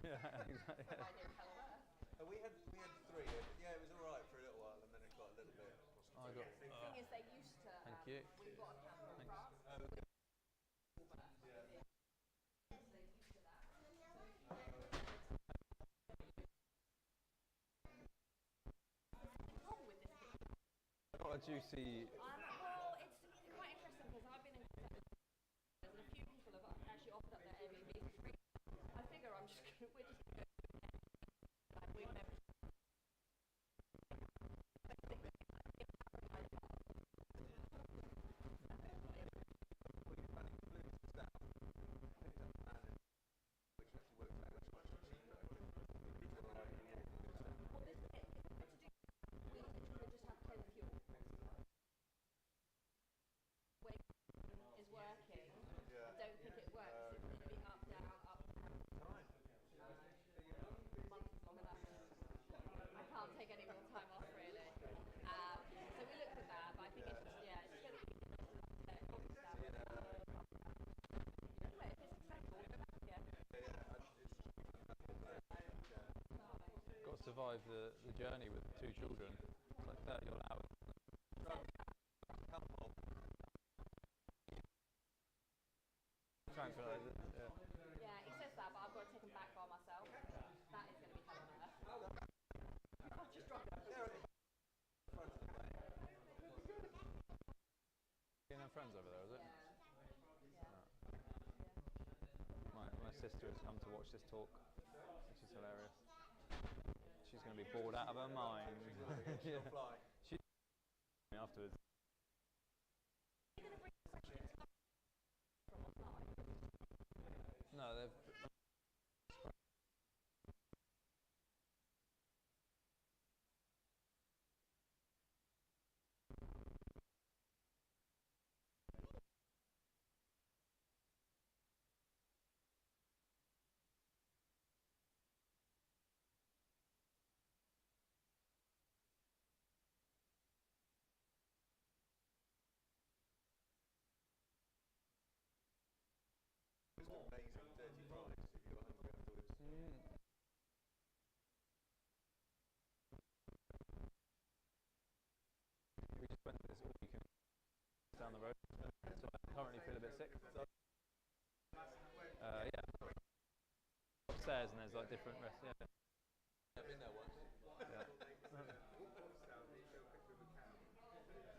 Yeah, exactly. We had three. Yeah, it was all right for a little while, and then it got a little bit. I got. The thing is, they used to. Thank you. We've got a cat from France. Got a juicy. Well, it's quite interesting because I've been in contact with and a few people have actually offered up their Airbnb for free. I figure we're just going to we've never. Is working. I don't think it works. It's going to be up, down, up, down. Months long enough. I can't take any more time off really. So we looked at that, but I think it's just it's going to be anyway, if it's acceptable, go back again. Got to survive the journey with 2 children. It's like 30 odd hours. Yeah, he says that, but I've got to take him back by myself. That is going to be hell on earth. I've just dropped it. You have friends over there, is it? Yeah. My sister has come to watch this talk, which is hilarious. She's going to be bored out of her mind. She'll fly. She afterwards. No, they've. It was amazing, dirty fries if you were hungry afterwards. We just went to this all weekend down the road, so I currently feel a bit sick. Yeah. Upstairs and there's like different rest. Yeah. I've been there once. Yeah.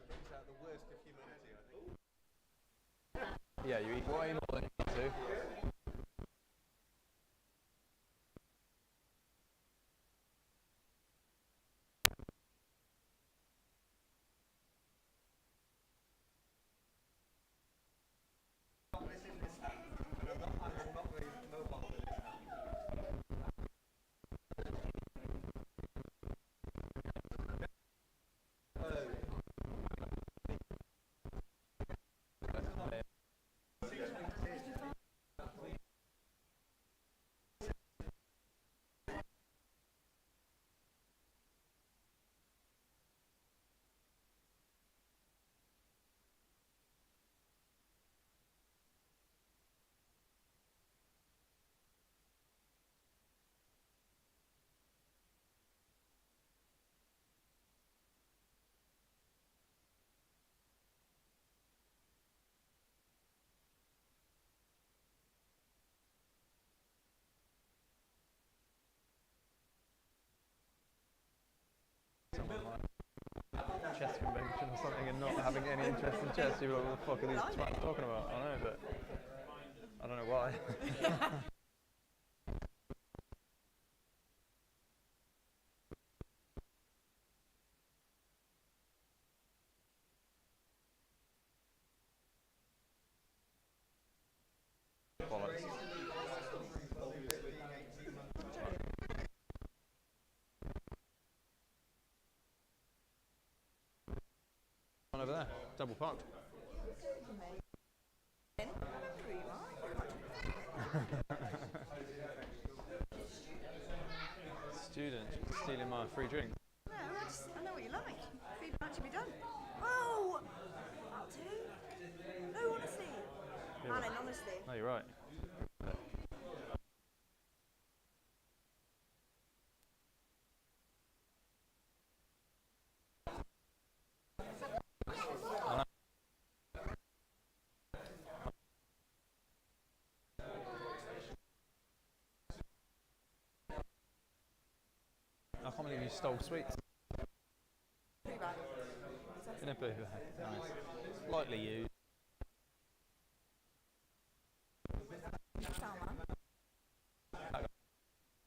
Brings out the worst of humanity, I think. Yeah, you eat way more than you need to. I'm not very mobile with this Chess convention or something and not having any interest in chess. You're like, what the fuck are these twats talking about? I know, but I don't know why. Bollocks. One over there, double parked. Student stealing my free drink. No, I know what you like. Food can actually be done. Oh! That'll do. No, honestly. Yeah. Malin, honestly. No, you're right. stole sweets Blue bag. in a blue bag. Nice. Lightly used. Sound man.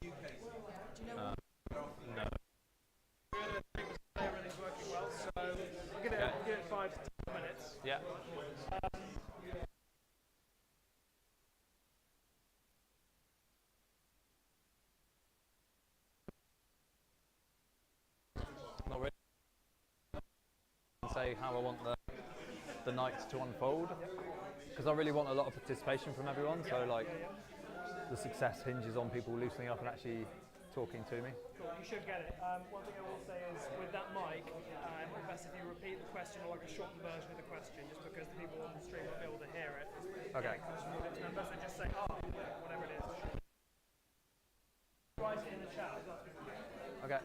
Do you know what? No. Everything's working well, so we're going to give it 5 to 10 minutes. Yeah. Not really. Say how I want the night to unfold, because I really want a lot of participation from everyone. So like, the success hinges on people loosening up and actually talking to me. Cool, you should get it. One thing I will say is, with that mic, it's best if you repeat the question or like a shortened version of the question, just because the people on the stream won't be able to hear it. Okay. Unless they just say, whatever it is. Write it in the chat. Okay.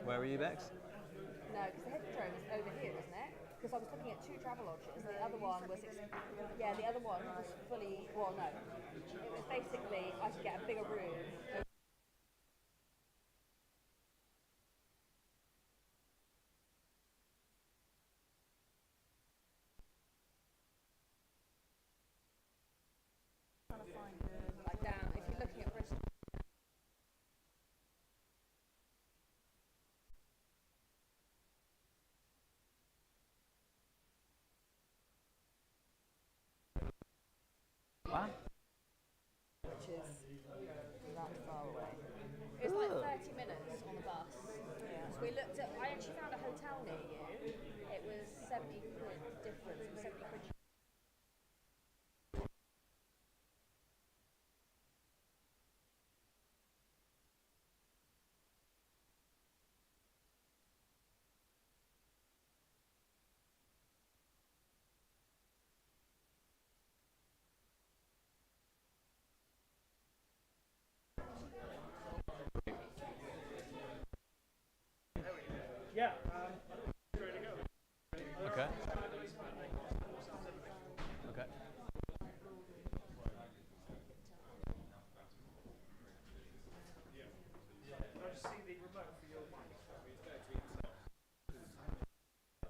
Where are you, Bex? No, because the hippodrome is over here, isn't it? Because I was looking at 2 travel lodges. The other one was, yeah, the other one was fully, well, no. It was basically, I could get a bigger room. Trying to find like down, if you're looking at Bristol. What? Which is that far away. It was like 30 minutes on the bus. Yeah. So we looked at, I actually found a hotel near you. It was 70 quid difference, 70 quid. Yeah. Okay. Okay. I'll just see the remote for your mic.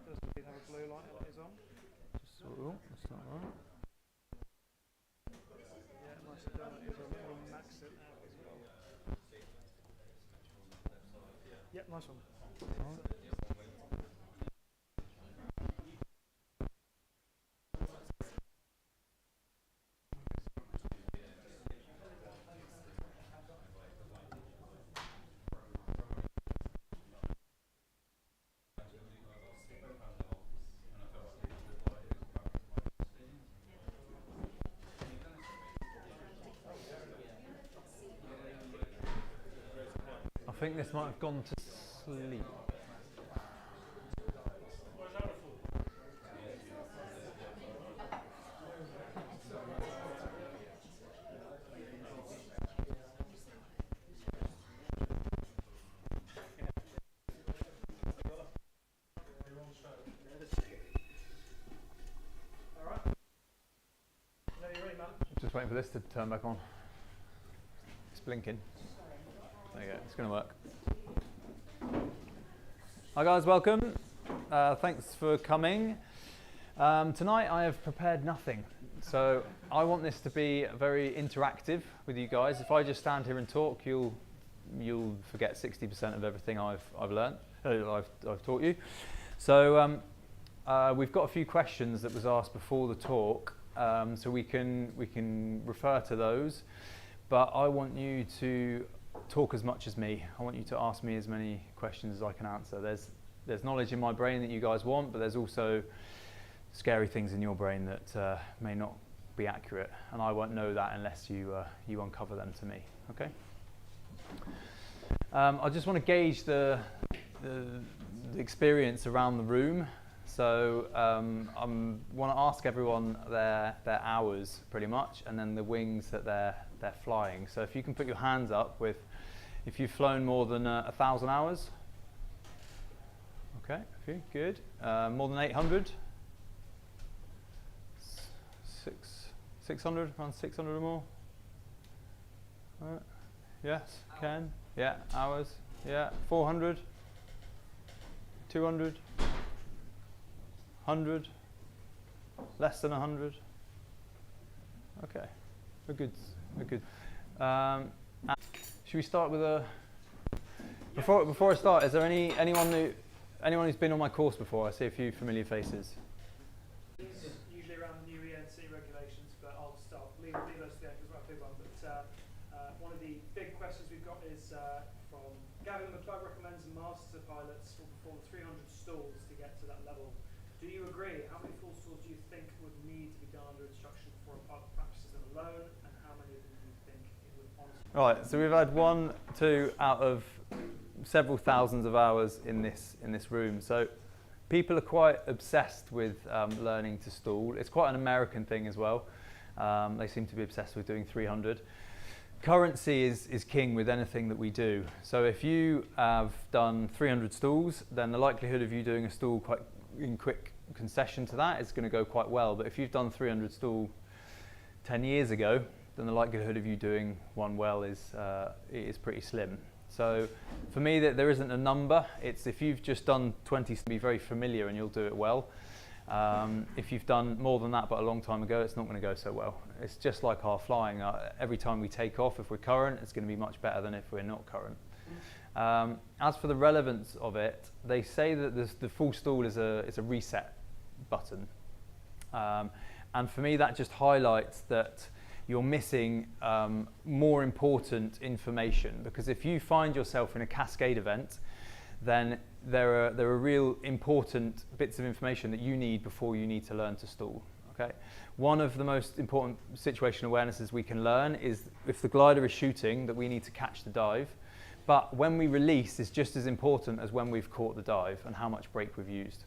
Does it have a blue light that is on? Just, oh, that's not right. Yeah, nice and done. It is on. We'll max it out as well. Yep, nice one. I think this might have gone to sleep. Just waiting for this to turn back on. It's blinking. There you go, it's going to work. Hi guys, welcome. Thanks for coming. Tonight I have prepared nothing. So I want this to be very interactive with you guys. If I just stand here and talk, you'll forget 60% of everything I've learned, I've taught you. So we've got a few questions that was asked before the talk. So we can refer to those, but I want you to talk as much as me. I want you to ask me as many questions as I can answer. There's knowledge in my brain that you guys want, but there's also scary things in your brain that may not be accurate, and I won't know that unless you uncover them to me. Okay. I just want to gauge the experience around the room. So I want to ask everyone their hours pretty much, and then the wings that they're flying. So if you can put your hands up with, if you've flown more than 1,000 hours. Okay, a few, good. More than 800. 600, around 600 or more. Yes, can. Yeah, hours. Yeah, 400. 200. 100? Less than 100? Okay, we're good. We're good. Should we start with a? Before I start, is there anyone who's been on my course before? I see a few familiar faces. Usually around the new ENC regulations, but I'll start. Leave those to the end because we're a big one. But one of the big questions we've got is from Gavin McClug recommends master pilots will perform 300 stalls to get to that level. Do you agree? How many full stalls do you think would need to be done under instruction before a pilot practices them alone, and how many of them do you think it would honestly? Right, so we've had 1, 2 out of several thousands of hours in this room. So people are quite obsessed with learning to stall. It's quite an American thing as well. They seem to be obsessed with doing 300. Currency is king with anything that we do. So if you have done 300 stalls, then the likelihood of you doing a stall quite in quick concession to that is going to go quite well. But if you've done 300 stall 10 years ago, then the likelihood of you doing one well is pretty slim. So for me, there isn't a number. It's if you've just done 20, be very familiar and you'll do it well. If you've done more than that but a long time ago, it's not going to go so well. It's just like our flying. Every time we take off, if we're current, it's going to be much better than if we're not current. As for the relevance of it, they say that the full stall is a reset button. And for me, that just highlights that you're missing more important information, because if you find yourself in a cascade event, then there are real important bits of information that you need before you need to learn to stall. Okay? One of the most important situational awarenesses we can learn is if the glider is shooting, that we need to catch the dive. But when we release is just as important as when we've caught the dive and how much brake we've used.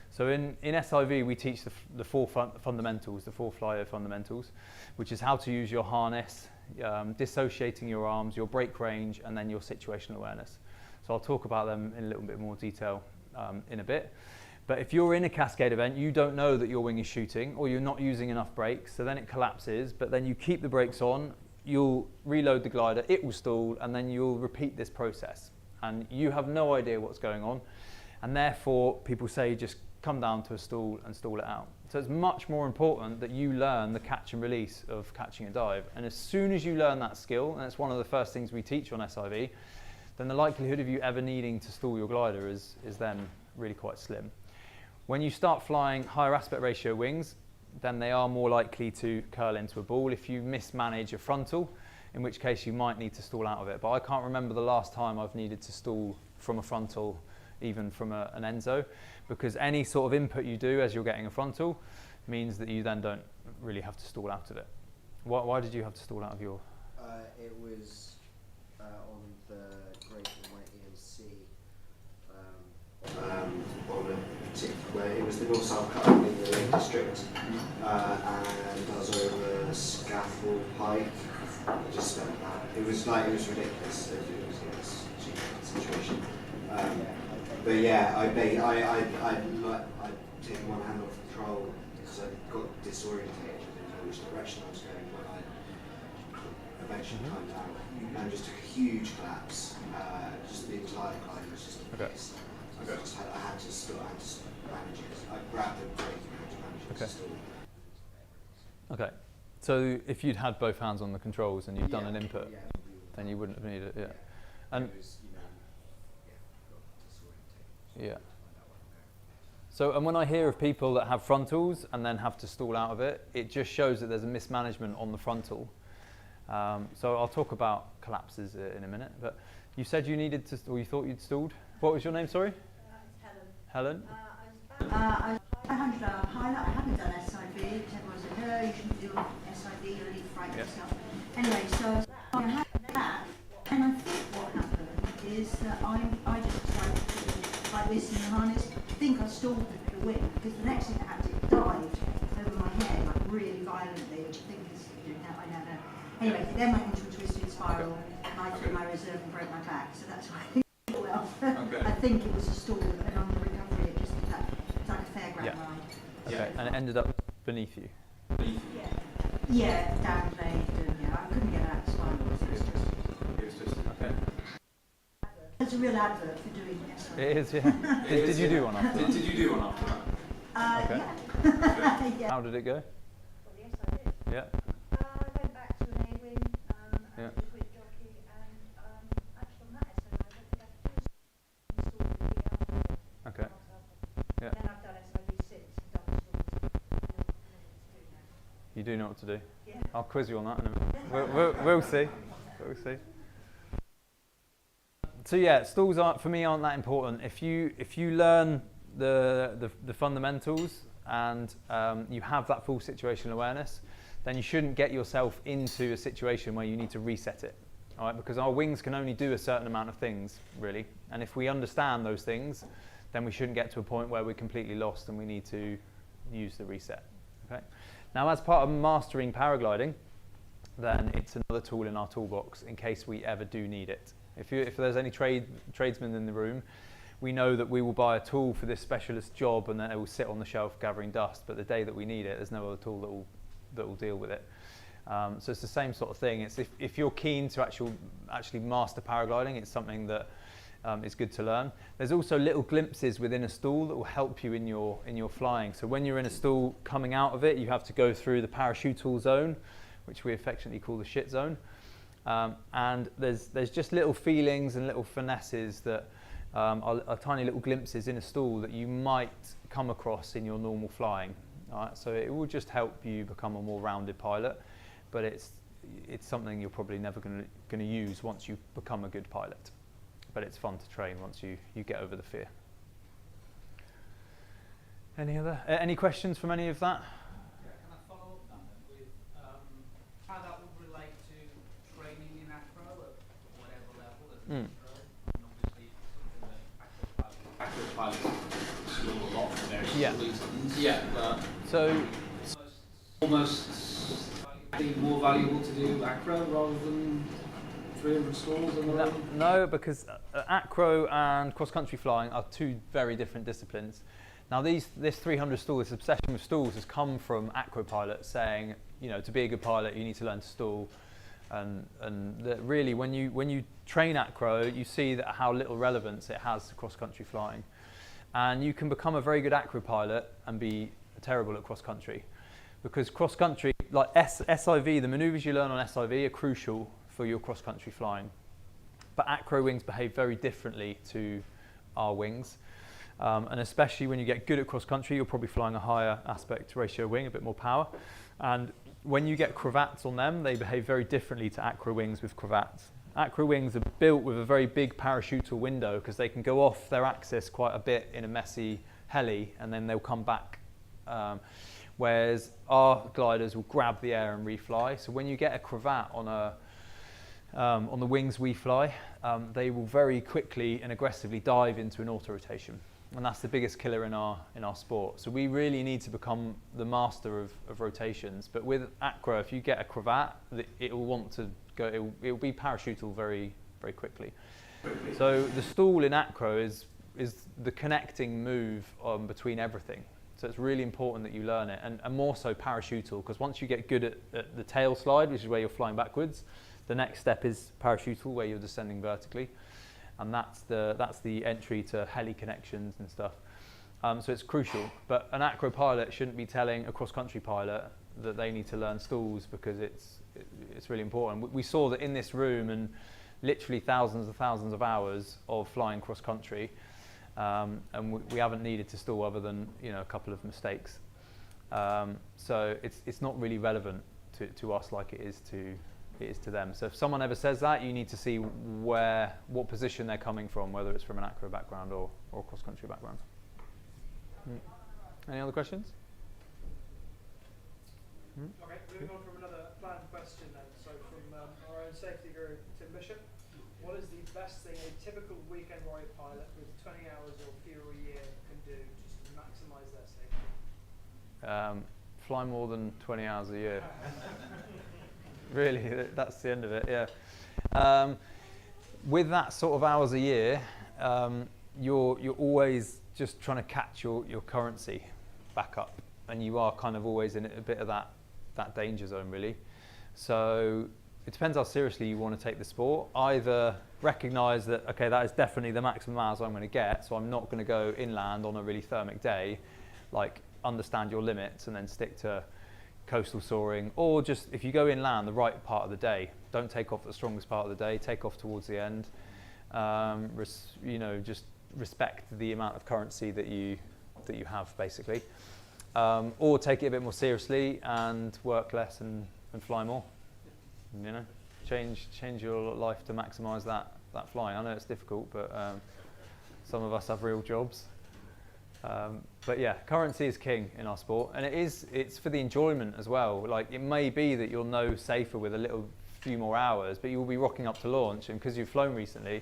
So in SIV, we teach the 4 fundamentals, the 4 Flyeo fundamentals, which is how to use your harness, dissociating your arms, your brake range, and then your situational awareness. So I'll talk about them in a little bit more detail in a bit. But if you're in a cascade event, you don't know that your wing is shooting, or you're not using enough brakes, so then it collapses, but then you keep the brakes on, you'll reload the glider, it will stall, and then you'll repeat this process. And you have no idea what's going on, and therefore people say just come down to a stall and stall it out. So it's much more important that you learn the catch and release of catching a dive. And as soon as you learn that skill, and it's one of the first things we teach on SIV, then the likelihood of you ever needing to stall your glider is then really quite slim. When you start flying higher aspect ratio wings, then they are more likely to curl into a ball if you mismanage a frontal, in which case you might need to stall out of it. But I can't remember the last time I've needed to stall from a frontal, even from an Enzo, because any sort of input you do as you're getting a frontal means that you then don't really have to stall out of it. Why did you have to stall out of your? It was on the Great White EMC on a particular, it was the North-South cut in the Lake District, and I was over a scaffold pike. I just spent that. It was ridiculous. It was a stupid situation. But yeah, I'd taken one hand off the control because I got disorientated. I didn't know which direction I was going when I eventually climbed out and just took a huge collapse. Just the entire climb was just a mess. I had to manage it. I grabbed the brake and had to manage it. Okay. So if you'd had both hands on the controls and you'd done an input, then you wouldn't have needed it. Yeah. And yeah. So, and when I hear of people that have frontals and then have to stall out of it, it just shows that there's a mismanagement on the frontal. So I'll talk about collapses in a minute, but you said you needed to, or you thought you'd stalled. What was your name, sorry? It's Helen? Helen. I was a 100-hour pilot. I haven't done SIV. Everyone said, no, you shouldn't do SIV, you'll only frighten yourself. Anyway, so I had that, and I think what happened is that I just tried to put it like this in the harness. I think I stalled the wing, because the next thing that happened, it dived over my head, like really violently, which I think is, I don't know. Anyway, it then went into a twisted spiral, and I threw my reserve and broke my back, so that's why I think well. I think it was a stall, and on the recovery, it just, it's like a fairground ride. Okay, and it ended up beneath you? Yeah, downplayed, and I couldn't get out of the spiral. Okay. It's a real advert for doing SIV. It is, yeah. Did you do one after that? Did you do one after that? Okay. Yeah. Yeah. How did it go? Well, yes, I did. Yeah. I went back to an A-wing, Yeah. with Wind Jockey, and actually on that SIV, I don't think I've installed the PL. Okay. Yeah. And then I've done SIV 6 and double stalls. You do know what to do. Yeah. I'll quiz you on that in a minute. We'll see. We'll see. So yeah, stalls aren't that important. If you learn the fundamentals and you have that full situational awareness, then you shouldn't get yourself into a situation where you need to reset it. All right, because our wings can only do a certain amount of things, really. And if we understand those things, then we shouldn't get to a point where we're completely lost and we need to use the reset. Okay. Now, as part of mastering paragliding, then it's another tool in our toolbox in case we ever do need it. If there's any tradesmen in the room, we know that we will buy a tool for this specialist job and then it will sit on the shelf gathering dust, but the day that we need it, there's no other tool that will deal with it. So it's the same sort of thing. It's if you're keen to actually master paragliding, it's something that is good to learn. There's also little glimpses within a stall that will help you in your flying. So when you're in a stall coming out of it, you have to go through the parachutal zone, which we affectionately call the shit zone. And there's just little feelings and little finesses that are tiny little glimpses in a stall that you might come across in your normal flying. All right? So it will just help you become a more rounded pilot, but it's something you're probably never going to use once you become a good pilot. But it's fun to train once you get over the fear. Any questions from any of that? Yeah, can I follow up that then with how that would relate to training in acro at whatever level as an intro? And obviously it's something that acro pilots skill a lot for various reasons. Yeah, but so almost being more valuable to do acro rather than 300 stalls on the road? No, because acro and cross-country flying are two very different disciplines. Now, this 300 stall, this obsession with stalls has come from acro pilots saying, to be a good pilot, you need to learn to stall. And that really, when you train acro, you see that how little relevance it has to cross-country flying. And you can become a very good acro pilot and be terrible at cross-country. Because cross-country, like SIV, the maneuvers you learn on SIV are crucial for your cross-country flying. But acro wings behave very differently to our wings. And especially when you get good at cross-country, you're probably flying a higher aspect ratio wing, a bit more power. And when you get cravats on them, they behave very differently to acro wings with cravats. Acro wings are built with a very big parachutal window because they can go off their axis quite a bit in a messy heli and then they'll come back. Whereas our gliders will grab the air and refly. So when you get a cravat on the wings we fly, they will very quickly and aggressively dive into an auto-rotation. And that's the biggest killer in our sport. So we really need to become the master of rotations. But with acro, if you get a cravat, it will want to go, it will be parachutal very, very quickly. So the stall in acro is the connecting move between everything. So it's really important that you learn it, and more so parachutal, because once you get good at the tail slide, which is where you're flying backwards, the next step is parachutal, where you're descending vertically, and that's the entry to heli connections and stuff. So it's crucial. But an acro pilot shouldn't be telling a cross-country pilot that they need to learn stalls, because it's really important. We saw that in this room, and literally thousands of hours of flying cross-country, and we haven't needed to stall other than a couple of mistakes. So it's not really relevant to us like it is to them. So if someone ever says that, you need to see what position they're coming from, whether it's from an acro background or cross-country background. Any other questions? Okay, moving on from another planned question then. So from our own safety guru, Tim Bishop, what is the best thing a typical weekend warrior pilot with 20 hours or fewer a year can do just to maximise their safety? Fly more than 20 hours a year. Really, that's the end of it, yeah. With that sort of hours a year, you're always just trying to catch your currency back up, and you are kind of always in a bit of that danger zone, really. So it depends how seriously you want to take the sport. Either recognise that, okay, that is definitely the maximum hours I'm going to get, so I'm not going to go inland on a really thermic day, like understand your limits and then stick to coastal soaring, or just if you go inland the right part of the day, don't take off at the strongest part of the day, take off towards the end. You know, just respect the amount of currency that you have basically, or take it a bit more seriously and work less and fly more. You know, change your life to maximise that flying. I know it's difficult, but some of us have real jobs. But yeah, currency is king in our sport, and it's for the enjoyment as well. Like, it may be that you'll know safer with a few more hours, but you'll be rocking up to launch, and because you've flown recently,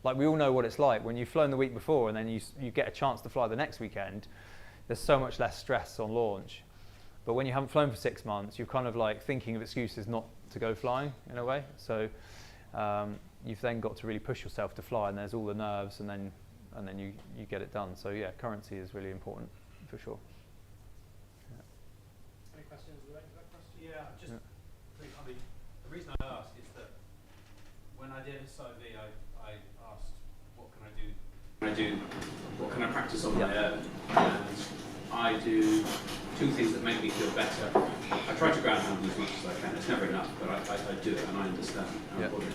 like, we all know what it's like when you've flown the week before and then you get a chance to fly the next weekend. There's so much less stress on launch. But when you haven't flown for 6 months, you're kind of like thinking of excuses not to go flying in a way. So you've then got to really push yourself to fly, and there's all the nerves, and then you get it done. So yeah, currency is really important for sure. Yeah. Any questions related to that question? Yeah, just I mean, the reason I ask is that when I did SIV, I asked, what can I do? What can I practice on my own? And I do 2 things that make me feel better. I try to ground handle as much as I can. It's never enough, but I do it, and I understand how important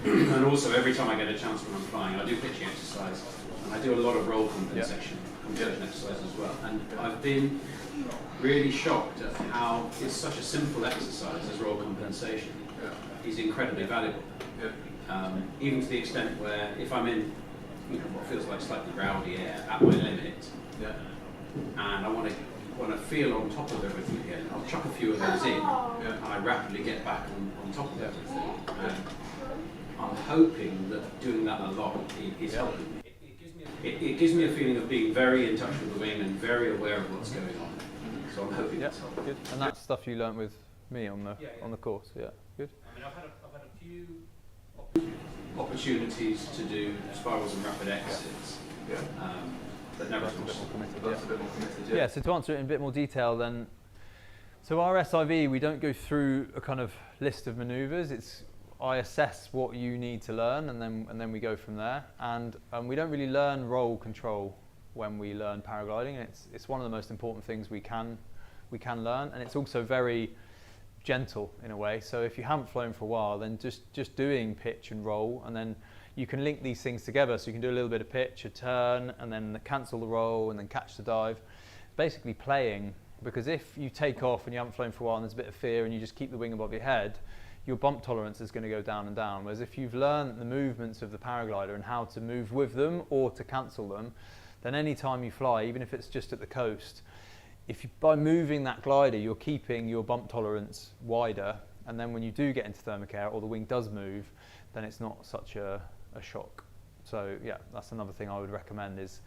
it is. And also, every time I get a chance when I'm flying, I do pitching exercise, and I do a lot of roll compensation exercise as well. And I've been really shocked at how it's such a simple exercise as roll compensation is incredibly valuable. Even to the extent where if I'm in, you know, what feels like slightly rowdy air at my limit, and I want to feel on top of everything again, I'll chuck a few of those in, and I rapidly get back on top of everything. And I'm hoping that doing that a lot is helping. It gives me a feeling of being very in touch with the wing and very aware of what's going on. So I'm hoping it's helping. Good. And that's stuff you learnt with me on the course. Yeah, good. I mean, I've had a few opportunities to do spirals and rapid exits. But never committed. Yeah, so to answer it in a bit more detail then, so our SIV, we don't go through a kind of list of manoeuvres. I assess what you need to learn, and then we go from there. And we don't really learn roll control when we learn paragliding. And it's one of the most important things we can learn, and it's also very gentle in a way. So if you haven't flown for a while, then just doing pitch and roll, and then you can link these things together. So you can do a little bit of pitch, a turn, and then cancel the roll, and then catch the dive. Basically playing, because if you take off and you haven't flown for a while and there's a bit of fear and you just keep the wing above your head, your bump tolerance is going to go down and down. Whereas if you've learned the movements of the paraglider and how to move with them or to cancel them, then any time you fly, even if it's just at the coast, by moving that glider, you're keeping your bump tolerance wider, and then when you do get into thermic air or the wing does move, then it's not such a shock. So yeah, that's another thing I would recommend is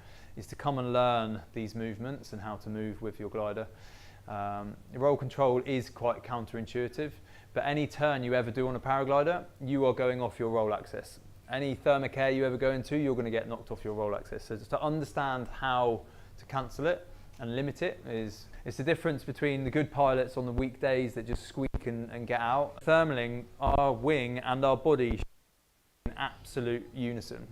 to come and learn these movements and how to move with your glider. Roll control is quite counterintuitive, but any turn you ever do on a paraglider, you are going off your roll axis. Any thermic air you ever go into, you're going to get knocked off your roll axis. So just to understand how to cancel it and limit it it's the difference between the good pilots on the weekdays that just squeak and get out. Thermaling, our wing and our body in absolute unison.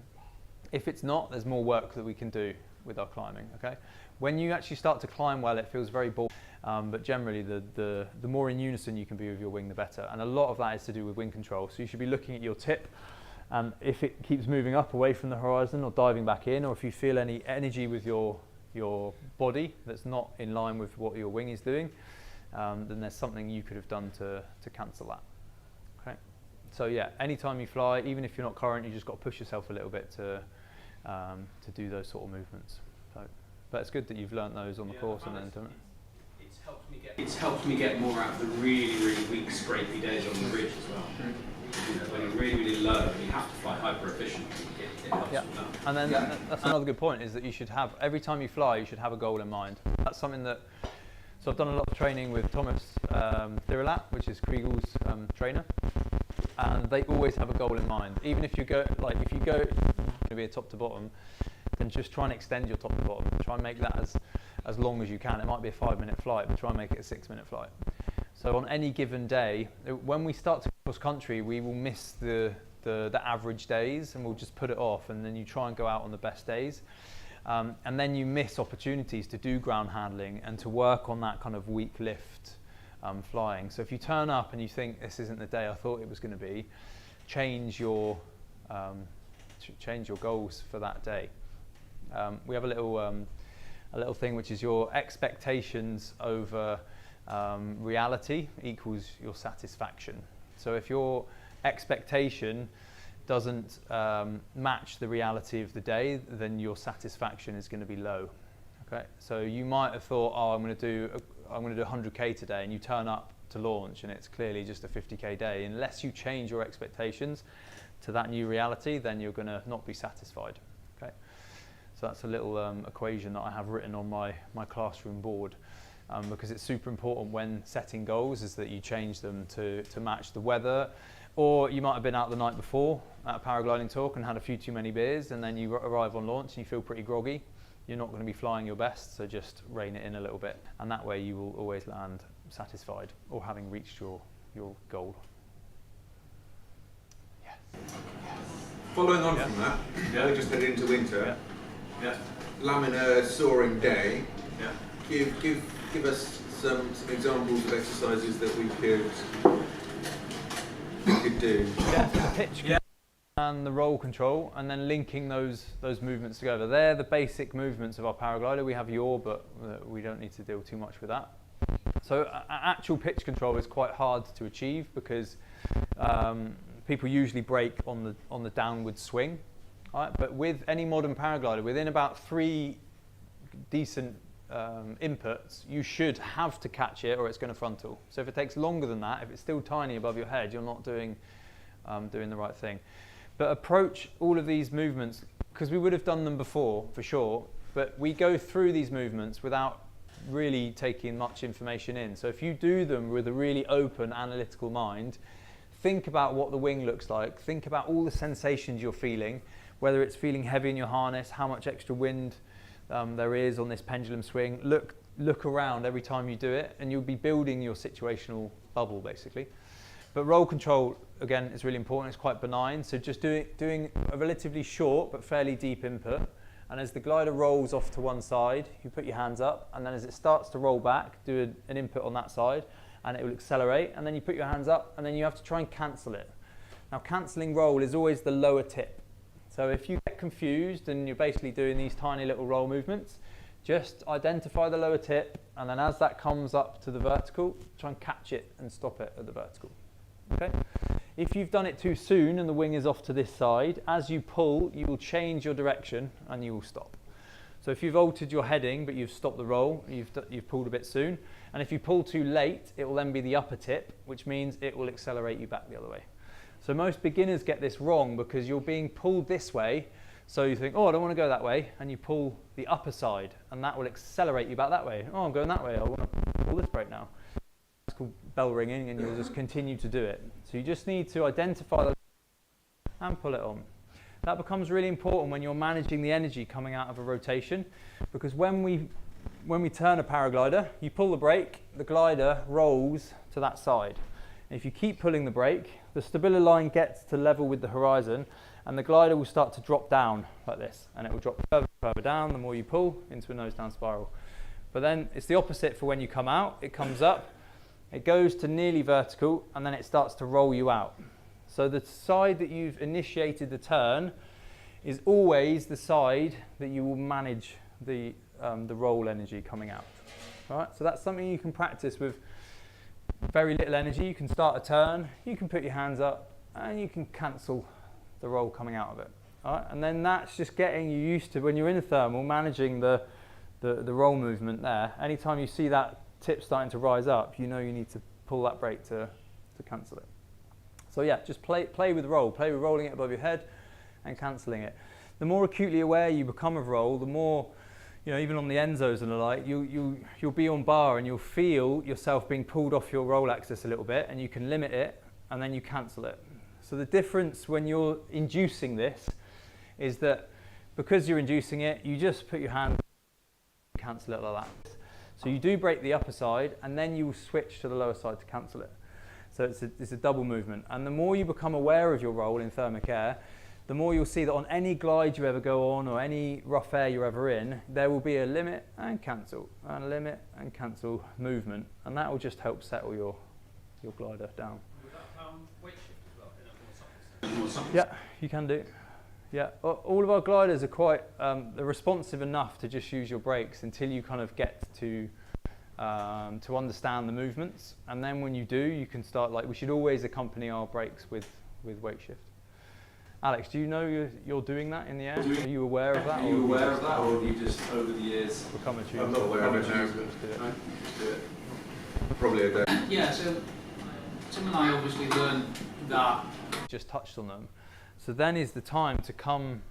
If it's not, there's more work that we can do with our climbing. Okay, when you actually start to climb well, it feels very boring. But generally, the more in unison you can be with your wing, the better. And a lot of that is to do with wing control. So you should be looking at your tip, and if it keeps moving up away from the horizon or diving back in, or if you feel any energy with your body that's not in line with what your wing is doing, then there's something you could have done to cancel that. Okay. So yeah, anytime you fly, even if you're not current, you just got to push yourself a little bit to do those sort of movements. So, but it's good that you've learnt those on the course and then done it. It's helped me get more out of the really, really weak, scrapey days on the ridge as well. You know, when you're really, really low and you have to fly hyper efficiently, it helps with that. And then that's another good point, is that you should have, every time you fly, you should have a goal in mind. That's something that, so I've done a lot of training with Thomas Thirilat, which is Kriegel's trainer, and they always have a goal in mind. Even if you go, if you go to be a top to bottom, then just try and extend your top to bottom. Try and make that as long as you can. It might be a 5-minute flight, but try and make it a 6-minute flight. So on any given day, when we start to cross country, we will miss the average days and we'll just put it off, and then you try and go out on the best days. and then you miss opportunities to do ground handling and to work on that kind of weak lift flying. So if you turn up and you think this isn't the day I thought it was going to be, change your goals for that day. We have a little thing which is your expectations over reality equals your satisfaction. So if your expectation doesn't match the reality of the day, then your satisfaction is going to be low. Okay, so you might have thought, oh, I'm going to do 100k today, and you turn up to launch and it's clearly just a 50k day. Unless you change your expectations to that new reality, then you're going to not be satisfied. Okay, so that's a little equation that I have written on my classroom board, because it's super important when setting goals is that you change them to match the weather. Or you might have been out the night before at a paragliding talk and had a few too many beers, and then you arrive on launch and you feel pretty groggy. You're not going to be flying your best, so just rein it in a little bit. And that way you will always land satisfied or having reached your goal. Yes. Following on from that, we just headed into winter. Yeah. Laminar soaring day. Yeah. Give us some examples of exercises that we could do. Yeah, so the pitch and the roll control, and then linking those movements together. They're the basic movements of our paraglider. We have yaw, but we don't need to deal too much with that. So actual pitch control is quite hard to achieve because people usually break on the downward swing. Right? But with any modern paraglider, within about 3 decent inputs, you should have to catch it or it's going to frontal. So if it takes longer than that, if it's still tiny above your head, you're not doing the right thing. But approach all of these movements, because we would have done them before for sure, but we go through these movements without really taking much information in. So if you do them with a really open analytical mind, think about what the wing looks like, think about all the sensations you're feeling, whether it's feeling heavy in your harness, how much extra wind there is on this pendulum swing. Look around every time you do it, and you'll be building your situational bubble basically. But roll control, again, is really important. It's quite benign. So just doing a relatively short but fairly deep input, and as the glider rolls off to one side, you put your hands up, and then as it starts to roll back, do an input on that side, and it will accelerate, and then you put your hands up, and then you have to try and cancel it. Now, cancelling roll is always the lower tip. So if you get confused and you're basically doing these tiny little roll movements, just identify the lower tip, and then as that comes up to the vertical, try and catch it and stop it at the vertical. Okay? If you've done it too soon and the wing is off to this side, as you pull, you will change your direction and you will stop. So if you've altered your heading but you've stopped the roll, you've pulled a bit soon, and if you pull too late, it will then be the upper tip, which means it will accelerate you back the other way. So most beginners get this wrong because you're being pulled this way, so you think, oh, I don't want to go that way, and you pull the upper side, and that will accelerate you back that way. Oh, I'm going that way, I want to pull this brake now. It's called bell ringing, and you'll just continue to do it. So you just need to identify the and pull it on. That becomes really important when you're managing the energy coming out of a rotation, because when we turn a paraglider, you pull the brake, the glider rolls to that side. And if you keep pulling the brake, the stability line gets to level with the horizon, and the glider will start to drop down like this, and it will drop further down the more you pull into a nose down spiral. But then it's the opposite for when you come out. It comes up, it goes to nearly vertical, and then it starts to roll you out. So the side that you've initiated the turn is always the side that you will manage the roll energy coming out. All right? So that's something you can practice with very little energy. You can start a turn, you can put your hands up, and you can cancel the roll coming out of it. All right? And then that's just getting you used to, when you're in a thermal, managing the roll movement there. Anytime you see that tip starting to rise up, you know you need to pull that brake to cancel it. So yeah, just play with roll. Play with rolling it above your head and cancelling it. The more acutely aware you become of roll, the more, you know, even on the Enzos and the like, you'll be on bar and you'll feel yourself being pulled off your roll axis a little bit, and you can limit it and then you cancel it. So the difference when you're inducing this is that because you're inducing it, you just put your hand and cancel it like that. So you do break the upper side, and then you will switch to the lower side to cancel it. So it's a double movement. And the more you become aware of your roll in thermic air, the more you'll see that on any glide you ever go on or any rough air you're ever in, there will be a limit and cancel, and a limit and cancel movement, and that will just help settle your glider down. Would that weight shift as well in a more supple? Yeah, you can do. Yeah, all of our gliders are quite they're responsive enough to just use your brakes until you kind of get to understand the movements, and then when you do, you can start, like, we should always accompany our brakes with weight shift. Alex, do you know you're doing that in the air? Are you aware of that? Are you aware of that, or have you just over the years become a tutor? I'm not aware of it now. Just do it. No, just do it. Probably a day. Yeah, so Tim and I obviously learned that. Just touched on them. So then is the time to come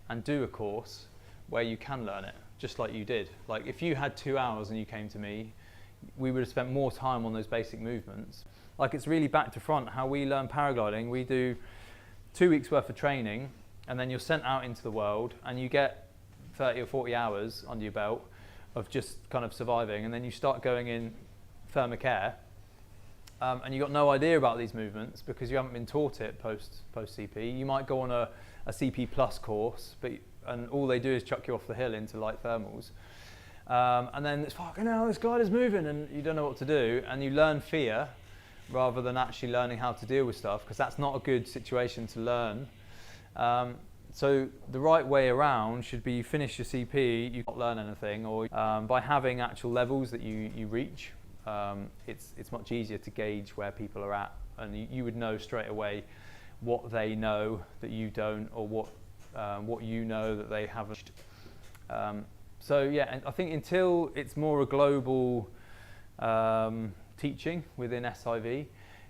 and do a course where you can learn it, just like you did. Like if you had 2 hours and you came to me, we would have spent more time on those basic movements. Like it's really back to front how we learn paragliding. We do 2 weeks worth of training, and then you're sent out into the world and you get 30 or 40 hours under your belt of just kind of surviving, and then you start going in thermic air, and you've got no idea about these movements because you haven't been taught it post CP. You might go on a CP plus course, and all they do is chuck you off the hill into light thermals, and then it's fucking hell, this glider's moving, and you don't know what to do, and you learn fear rather than actually learning how to deal with stuff, because that's not a good situation to learn. So the right way around should be you finish your CP, you can't learn anything, or by having actual levels that you reach, it's much easier to gauge where people are at, and you would know straight away what they know that you don't, or what you know that they haven't. So yeah, and I think until it's more a global teaching within SIV,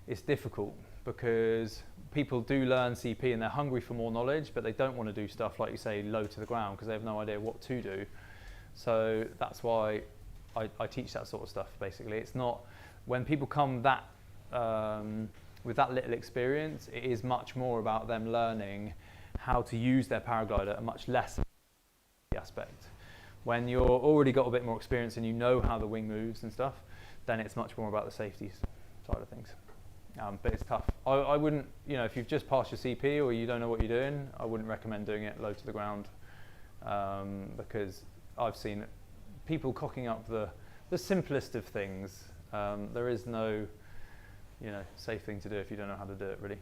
it's difficult because people do learn CP and they're hungry for more knowledge, but they don't want to do stuff like you say low to the ground because they have no idea what to do. So that's why I teach that sort of stuff. Basically, it's not when people come that with that little experience, it is much more about them learning how to use their paraglider, and much less aspect. When you're already got a bit more experience and you know how the wing moves and stuff, then it's much more about the safety side of things. But it's tough. I wouldn't, if you've just passed your CP or you don't know what you're doing, I wouldn't recommend doing it low to the ground, because I've seen people cocking up the simplest of things. There is no, safe thing to do if you don't know how to do it, really,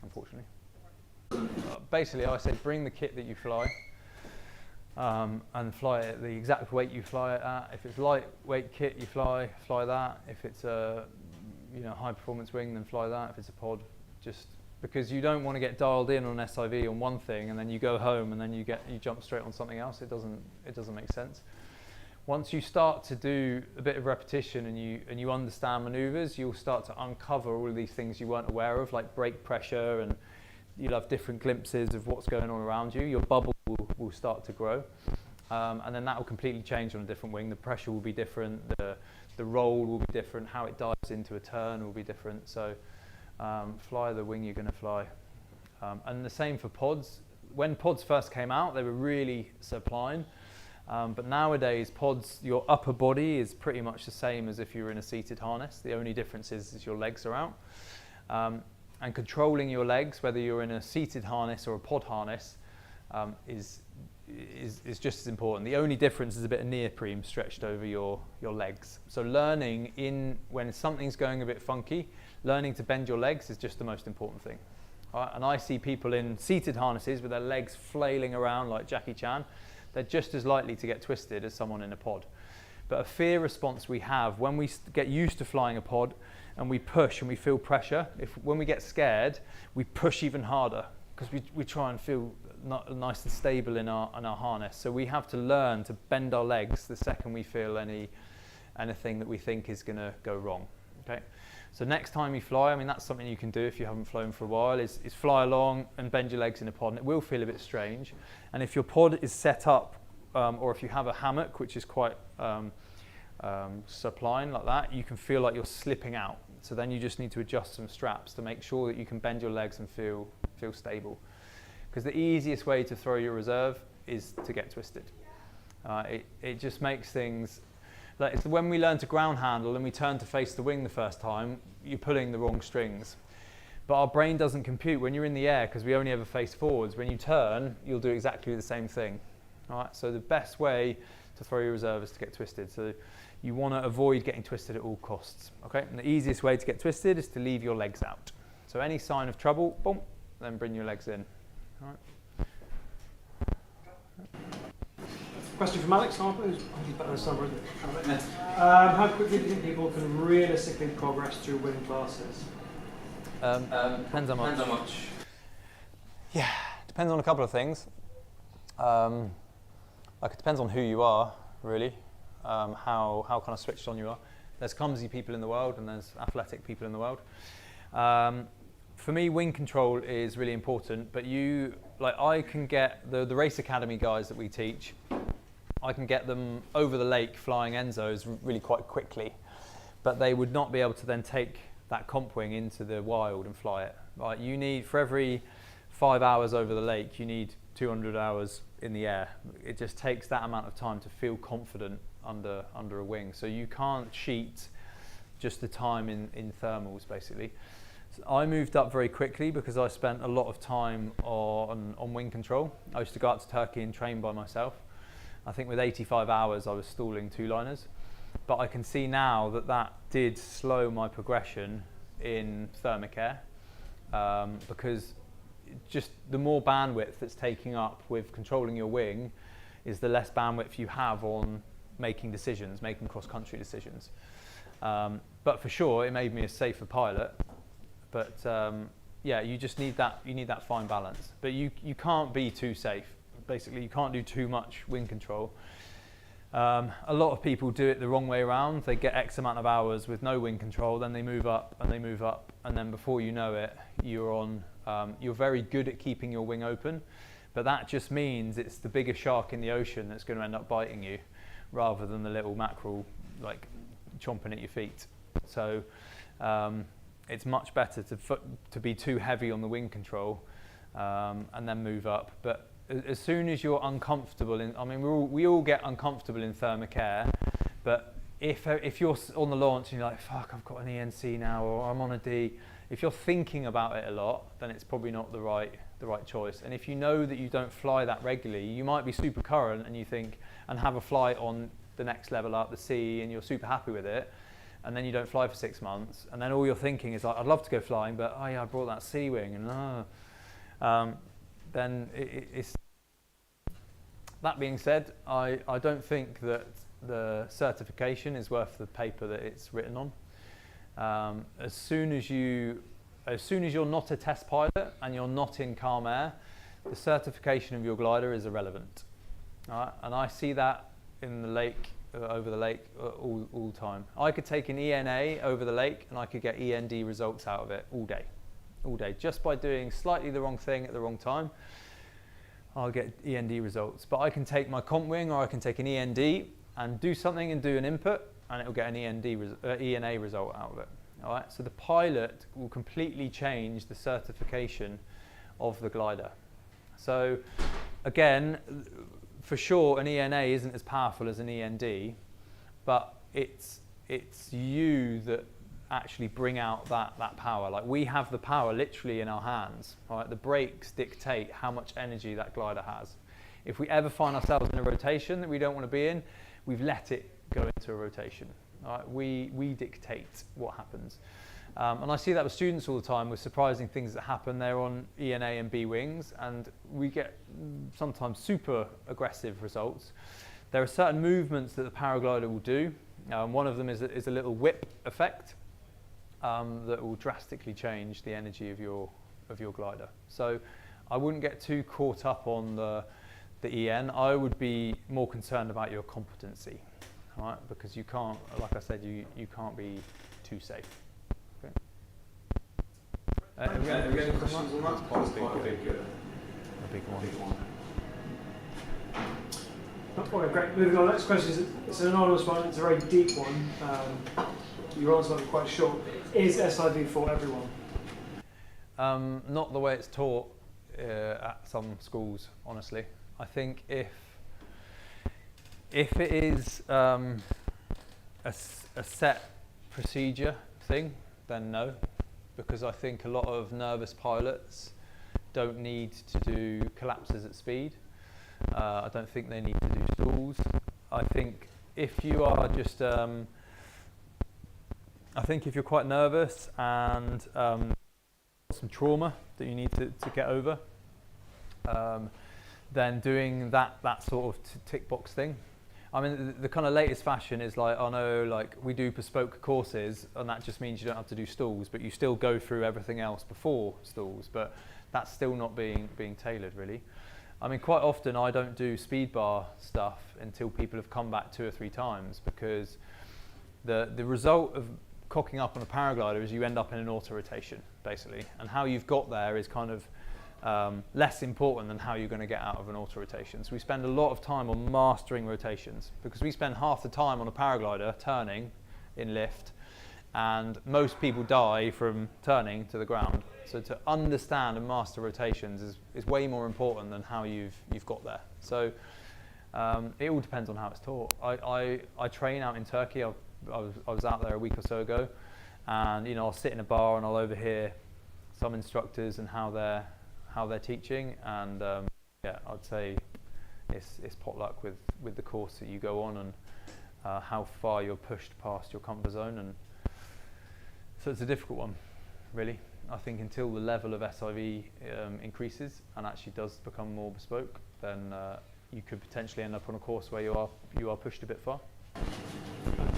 unfortunately. Basically, I say bring the kit that you fly. And fly it at the exact weight you fly it at. If it's lightweight kit, you fly that. If it's a high performance wing, then fly that. If it's a pod, just because you don't want to get dialed in on SIV on one thing and then you go home and then you jump straight on something else. It doesn't make sense. Once you start to do a bit of repetition and you understand maneuvers, you'll start to uncover all of these things you weren't aware of, like brake pressure, and you'll have different glimpses of what's going on around you. Your bubble will start to grow, and then that will completely change on a different wing. The pressure will be different, the roll will be different, how it dives into a turn will be different. So fly the wing you're going to fly. And the same for pods. When pods first came out, they were really supine, but nowadays pods, your upper body is pretty much the same as if you were in a seated harness. The only difference is your legs are out. And controlling your legs, whether you're in a seated harness or a pod harness, is just as important. The only difference is a bit of neoprene stretched over your legs. So learning when something's going a bit funky, learning to bend your legs is just the most important thing. And I see people in seated harnesses with their legs flailing around like Jackie Chan. They're just as likely to get twisted as someone in a pod. But a fear response we have when we get used to flying a pod and we push and we feel pressure, when we get scared, we push even harder because we try and feel nice and stable in our harness. So we have to learn to bend our legs the second we feel anything that we think is going to go wrong. Okay. So next time you fly, that's something you can do if you haven't flown for a while, is fly along and bend your legs in a pod. And it will feel a bit strange. And if your pod is set up, or if you have a hammock, which is quite supine like that, you can feel like you're slipping out. So then you just need to adjust some straps to make sure that you can bend your legs and feel stable. Because the easiest way to throw your reserve is to get twisted. It just makes things, like it's when we learn to ground handle and we turn to face the wing the first time, you're pulling the wrong strings. But our brain doesn't compute when you're in the air, because we only ever face forwards. When you turn, you'll do exactly the same thing. All right, so the best way to throw your reserve is to get twisted. So you want to avoid getting twisted at all costs. Okay, and the easiest way to get twisted is to leave your legs out. So any sign of trouble, boom, then bring your legs in. All right. Question from Alex Harper, who's better than summer, isn't it? How quickly do you think people can realistically progress through wing classes? Depends how much. Yeah, depends on a couple of things. Like it depends on who you are, really. How kind of switched on you are. There's clumsy people in the world and there's athletic people in the world. For me, wing control is really important, but I can get the race academy guys that we teach, I can get them over the lake flying Enzos really quite quickly, but they would not be able to then take that comp wing into the wild and fly it. Right? You need, for every 5 hours over the lake, you need 200 hours in the air. It just takes that amount of time to feel confident under a wing. So you can't cheat just the time in thermals, basically. So I moved up very quickly because I spent a lot of time on wing control. I used to go out to Turkey and train by myself. I think with 85 hours I was stalling 2-liners. But I can see now that did slow my progression in thermic air, because just the more bandwidth that's taking up with controlling your wing is the less bandwidth you have on making decisions, making cross-country decisions. But for sure, it made me a safer pilot. But yeah, you just need that fine balance. But you can't be too safe. Basically, you can't do too much wing control. A lot of people do it the wrong way around. They get X amount of hours with no wing control, then they move up, and then before you know it, you're very good at keeping your wing open, but that just means it's the bigger shark in the ocean that's going to end up biting you, rather than the little mackerel like chomping at your feet. So it's much better to be too heavy on the wing control and then move up. But as soon as you're uncomfortable we all get uncomfortable in thermic air, but if you're on the launch and you're like, fuck, I've got an ENC now, or I'm on a D, if you're thinking about it a lot, then it's probably not the right choice. And if you know that you don't fly that regularly, you might be super current and you think, and have a flight on the next level up, the C, and you're super happy with it, and then you don't fly for 6 months, and then all you're thinking is like, I'd love to go flying, but oh yeah, I brought that C wing, and then it's. That being said, I don't think that the certification is worth the paper that it's written on. As soon as you're not a test pilot and you're not in calm air, the certification of your glider is irrelevant. All right? And I see that in the lake, over the lake, all the time. I could take an ENA over the lake and I could get END results out of it all day, just by doing slightly the wrong thing at the wrong time. I'll get END results. But I can take my comp wing, or I can take an END and do something and do an input, and it'll get an ENA result out of it. All right? So the pilot will completely change the certification of the glider. So again, for sure, an ENA isn't as powerful as an END, but it's you that actually bring out that power. Like, we have the power literally in our hands. All right? The brakes dictate how much energy that glider has. If we ever find ourselves in a rotation that we don't want to be in, we've let it go into a rotation. All right? We dictate what happens. And I see that with students all the time, with surprising things that happen. They're on ENA and B wings, and we get sometimes super aggressive results. There are certain movements that the paraglider will do. One of them is a little whip effect. That will drastically change the energy of your glider. So I wouldn't get too caught up on the EN. I would be more concerned about your competency, right? Because you can't, like I said, you can't be too safe. Okay. Have we got any questions on that? Quite a big one. Okay, great. Moving on. Next question it's an anonymous one. It's a very deep one. Your answer might be quite short. Is SIV for everyone? Not the way it's taught at some schools, honestly. I think if it is a set procedure thing, then no. because I think a lot of nervous pilots don't need to do collapses at speed. I don't think they need to do stalls. I think if you are just, I think if you're quite nervous and some trauma that you need to get over, then doing that sort of tick box thing. I mean, the kind of latest fashion is like, oh no, like we do bespoke courses, and that just means you don't have to do stalls, but you still go through everything else before stalls, but that's still not being tailored really. I mean, quite often I don't do speed bar stuff until people have come back 2 or 3 times, because the result of cocking up on a paraglider is you end up in an auto rotation, basically, and how you've got there is kind of less important than how you're going to get out of an auto rotation. So we spend a lot of time on mastering rotations, because we spend half the time on a paraglider turning in lift, and most people die from turning to the ground. So to understand and master rotations is way more important than how you've got there. So it all depends on how it's taught. I train out in Turkey. I was out there a week or so ago, and I'll sit in a bar and I'll overhear some instructors and how they're teaching, and yeah, I'd say it's potluck with the course that you go on, and how far you're pushed past your comfort zone, and so it's a difficult one, really. I think until the level of SIV increases and actually does become more bespoke, then you could potentially end up on a course where you are pushed a bit far.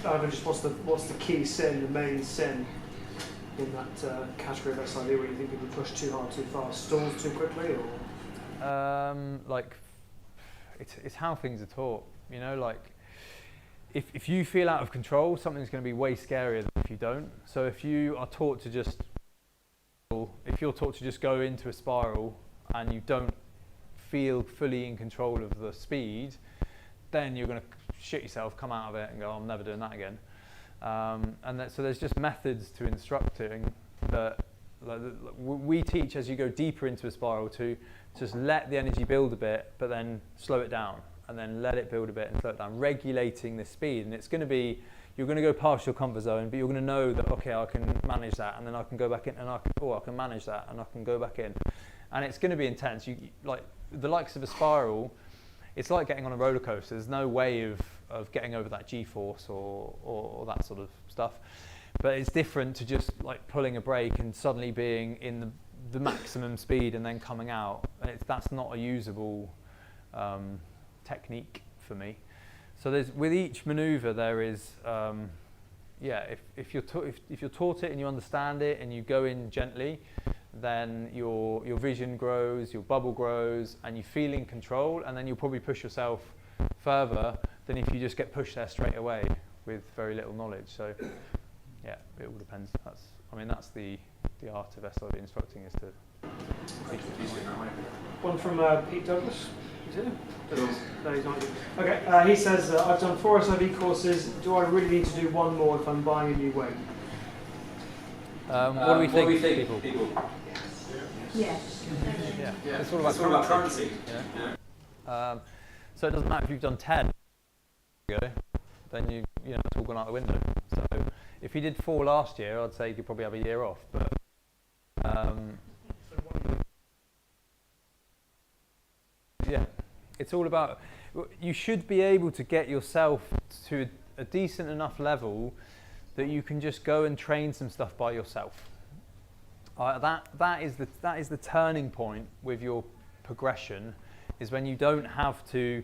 Ivan, just what's the key sin, the main sin in that category of SIV, where you think people push too hard, too fast, stalls too quickly, or? Like, it's how things are taught. Like if you feel out of control, something's going to be way scarier than if you don't. So if you are taught to just, if you're taught to just go into a spiral and you don't feel fully in control of the speed, then you're going to shit yourself, come out of it and go, I'm never doing that again. So there's just methods to instructing that we teach as you go deeper into a spiral to just let the energy build a bit, but then slow it down, and then let it build a bit and slow it down, regulating the speed. And it's going to be, you're going to go past your comfort zone, but you're going to know that, okay, I can manage that, and then I can go back in, and I can manage that, and I can go back in. And it's going to be intense. Like the likes of a spiral, it's like getting on a roller coaster. There's no way of getting over that G-force or that sort of stuff. But it's different to just like pulling a brake and suddenly being in the maximum speed and then coming out. And that's not a usable technique for me. So with each maneuver there is, if you're taught it and you understand it and you go in gently, then your vision grows, your bubble grows, and you feel in control, and then you'll probably push yourself further than if you just get pushed there straight away with very little knowledge. So yeah, it all depends. That's the art of SIV instructing, is to teach it. One from Pete Douglas. Is it? No, he's not. Okay, he says, I've done 4 SIV courses. Do I really need to do one more if I'm buying a new wing? What do we think, people? Yes. Yeah. It's all about currency. So it doesn't matter if you've done 10 ago, then it's all gone out the window. So if you did 4 last year, I'd say you could probably have a year off. But yeah, it's all about, you should be able to get yourself to a decent enough level that you can just go and train some stuff by yourself. That is the turning point with your progression, is when you don't have to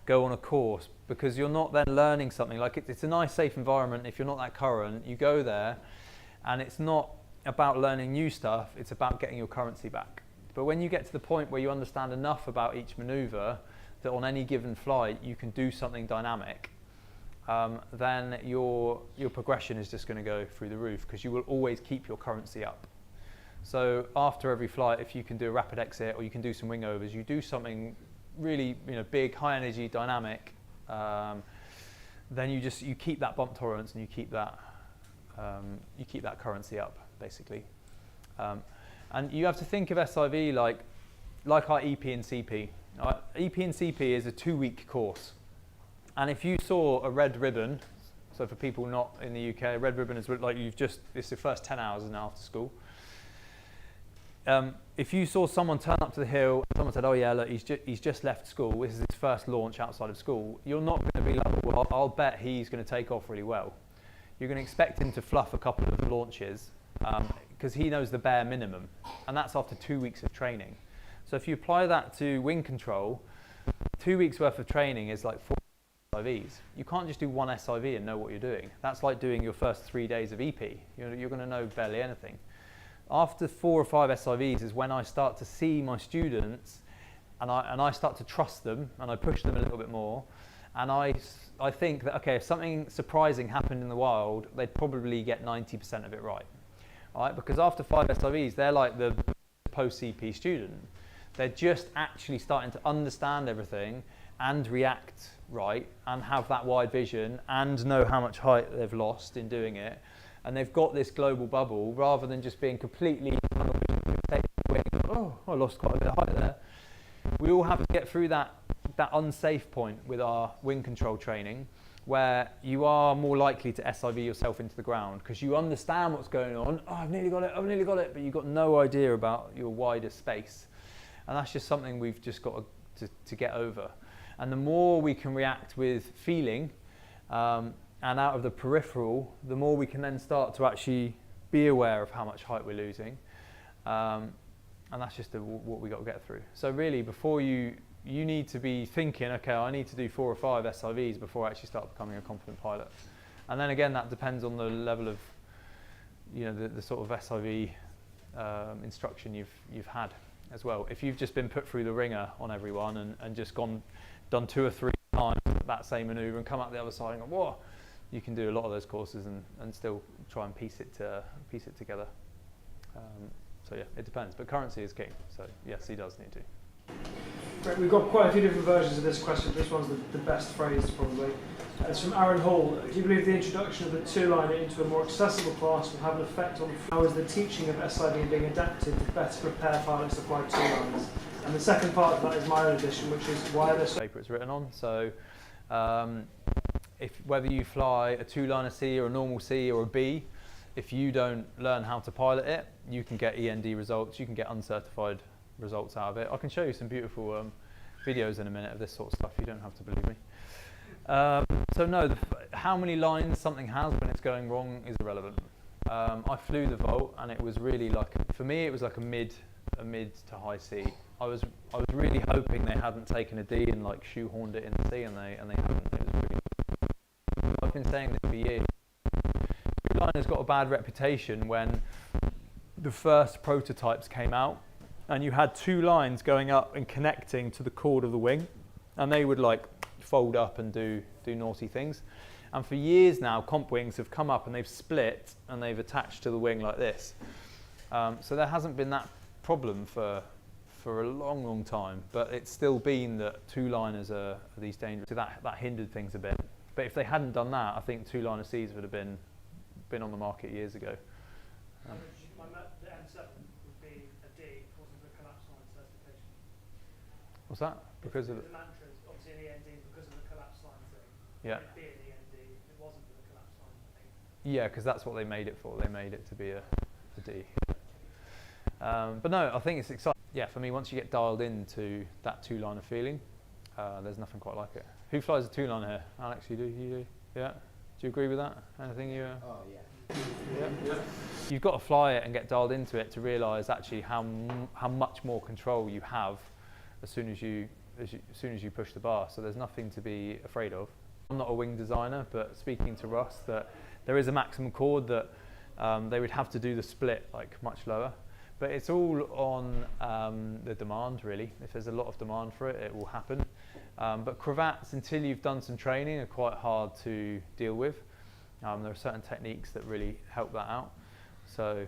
go on a course, because you're not then learning something. Like it's a nice safe environment. If you're not that current, you go there and it's not about learning new stuff, it's about getting your currency back. But when you get to the point where you understand enough about each maneuver that on any given flight you can do something dynamic, then your progression is just going to go through the roof, because you will always keep your currency up. So after every flight, if you can do a rapid exit or you can do some wing overs, you do something really big, high energy, dynamic, then you keep that bump tolerance and you keep that currency up, basically. And you have to think of SIV like our EP and CP. EP and CP is a 2-week course, and if you saw a red ribbon, so for people not in the UK, a red ribbon is like it's your first 10 hours in after school. if you saw someone turn up to the hill, and someone said, oh yeah, look, he's just left school, this is his first launch outside of school, you're not going to be like, well, I'll bet he's going to take off really well. You're going to expect him to fluff a couple of launches because he knows the bare minimum, and that's after 2 weeks of training. So if you apply that to wing control, 2 weeks worth of training is like 4 SIVs. You can't just do one SIV and know what you're doing. That's like doing your first 3 days of EP. You're going to know barely anything. After 4 or 5 SIVs is when I start to see my students and I start to trust them and I push them a little bit more. And I think that, okay, if something surprising happened in the wild, they'd probably get 90% of it right. All right? Because after 5 SIVs, they're like the post-CP student. They're just actually starting to understand everything and react right and have that wide vision and know how much height they've lost in doing it. And they've got this global bubble rather than just being completely, oh, I lost quite a bit of height there. We all have to get through that unsafe point with our wing control training where you are more likely to SIV yourself into the ground because you understand what's going on. Oh, I've nearly got it, but you've got no idea about your wider space. And that's just something we've just got to get over. And the more we can react with feeling and out of the peripheral, the more we can then start to actually be aware of how much height we're losing. And that's just what we got to get through. So really, before you need to be thinking, okay, I need to do 4 or 5 SIVs before I actually start becoming a confident pilot. And then again, that depends on the level of, the sort of SIV instruction you've had as well. If you've just been put through the ringer on everyone and just done 2 or 3 times that same manoeuvre and come out the other side and go, whoa, you can do a lot of those courses and still try and piece it together. So yeah, it depends. But currency is king. So yes, he does need to. Great. We've got quite a few different versions of this question. This one's the best phrased probably. It's from Aaron Hall. Do you believe the introduction of the two-liner into a more accessible class will have an effect on how is the teaching of SIV being adapted to better prepare pilots to fly two-liners? And the second part of that is my own addition, which is why there's paper it's written on. So whether you fly a two-liner C or a normal C or a B, if you don't learn how to pilot it, you can get END results, you can get uncertified results out of it. I can show you some beautiful videos in a minute of this sort of stuff. You don't have to believe me. So no, how many lines something has when it's going wrong is irrelevant. I flew the Volt and it was really like, for me it was like a mid to high C. I was really hoping they hadn't taken a D and like shoehorned it in the C, and they haven't. It was really, I've been saying this for years. Two-liners got a bad reputation when the first prototypes came out and you had 2 lines going up and connecting to the chord of the wing, and they would like fold up and do naughty things. And for years now, comp wings have come up and they've split and they've attached to the wing like this. So there hasn't been that problem for a long time, but it's still been that 2-liners are these dangerous. So that hindered things a bit. But if they hadn't done that, I think 2-liner Cs would have been on the market years ago. The M7 would be a D because of the collapse line certification. What's that? Because of the mantra is obviously an END because of the collapse line thing. Yeah. It'd be an END. It wasn't for the collapse line, I think. Yeah, because that's what they made it for. They made it to be a D. But no, I think it's exciting. Yeah, for me, once you get dialed into that 2-liner feeling, there's nothing quite like it. Who flies a 2-liner here? Alex, you do? You do? Yeah. Do you agree with that? Anything you? Oh yeah. Yeah. You've got to fly it and get dialed into it to realise actually how much more control you have as soon as you push the bar. So there's nothing to be afraid of. I'm not a wing designer, but speaking to Russ, that there is a maximum chord that they would have to do the split like much lower. But it's all on the demand, really. If there's a lot of demand for it, it will happen. But cravats, until you've done some training, are quite hard to deal with. There are certain techniques that really help that out. So,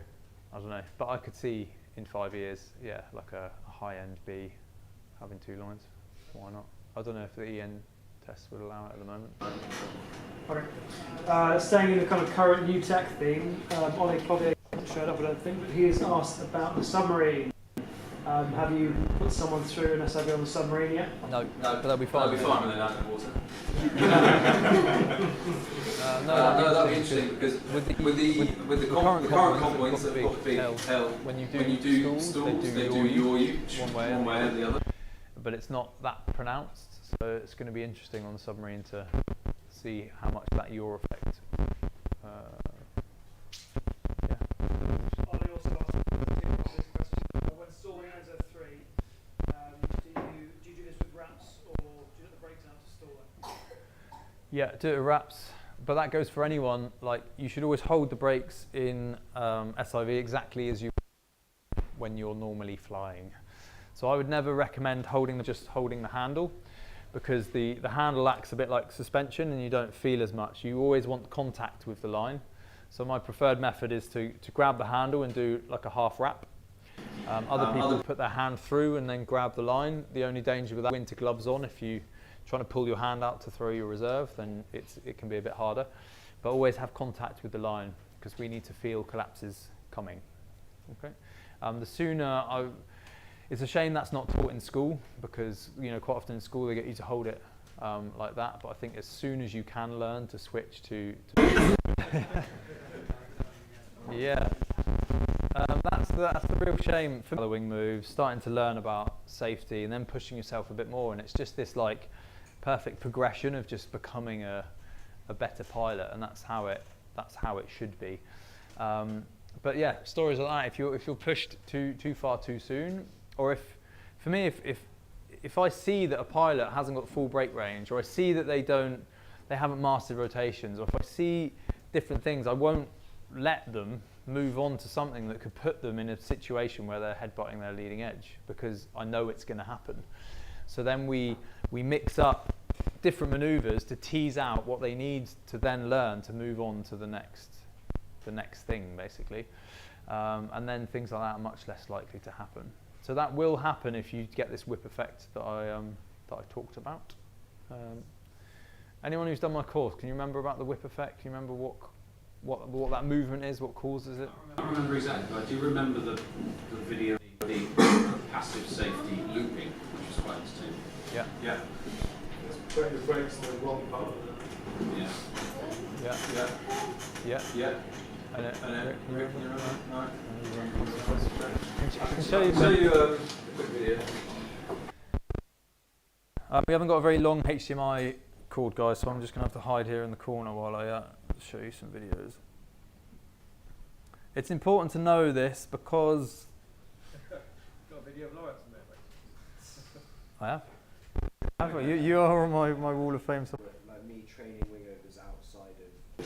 I don't know. But I could see in 5 years, yeah, like a high-end B having 2 lines. Why not? I don't know if the EN test would allow it at the moment. Okay. Staying in the kind of current new tech theme, Ollie Claudia showed up, I don't think, but he has asked about the submarine. Have you put someone through an SIV on the submarine yet? No, but they'll be fine. They'll be fine when they're out in the water. No, that'd be interesting. because with the current comp wings they've have got to be held. when you When you do do stalls, they do your one way and the other. but it's not that pronounced, so it's going to be interesting on the submarine to see how much that yaw affect. Yeah. Ollie also asked this question. When stalling ISO 3, do you do this with wraps or do you let the brakes out to stall it? Yeah, do it with wraps, but that goes for anyone. Like, you should always hold the brakes in SIV exactly as you when you're normally flying. So I would never recommend just holding the handle, because the handle acts a bit like suspension and you don't feel as much. You always want contact with the line. So my preferred method is to grab the handle and do like a half wrap. Other people put their hand through and then grab the line. The only danger with that, winter gloves on, if you trying to pull your hand out to throw your reserve, then it can be a bit harder. But always have contact with the line, because we need to feel collapses coming. Okay. The sooner it's a shame that's not taught in school, because quite often in school they get you to hold it like that. But I think as soon as you can learn to switch to yeah, that's the real shame for the wing moves. Starting to learn about safety and then pushing yourself a bit more, and it's just this like perfect progression of just becoming a better pilot, and that's how it should be. But yeah, stories like that. If you're pushed too far too soon, or for me, if I see that a pilot hasn't got full brake range, or I see that they haven't mastered rotations, or if I see different things, I won't let them move on to something that could put them in a situation where they're headbutting their leading edge, because I know it's going to happen. So then we mix up different maneuvers to tease out what they need to then learn to move on to the next thing, basically. And then things like that are much less likely to happen. So that will happen if you get this whip effect that I talked about. Anyone who's done my course, can you remember about the whip effect? Can you remember what that movement is, what causes it? I don't remember exactly, but I do remember the video of the passive safety looping, which was quite interesting. Yeah. Yeah. Putting the brakes on the wrong part of it. Yeah. Yeah. Yeah. Yeah. Yeah. And it, And then, can you remember? no. I can show you. Show you a quick video. We haven't got a very long HDMI cord, guys, so I'm just going to have to hide here in the corner while I show you some videos. It's important to know this because Got a video of Lawrence in there, mate. I have. You are on my wall of fame. Like me training wingovers outside of,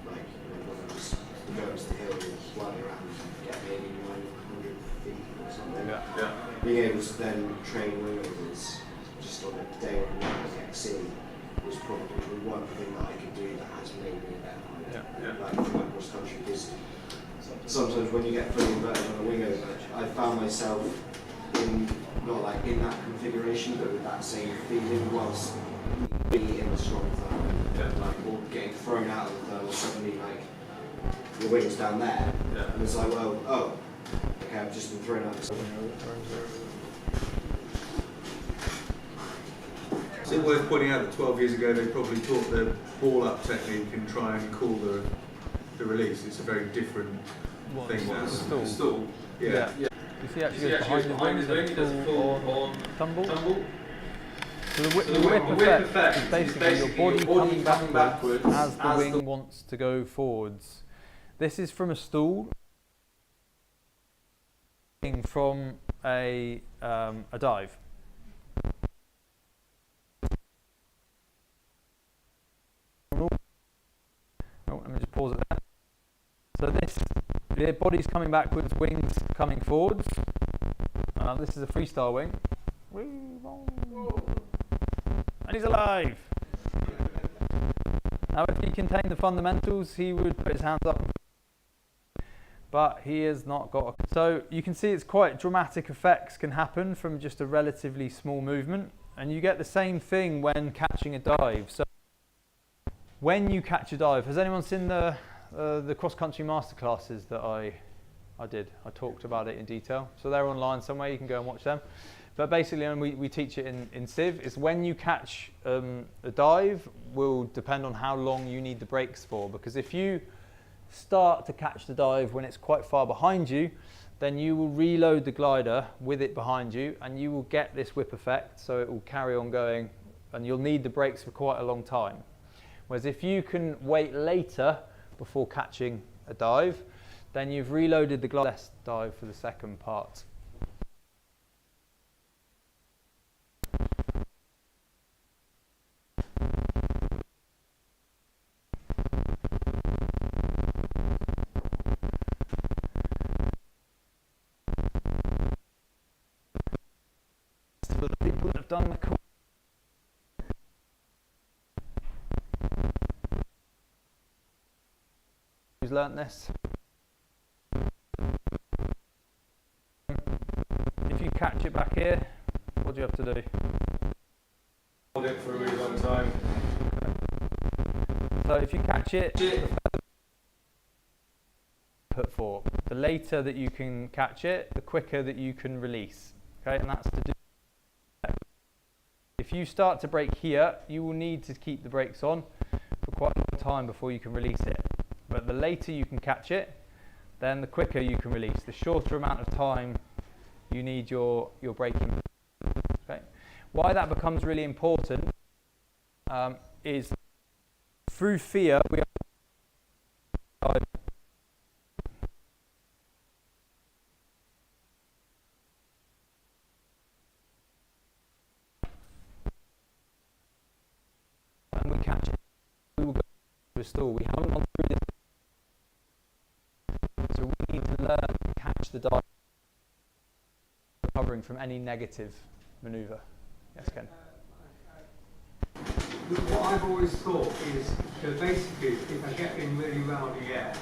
like, when I just go to the hill and fly around and get maybe 900 feet or something. Yeah. Yeah. Being able to then train wingovers just on a day on the XC was probably the one thing that I could do that has made me a better pilot. Yeah. Like for my cross country, because sometimes when you get fully inverted on a wingover, I found myself not like in that configuration, but with that same feeling whilst being in the strong thermal. Yeah. Like, or getting thrown out of the thermal, suddenly like your wing's down there, Yeah. and it's like, well, oh, okay, I've just been thrown out. It's worth pointing out that 12 years ago they probably taught the ball-up technique and try and call the release. It's a very different thing now. Stall. Stall. Yeah. You see, actually goes behind his wing, does full on tumble. So the whip effect is basically your body coming backwards as the wing wants to go forwards. This is from a stall, from a dive. Oh, let me just pause it there. So the body's coming backwards, wings coming forwards. This is a freestyle wing. And he's alive! Now if he contained the fundamentals, he would put his hands up. But he has not got so you can see it's quite dramatic effects can happen from just a relatively small movement, and you get the same thing when catching a dive. So when you catch a dive, has anyone seen the cross-country masterclasses that I did? I talked about it in detail. So they're online somewhere, you can go and watch them. But basically, and we teach it in SIV, is when you catch a dive will depend on how long you need the brakes for. Because if you start to catch the dive when it's quite far behind you, then you will reload the glider with it behind you, and you will get this whip effect, so it will carry on going, and you'll need the brakes for quite a long time. Whereas if you can wait later before catching a dive, then you've reloaded the glider less dive for the second part. For the people that have done the course, who's learnt this? If you catch it back here, what do you have to do? Hold it for a really long time. So if you catch it, put for. The later that you can catch it, the quicker that you can release. Okay, and that's to do. If you start to brake here, you will need to keep the brakes on for quite a long time before you can release it. But the later you can catch it, then the quicker you can release. The shorter amount of time you need your braking. Okay. Why that becomes really important is through fear we are and we catch it, we will go to a stall. We haven't gone through this, so we need to learn to catch the dive, recovering from any negative manoeuvre. Yes, Ken. What I've always thought is that basically if I get in really rowdy air,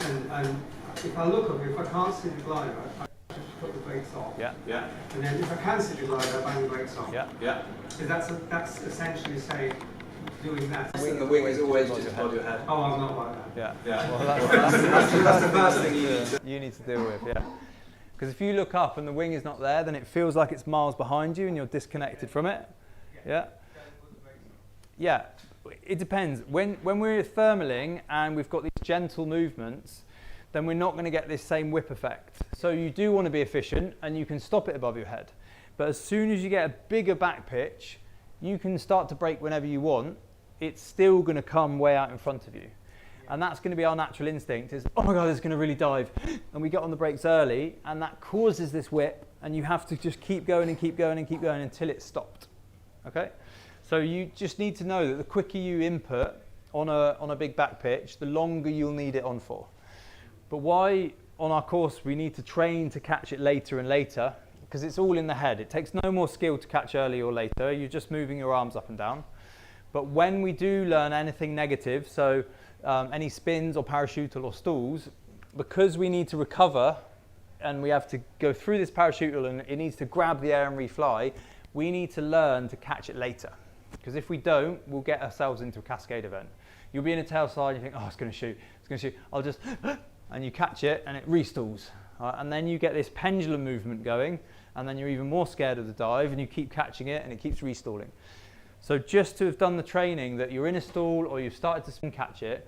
and if I look up, if I can't see the glider, I just put the brakes off. And then if I can see the glider, I bang the brakes on. So that's essentially say doing that. The wing is always just above your head. Oh, I'm not like that. Well, that's the first thing you need to deal with. Because if you look up and the wing is not there, then it feels like it's miles behind you and you're disconnected from it. Yeah, it depends. When we're thermaling and we've got these gentle movements, then we're not going to get this same whip effect. So you do want to be efficient and you can stop it above your head. But as soon as you get a bigger back pitch, you can start to brake whenever you want. It's still going to come way out in front of you. And that's going to be our natural instinct is, oh my God, it's going to really dive. And we get on the brakes early and that causes this whip and you have to just keep going and keep going and keep going until it's stopped. Okay? So you just need to know that the quicker you input on a big back pitch, the longer you'll need it on for. But why on our course we need to train to catch it later and later, because it's all in the head. It takes no more skill to catch early or later. You're just moving your arms up and down. But when we do learn anything negative, so any spins or parachutal or stalls, because we need to recover and we have to go through this parachutal and it needs to grab the air and refly, we need to learn to catch it later. Because if we don't, we'll get ourselves into a cascade event. You'll be in a tail slide and you think, oh, it's going to shoot, I'll just, and you catch it and it restalls. And then you get this pendulum movement going and then you're even more scared of the dive and you keep catching it and it keeps restalling. So just to have done the training that you're in a stall or you've started to spin catch it,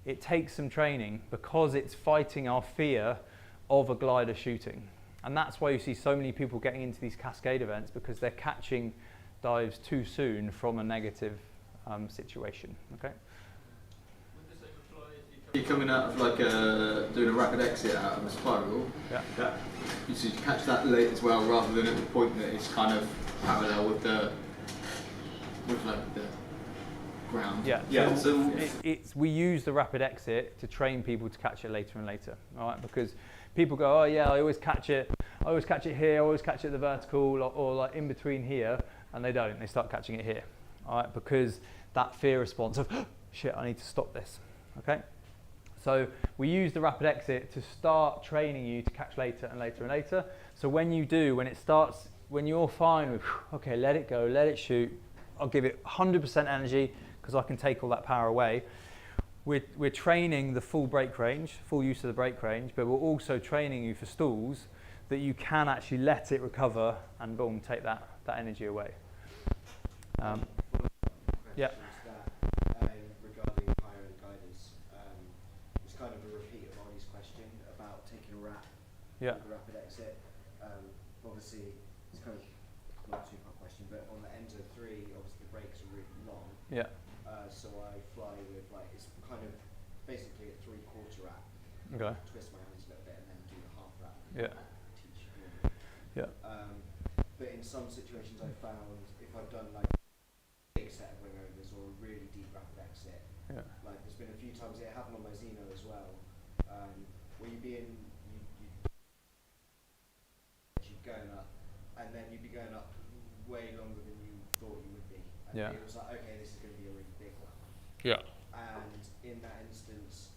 it takes some training because it's fighting our fear of a glider shooting. And that's why you see so many people getting into these cascade events, because they're catching dives too soon from a negative situation. Okay. You're coming out of like doing a rapid exit out of a spiral. You should catch that late as well, rather than at the point that it's kind of parallel with the ground. So we use the rapid exit to train people to catch it later and later. All right, because people go, oh yeah, I always catch it here, I always catch it at the vertical or like in between here, and they don't. They start catching it here. All right, because that fear response of shit, I need to stop this. Okay. So we use the rapid exit to start training you to catch later and later and later. So when you do, when you're fine with, okay, let it go, let it shoot, I'll give it 100% energy because I can take all that power away. We're training the full brake range, full use of the brake range, but we're also training you for stalls that you can actually let it recover and boom, take that energy away. Regarding higher end guidance, it's question about taking a wrap. Yeah. With the rapid exit. Obviously, it's kind of not a two-part question, but on the Enzo 3, obviously the brakes are really long. Yeah. So I fly with it's kind of basically a 3/4 wrap. Okay. Twist my hands a little bit and then do the half wrap. Yeah. Teach you. Yeah. But in some situations, I found if I've done a big set of wing overs or a really deep rapid exit, there's been a few times it happened on my Xeno as well, where you'd be going up, and then you'd be going up way longer than you thought you would be. And it was like, okay, this is going to be a really big one. Yeah. And in that instance,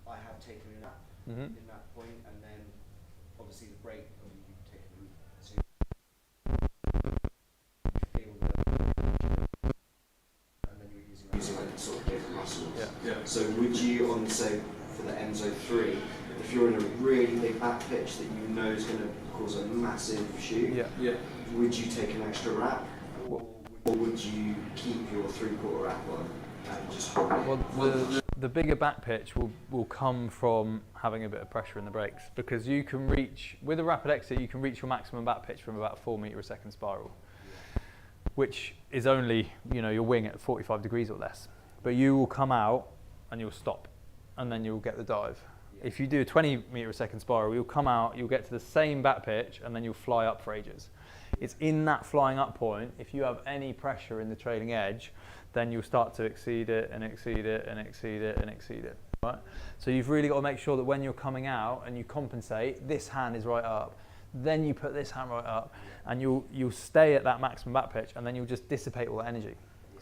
I have taken a nap in that point, and then obviously the brake, you've taken a nap. So you feel and then you're using sort of different muscles. Yeah. So would you, on say for the Enzo 3, if you're in a really big back pitch that you know is going to cause a massive shoot, would you take an extra wrap, or would you keep your 3/4 wrap on and just hold it? Well, the bigger back pitch will come from having a bit of pressure in the brakes, because you can reach, with a rapid exit, you can reach your maximum back pitch from about 4 metre a second spiral, which is only, your wing at 45 degrees or less. But you will come out and you'll stop, and then you'll get the dive. If you do a 20 metre a second spiral, you'll come out, you'll get to the same back pitch, and then you'll fly up for ages. It's in that flying up point, if you have any pressure in the trailing edge, then you'll start to exceed it and exceed it and exceed it and exceed it. Right? So you've really got to make sure that when you're coming out and you compensate, this hand is right up, then you put this hand right up, and you'll stay at that maximum back pitch, and then you'll just dissipate all the energy.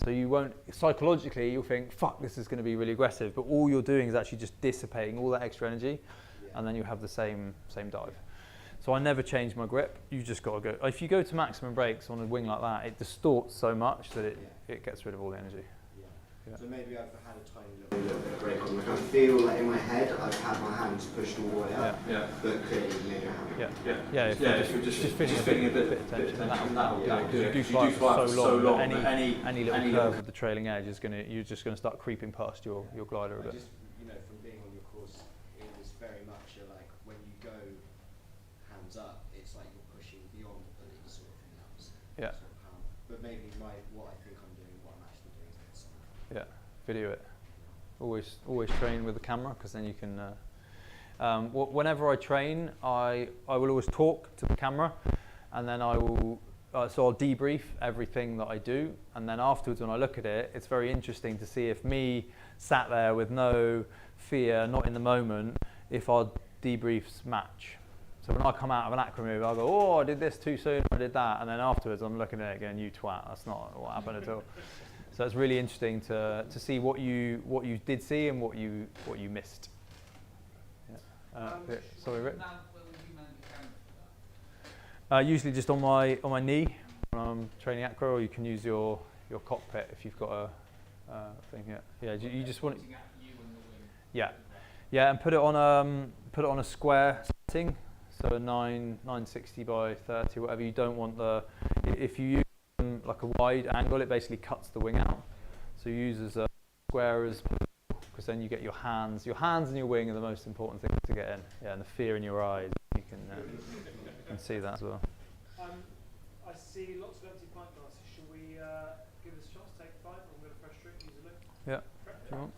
So you won't, psychologically, you'll think, fuck, this is going to be really aggressive, but all you're doing is actually just dissipating all that extra energy, and then you have the same dive. So I never change my grip. You just got to go. If you go to maximum brakes on a wing like that, it distorts so much that it gets rid of all the energy. Yeah. So maybe I've had a tiny little bit of brake on. I feel like in my head I've had my hands pushed all the way up, but clearly maybe I haven't. Just feeling a bit of tension, and that'll do it. Because you do fly so long that any little curve of the trailing edge is you're just going to start creeping past your glider a bit. Just, from being on your course, it was very much like when you go hands up, it's like you're pushing beyond the bully sort of thing. That was sort of how, but maybe what I think I'm doing, what I'm actually doing is video it. Always train with the camera, because then you can. Whenever I train, I will always talk to the camera, and then I will. So I'll debrief everything that I do, and then afterwards, when I look at it, it's very interesting to see if me sat there with no fear, not in the moment, if our debriefs match. So when I come out of an acro move, I'll go, oh, I did this too soon, I did that, and then afterwards I'm looking at it going, you twat, that's not what happened at all. So it's really interesting to see what you did see and what you missed. Sorry, Rick. Usually just on my knee when I'm training acro, or you can use your cockpit if you've got a thing. You just want it. And put it on a square setting, so a 960 by 30, whatever. You don't want if you use like a wide angle, it basically cuts the wing out. So you use as a square as possible, because then you get your hands and your wing are the most important thing to get in. And the fear in your eyes, you can see that as well. I see lots of empty pint glasses. Should we give this a chance? Take 5. I'm going to press strict. Use a look. Yeah. If you want.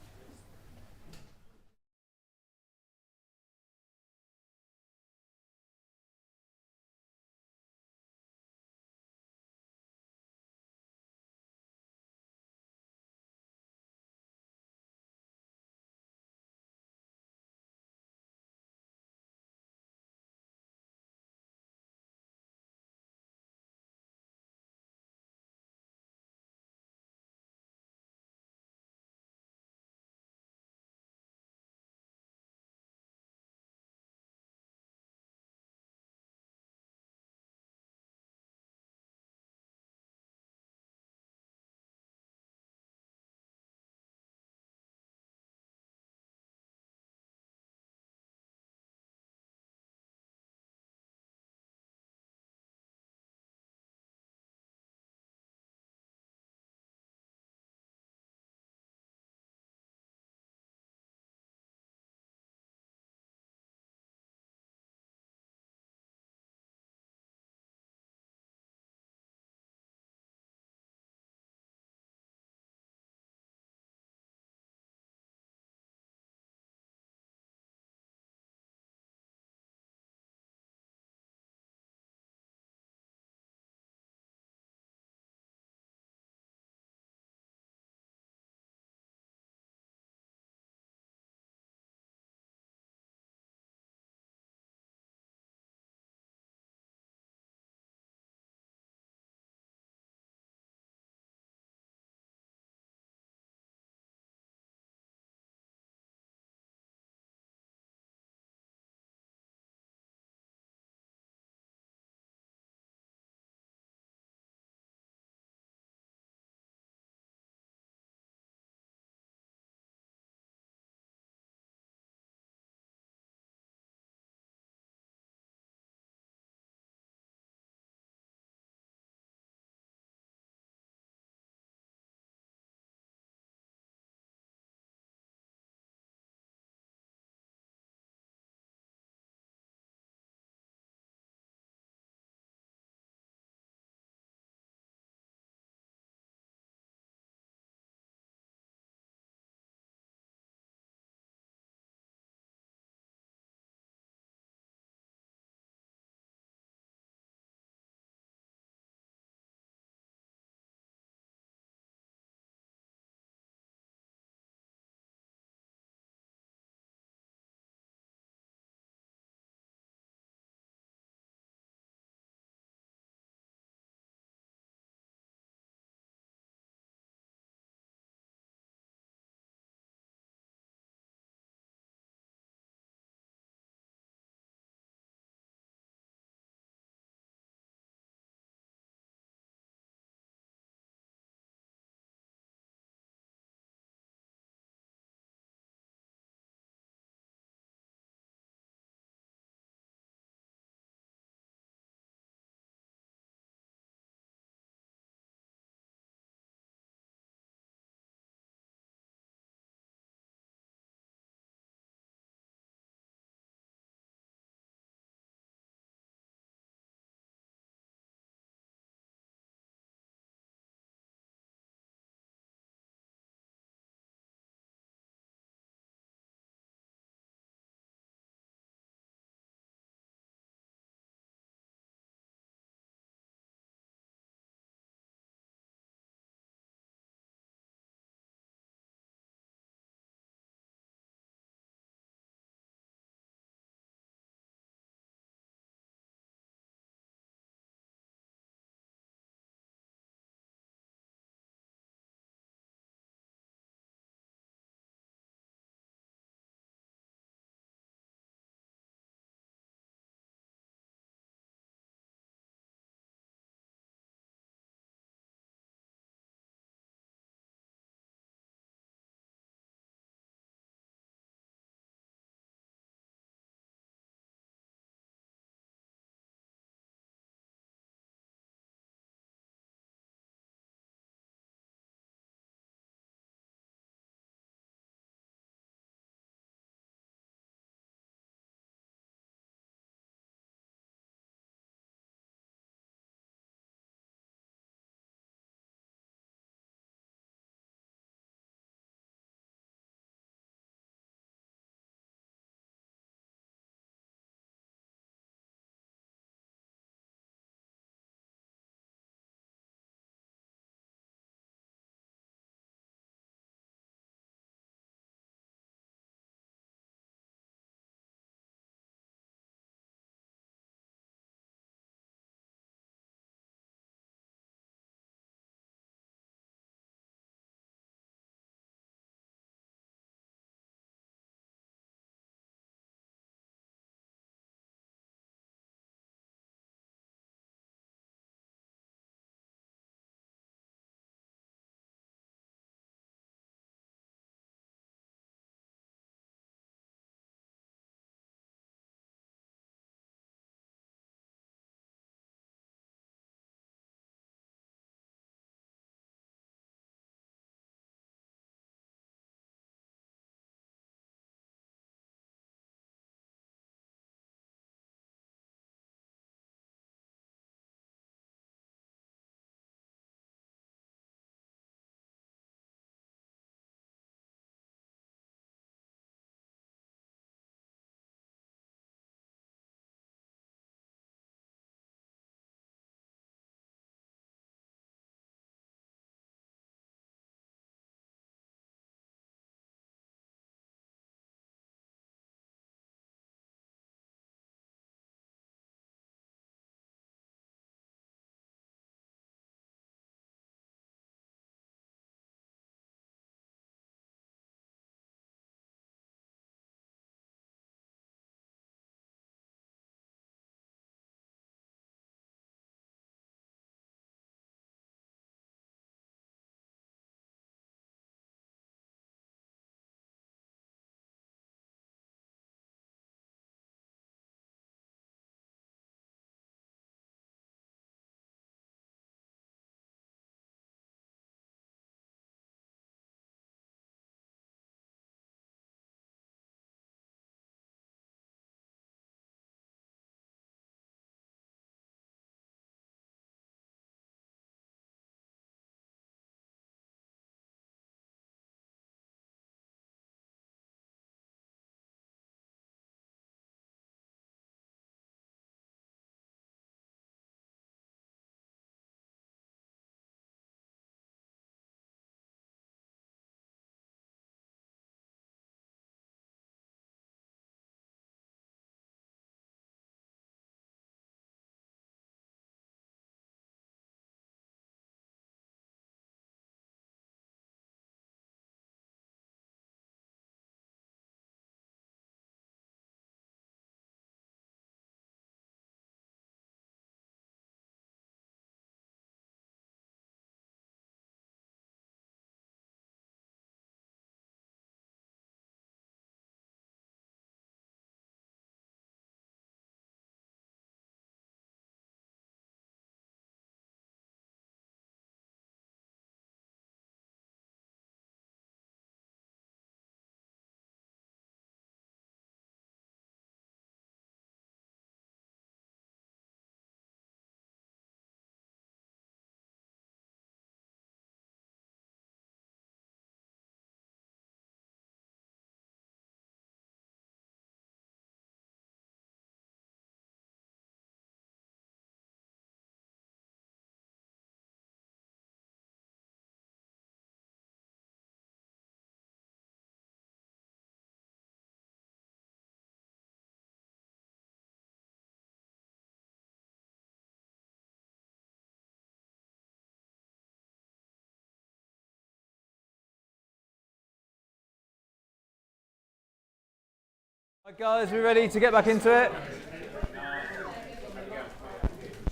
Right, guys, we ready to get back into it?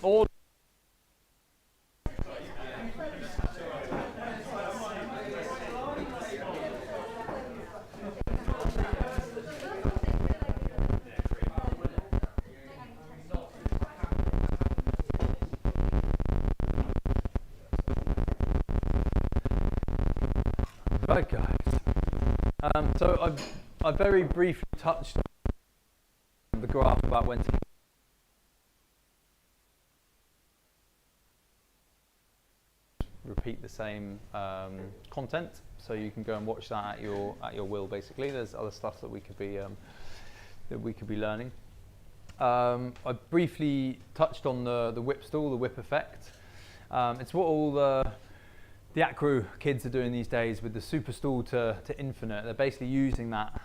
All right, guys. So I very briefly touched on the graph about when to repeat the same content, so you can go and watch that at your will. Basically, there's other stuff that we could be learning. I briefly touched on the whip stall, the whip effect. It's what all the acro kids are doing these days with the super stall to infinite. They're basically using that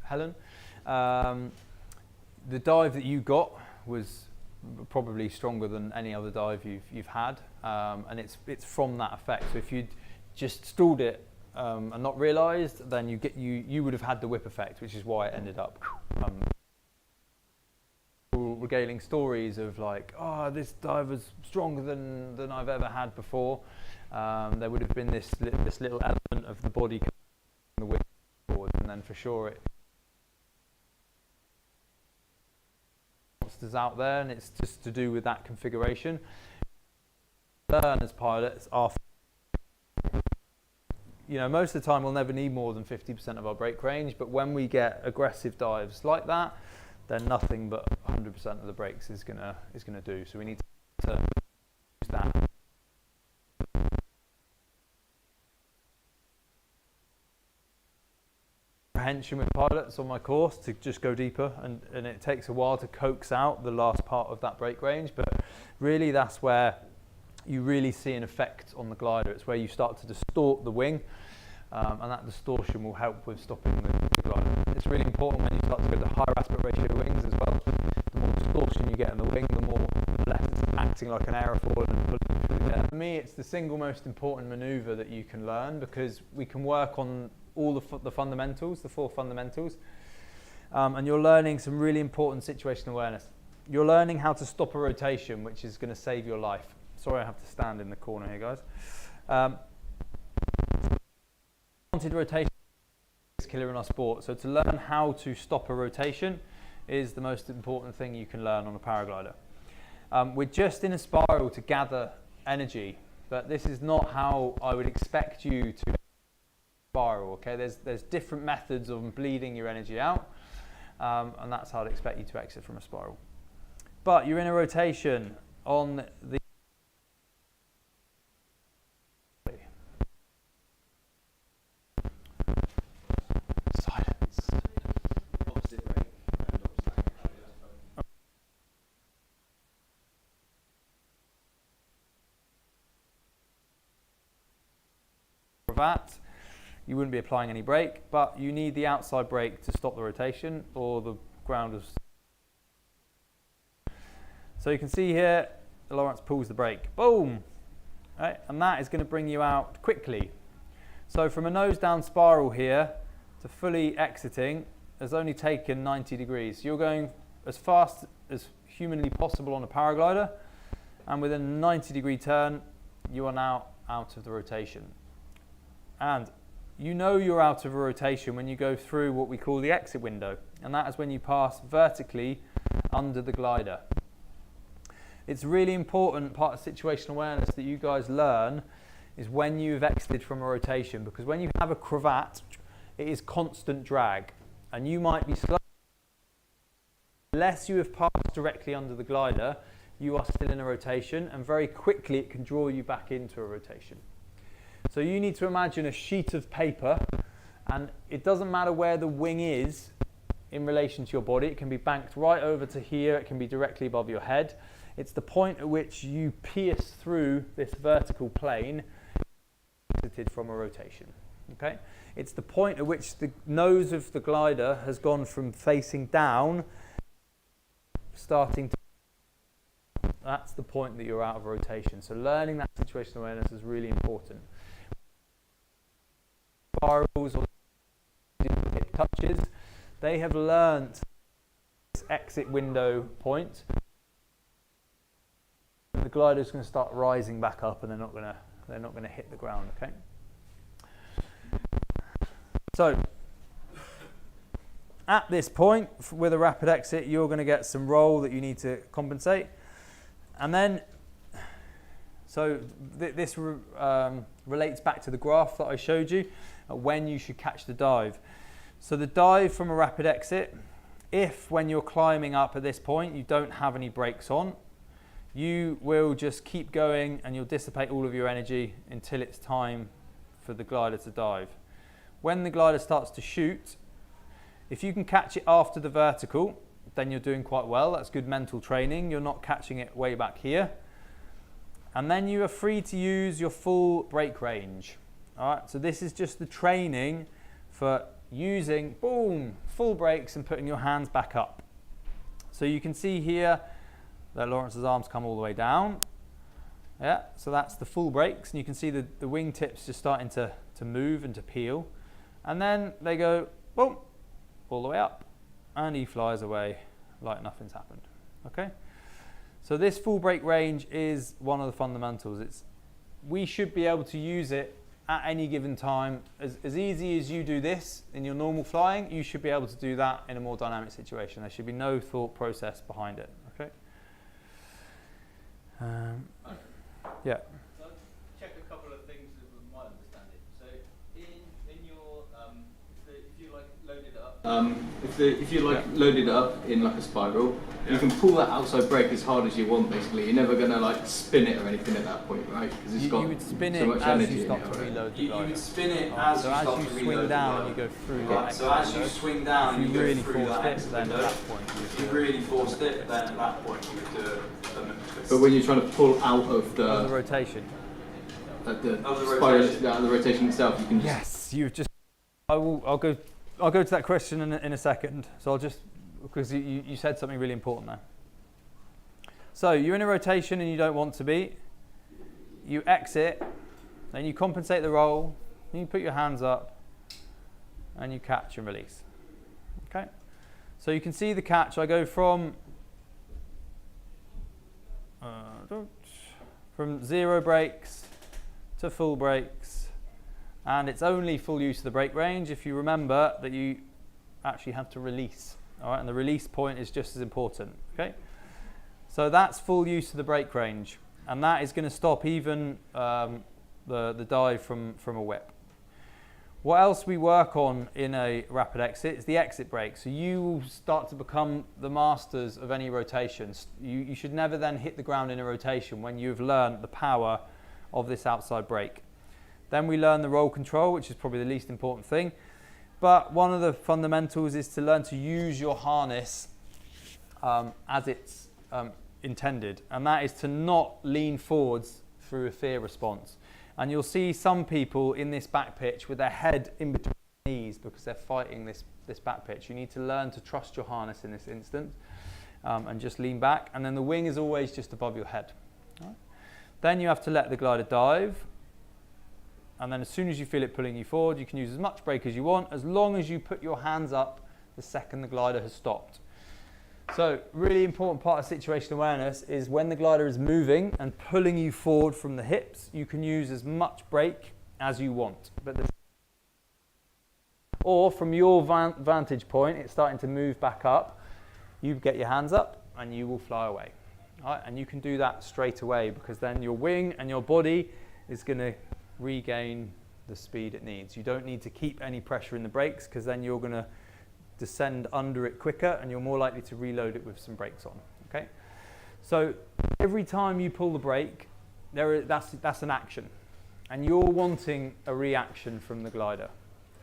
Helen. The dive that you got was probably stronger than any other dive you've had, and it's from that effect. So if you'd just stalled it and not realised, then you would have had the whip effect, which is why it ended up regaling stories of like, oh, this dive was stronger than I've ever had before. There would have been this little element of the body coming the whip forward, and then for sure it monsters out there, and it's just to do with that configuration. Learn as pilots are, most of the time we'll never need more than 50% of our brake range, but when we get aggressive dives like that, then nothing but 100% of the brakes is gonna do. So we need to use that. Apprehension with pilots on my course to just go deeper, and it takes a while to coax out the last part of that brake range, but really that's where you really see an effect on the glider. It's where you start to distort the wing, and that distortion will help with stopping the glider. It's really important when you start to go to higher aspect ratio wings as well. The more distortion you get in the wing, the more less it's acting like an aerofoil and pulling through the air. For me, it's the single most important manoeuvre that you can learn, because we can work on all the fundamentals, the 4 fundamentals, and you're learning some really important situational awareness. You're learning how to stop a rotation, which is going to save your life. Sorry, I have to stand in the corner here, guys. Wanted rotation is killer in our sport, so to learn how to stop a rotation is the most important thing you can learn on a paraglider. We're just in a spiral to gather energy, but this is not how I would expect you to spiral. Okay, there's different methods of bleeding your energy out, and that's how I'd expect you to exit from a spiral. But you're in a rotation on the silence. Opposite brake and opposite. For that, you wouldn't be applying any brake, but you need the outside brake to stop the rotation, or the ground is. So you can see here, Lawrence pulls the brake, boom, right? And that is going to bring you out quickly. So from a nose down spiral here to fully exiting has only taken 90 degrees. So you're going as fast as humanly possible on a paraglider, and within a 90-degree turn, you are now out of the rotation. And you know you're out of a rotation when you go through what we call the exit window, and that is when you pass vertically under the glider. It's really important part of situational awareness that you guys learn is when you've exited from a rotation, because when you have a cravat, it is constant drag, and you might be slow. Unless you have passed directly under the glider, you are still in a rotation, and very quickly it can draw you back into a rotation. So you need to imagine a sheet of paper, and it doesn't matter where the wing is in relation to your body. It can be banked right over to here, it can be directly above your head. It's the point at which you pierce through this vertical plane exited from a rotation. Okay? It's the point at which the nose of the glider has gone from facing down, starting to. That's the point that you're out of rotation. So learning that situational awareness is really important. spirals or hip touches, they have learnt this exit window point. The glider is going to start rising back up, and they're not going to hit the ground. Okay. So at this point, with a rapid exit, you're going to get some roll that you need to compensate, and then this relates back to the graph that I showed you when you should catch the dive. So the dive from a rapid exit, if when you're climbing up at this point you don't have any brakes on, you will just keep going and you'll dissipate all of your energy until it's time for the glider to dive. When the glider starts to shoot, if you can catch it after the vertical, then you're doing quite well. That's good mental training. You're not catching it way back here. And then you are free to use your full brake range. All right, so this is just the training for using, boom, full brakes and putting your hands back up. So you can see here that Lawrence's arms come all the way down. Yeah, so that's the full brakes, and you can see the wingtips just starting to move and to peel. And then they go, boom, all the way up, and he flies away like nothing's happened. Okay? So this full brake range is one of the fundamentals. We should be able to use it at any given time. As easy as you do this in your normal flying, you should be able to do that in a more dynamic situation. There should be no thought process behind it. Okay? Yeah. So I'll check a couple of things with my understanding. So in your if you like loaded it up, if you loaded it up in like a spiral, you can pull that outside brake as hard as you want. Basically, you're never gonna like spin it or anything at that point, right? Because it's got you would spin so it much as energy you in stop it, to right? reload the You glider. would spin it as So you as start you to swing reload down the and you go through glider. the Right, so as you window, swing down and if you you go really through forced that it, exit then at window, that point you if would you really forced it, then at that point you would do a But when you're trying to pull out of the rotation. Out of the rotation itself, you can just Yes, you've just. I'll go to that question in a second. So I'll just, because you said something really important there. So you're in a rotation and you don't want to be. You exit, then you compensate the roll, then you put your hands up, and you catch and release. Okay. So you can see the catch. I go from 0 brakes to full brakes, and it's only full use of the brake range if you remember that you actually have to release. All right, and the release point is just as important. Okay, so that's full use of the brake range, and that is going to stop even the dive from a whip. What else we work on in a rapid exit is the exit brake. So you will start to become the masters of any rotations. You should never then hit the ground in a rotation when you've learned the power of this outside brake. Then we learn the roll control, which is probably the least important thing. But one of the fundamentals is to learn to use your harness as it's intended. And that is to not lean forwards through a fear response. And you'll see some people in this back pitch with their head in between their knees because they're fighting this back pitch. You need to learn to trust your harness in this instant and just lean back. And then the wing is always just above your head. All right. Then you have to let the glider dive. And then as soon as you feel it pulling you forward, you can use as much brake as you want, as long as you put your hands up the second the glider has stopped. So really important part of situational awareness is when the glider is moving and pulling you forward from the hips, you can use as much brake as you want. Or from your vantage point, it's starting to move back up, you get your hands up and you will fly away. All right? And you can do that straight away because then your wing and your body is going to regain the speed it needs. You don't need to keep any pressure in the brakes because then you're going to descend under it quicker and you're more likely to reload it with some brakes on. Okay, so every time you pull the brake, that's an action, and you're wanting a reaction from the glider.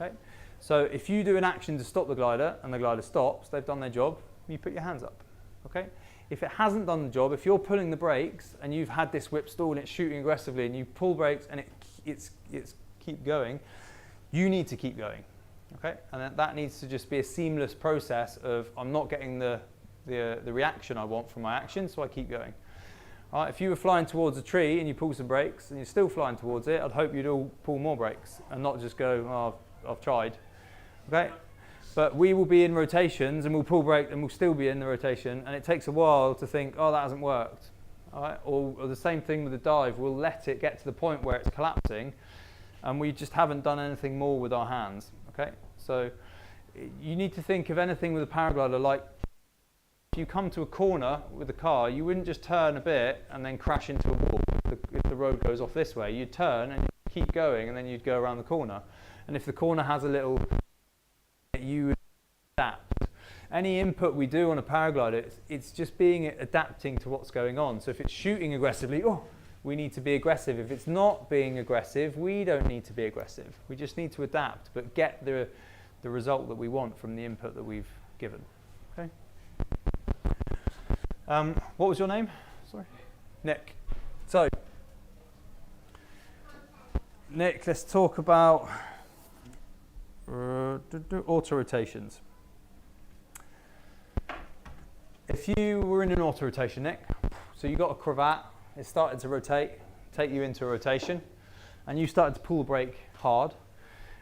Okay, so if you do an action to stop the glider and the glider stops, they've done their job. You put your hands up. Okay, if it hasn't done the job, if you're pulling the brakes and you've had this whip stall and it's shooting aggressively and you pull brakes and it's keep going, you need to keep going. Okay, and that needs to just be a seamless process of I'm not getting the reaction I want from my action, so I keep going. All right, if you were flying towards a tree and you pull some brakes and you're still flying towards it, I'd hope you'd all pull more brakes and not just go, oh, I've tried. Okay? But we will be in rotations and we'll pull brake and we'll still be in the rotation, and it takes a while to think, oh, that hasn't worked. All right? Or the same thing with the dive. We'll let it get to the point where it's collapsing and we just haven't done anything more with our hands. Okay? So you need to think of anything with a paraglider like, if you come to a corner with a car, you wouldn't just turn a bit and then crash into a wall if the road goes off this way. You'd turn and you'd keep going and then you'd go around the corner. And if the corner has a little, you would adapt. Any input we do on a paraglider, it's just adapting to what's going on. So if it's shooting aggressively, we need to be aggressive. If it's not being aggressive, we don't need to be aggressive. We just need to adapt, but get the result that we want from the input that we've given. Okay. What was your name? Sorry? Nick. So, Nick, let's talk about auto rotations. If you were in an auto rotation, Nick, so you got a cravat, it started to rotate, take you into a rotation, and you started to pull the brake hard,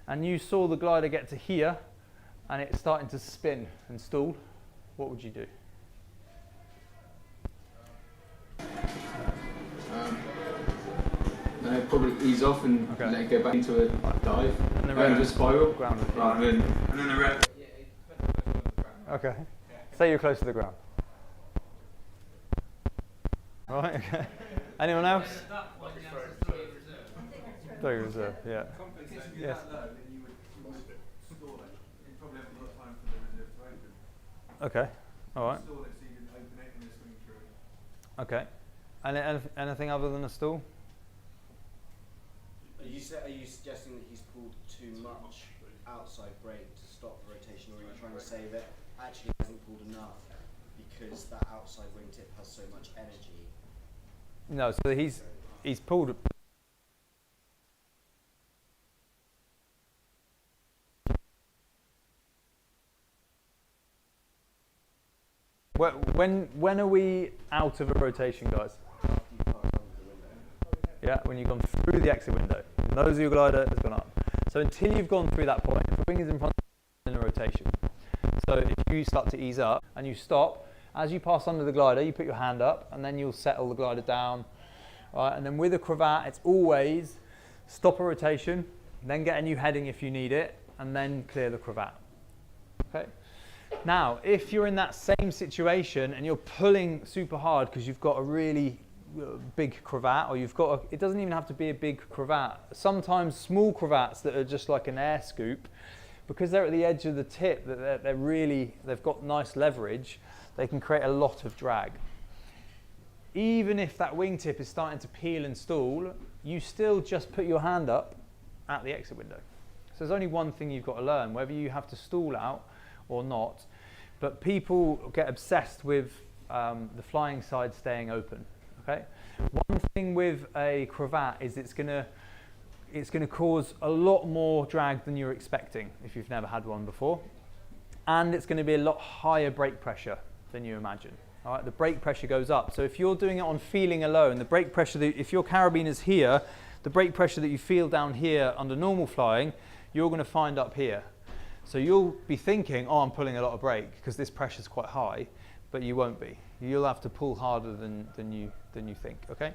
and you saw the glider get to here, and it's starting to spin and stall, what would you do? No, probably ease off and let it go back into a dive and a spiral. And then the rep. Okay. Say you're close to the ground. Right, okay. Anyone else? Throw reserve, yeah. Yes. Okay, all right. Okay. And anything other than a stall? Are you suggesting that he's pulled too much outside brake to stop the rotation, or are you trying to say that actually he hasn't pulled enough because that outside wingtip has so much energy? No, so he's pulled. When are we out of a rotation, guys? Yeah, when you've gone through the exit window. Nose of your glider has gone up. So until you've gone through that point, if the wing is in front of you in a rotation. So if you start to ease up and you stop, as you pass under the glider, you put your hand up and then you'll settle the glider down. Right? And then with a cravat, it's always stop a rotation, then get a new heading if you need it, and then clear the cravat. Okay? Now, if you're in that same situation and you're pulling super hard because you've got a really big cravat, or you've got it doesn't even have to be a big cravat. Sometimes small cravats that are just like an air scoop, because they're at the edge of the tip, that they've got nice leverage, they can create a lot of drag. Even if that wingtip is starting to peel and stall, you still just put your hand up at the exit window. So there's only one thing you've got to learn, whether you have to stall out or not. But people get obsessed with the flying side staying open. Okay. One thing with a cravat is it's going to cause a lot more drag than you're expecting if you've never had one before, and it's going to be a lot higher brake pressure than you imagine. All right, the brake pressure goes up. So if you're doing it on feeling alone, the brake pressure if your carabiner is here, the brake pressure that you feel down here under normal flying, you're going to find up here. So you'll be thinking, oh, I'm pulling a lot of brake because this pressure is quite high, but you won't be. You'll have to pull harder than you think. Okay.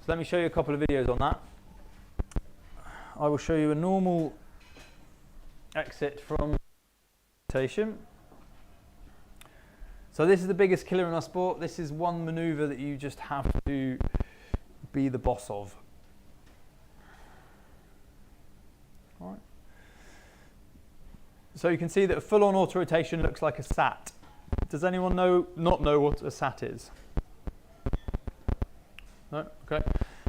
So let me show you a couple of videos on that. I will show you a normal exit from rotation. So this is the biggest killer in our sport. This is one maneuver that you just have to be the boss of. All right. So you can see that a full-on auto rotation looks like a sat. Does anyone not know what a sat is? No? Okay.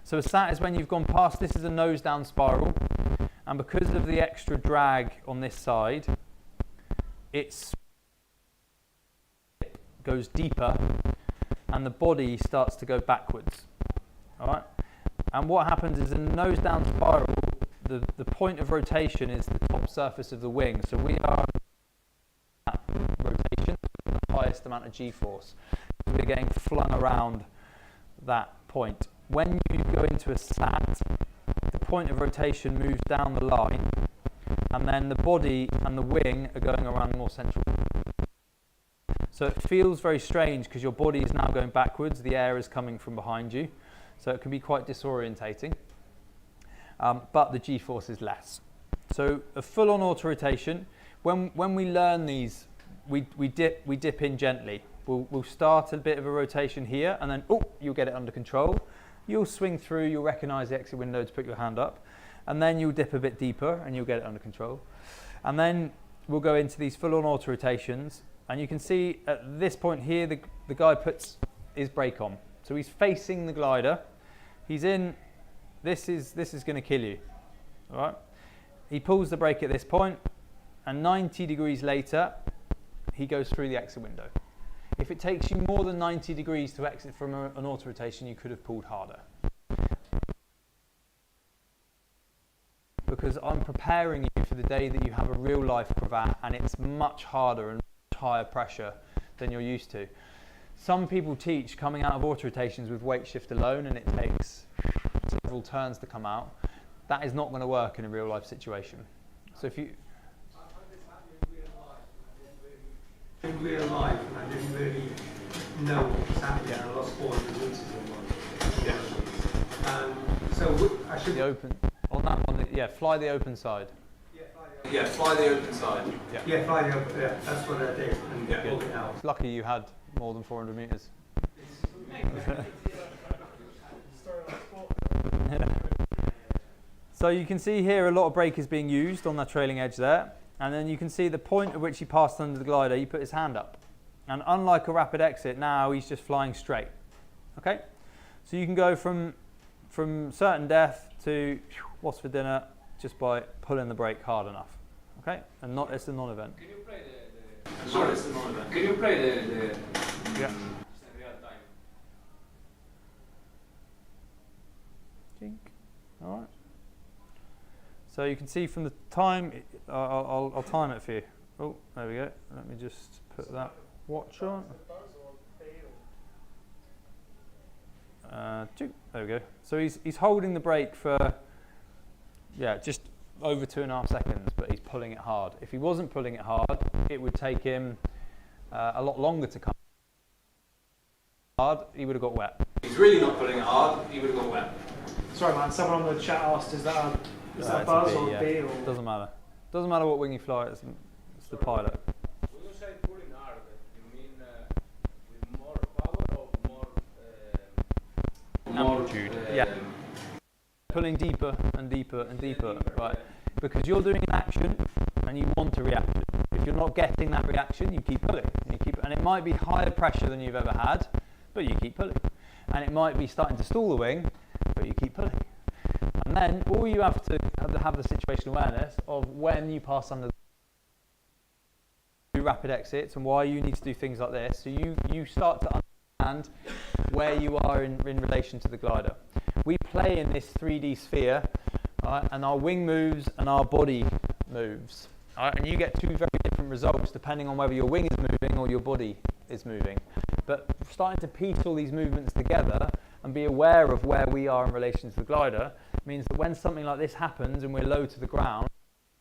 So a sat is when you've gone past, this is a nose down spiral, and because of the extra drag on this side, it goes deeper and the body starts to go backwards. All right? And what happens is in a nose down spiral, the point of rotation is the top surface of the wing. So we are at rotation with the highest amount of G-force. We're getting flung around that point. When you go into a sat, the point of rotation moves down the line, and then the body and the wing are going around the more central. So it feels very strange because your body is now going backwards, the air is coming from behind you, so it can be quite disorientating, but the G-force is less. So a full-on auto-rotation, when we learn these, we dip in gently. We'll start a bit of a rotation here, and then you'll get it under control. You'll swing through, you'll recognise the exit window to put your hand up, and then you'll dip a bit deeper and you'll get it under control. And then we'll go into these full-on auto-rotations, and you can see at this point here, the guy puts his brake on. So he's facing the glider. He's in, this is going to kill you, all right? He pulls the brake at this point, and 90 degrees later, he goes through the exit window. If it takes you more than 90 degrees to exit from an auto-rotation, you could have pulled harder. Because I'm preparing you for the day that you have a real-life cravat, and it's much harder and much higher pressure than you're used to. Some people teach coming out of auto-rotations with weight shift alone, and it takes several turns to come out. That is not going to work in a real-life situation. So if you... In real life, I didn't really know what was happening. I lost 400 meters in one. So I should... The open... On that one, yeah, fly the open side. Yeah, fly the open side. Yeah, fly the open, yeah, that's what I did, and pulled it out. It's lucky you had more than 400 meters. So you can see here a lot of brake is being used on that trailing edge there, and then you can see the point at which he passed under the glider, he put his hand up. And unlike a rapid exit, now he's just flying straight. Okay? So you can go from certain death to what's for dinner just by pulling the brake hard enough. Okay? And not, it's a non-event. Can you play the sorry, it's a non-event. Can you play the yeah. real time? Jink. All right. So you can see from the time, I'll time it for you. Oh, there we go. Let me just put that watch on. There we go. So he's holding the brake for, yeah, just over 2.5 seconds, but he's pulling it hard. If he wasn't pulling it hard, it would take him a lot longer to come hard. He would have got wet. He's really not pulling it hard. He would have got wet. Sorry, man. Someone on the chat asked, is that a buzz or a B? Or? Doesn't matter. Doesn't matter what wing you fly. It's the pilot. When you say pulling hard, you mean with more power or more amplitude? Yeah. Pulling deeper and deeper and deeper, right? Because you're doing an action and you want a reaction. If you're not getting that reaction, you keep pulling. And it might be higher pressure than you've ever had, but you keep pulling. And it might be starting to stall the wing, but you keep pulling. And then all you have to have the situational awareness of when you pass under the rapid exits and why you need to do things like this. So you start to understand where you are in relation to the glider. We play in this 3D sphere, and our wing moves and our body moves. And you get two very different results depending on whether your wing is moving or your body is moving. But starting to piece all these movements together and be aware of where we are in relation to the glider means that when something like this happens and we're low to the ground,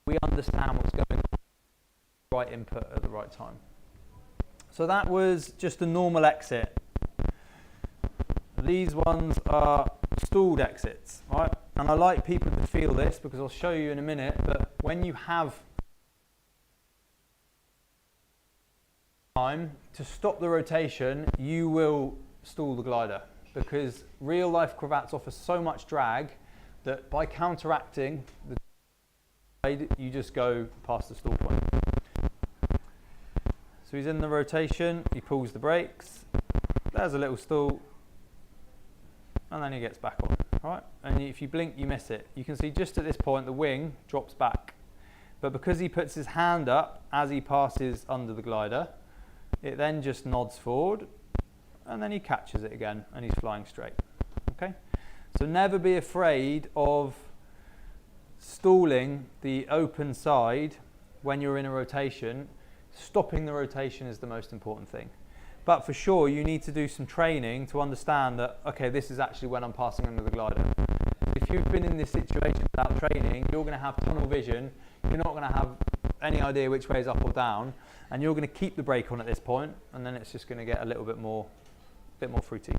we understand what's going on, right input at the right time. So that was just a normal exit. These ones are stalled exits, right? And I like people to feel this because I'll show you in a minute, but when you have time to stop the rotation, you will stall the glider because real life cravats offer so much drag that by counteracting the drag, you just go past the stall point. So he's in the rotation, he pulls the brakes, there's a little stall, and then he gets back on. All right? And if you blink, you miss it. You can see just at this point the wing drops back. But because he puts his hand up as he passes under the glider, it then just nods forward, and then he catches it again, and he's flying straight. Okay? So never be afraid of stalling the open side when you're in a rotation. Stopping the rotation is the most important thing. But for sure, you need to do some training to understand that, okay, this is actually when I'm passing under the glider. If you've been in this situation without training, you're going to have tunnel vision, you're not going to have any idea which way is up or down, and you're going to keep the brake on at this point, and then it's just going to get a little bit more fruity.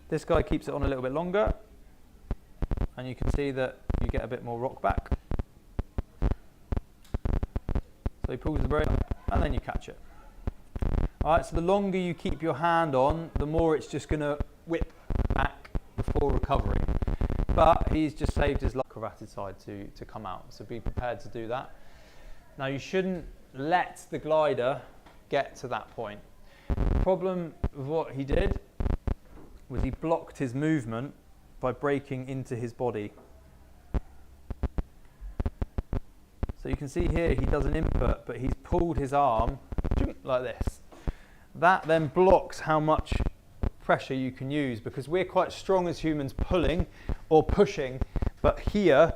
This guy keeps it on a little bit longer, and you can see that you get a bit more rock back. So he pulls the brake, and then you catch it. All right, so the longer you keep your hand on, the more it's just going to whip back before recovering. But he's just saved his cravated side to come out, so be prepared to do that. Now you shouldn't let the glider get to that point. The problem with what he did was he blocked his movement by braking into his body. So you can see here he does an input, but he's pulled his arm like this. That then blocks how much pressure you can use, because we're quite strong as humans pulling or pushing, but here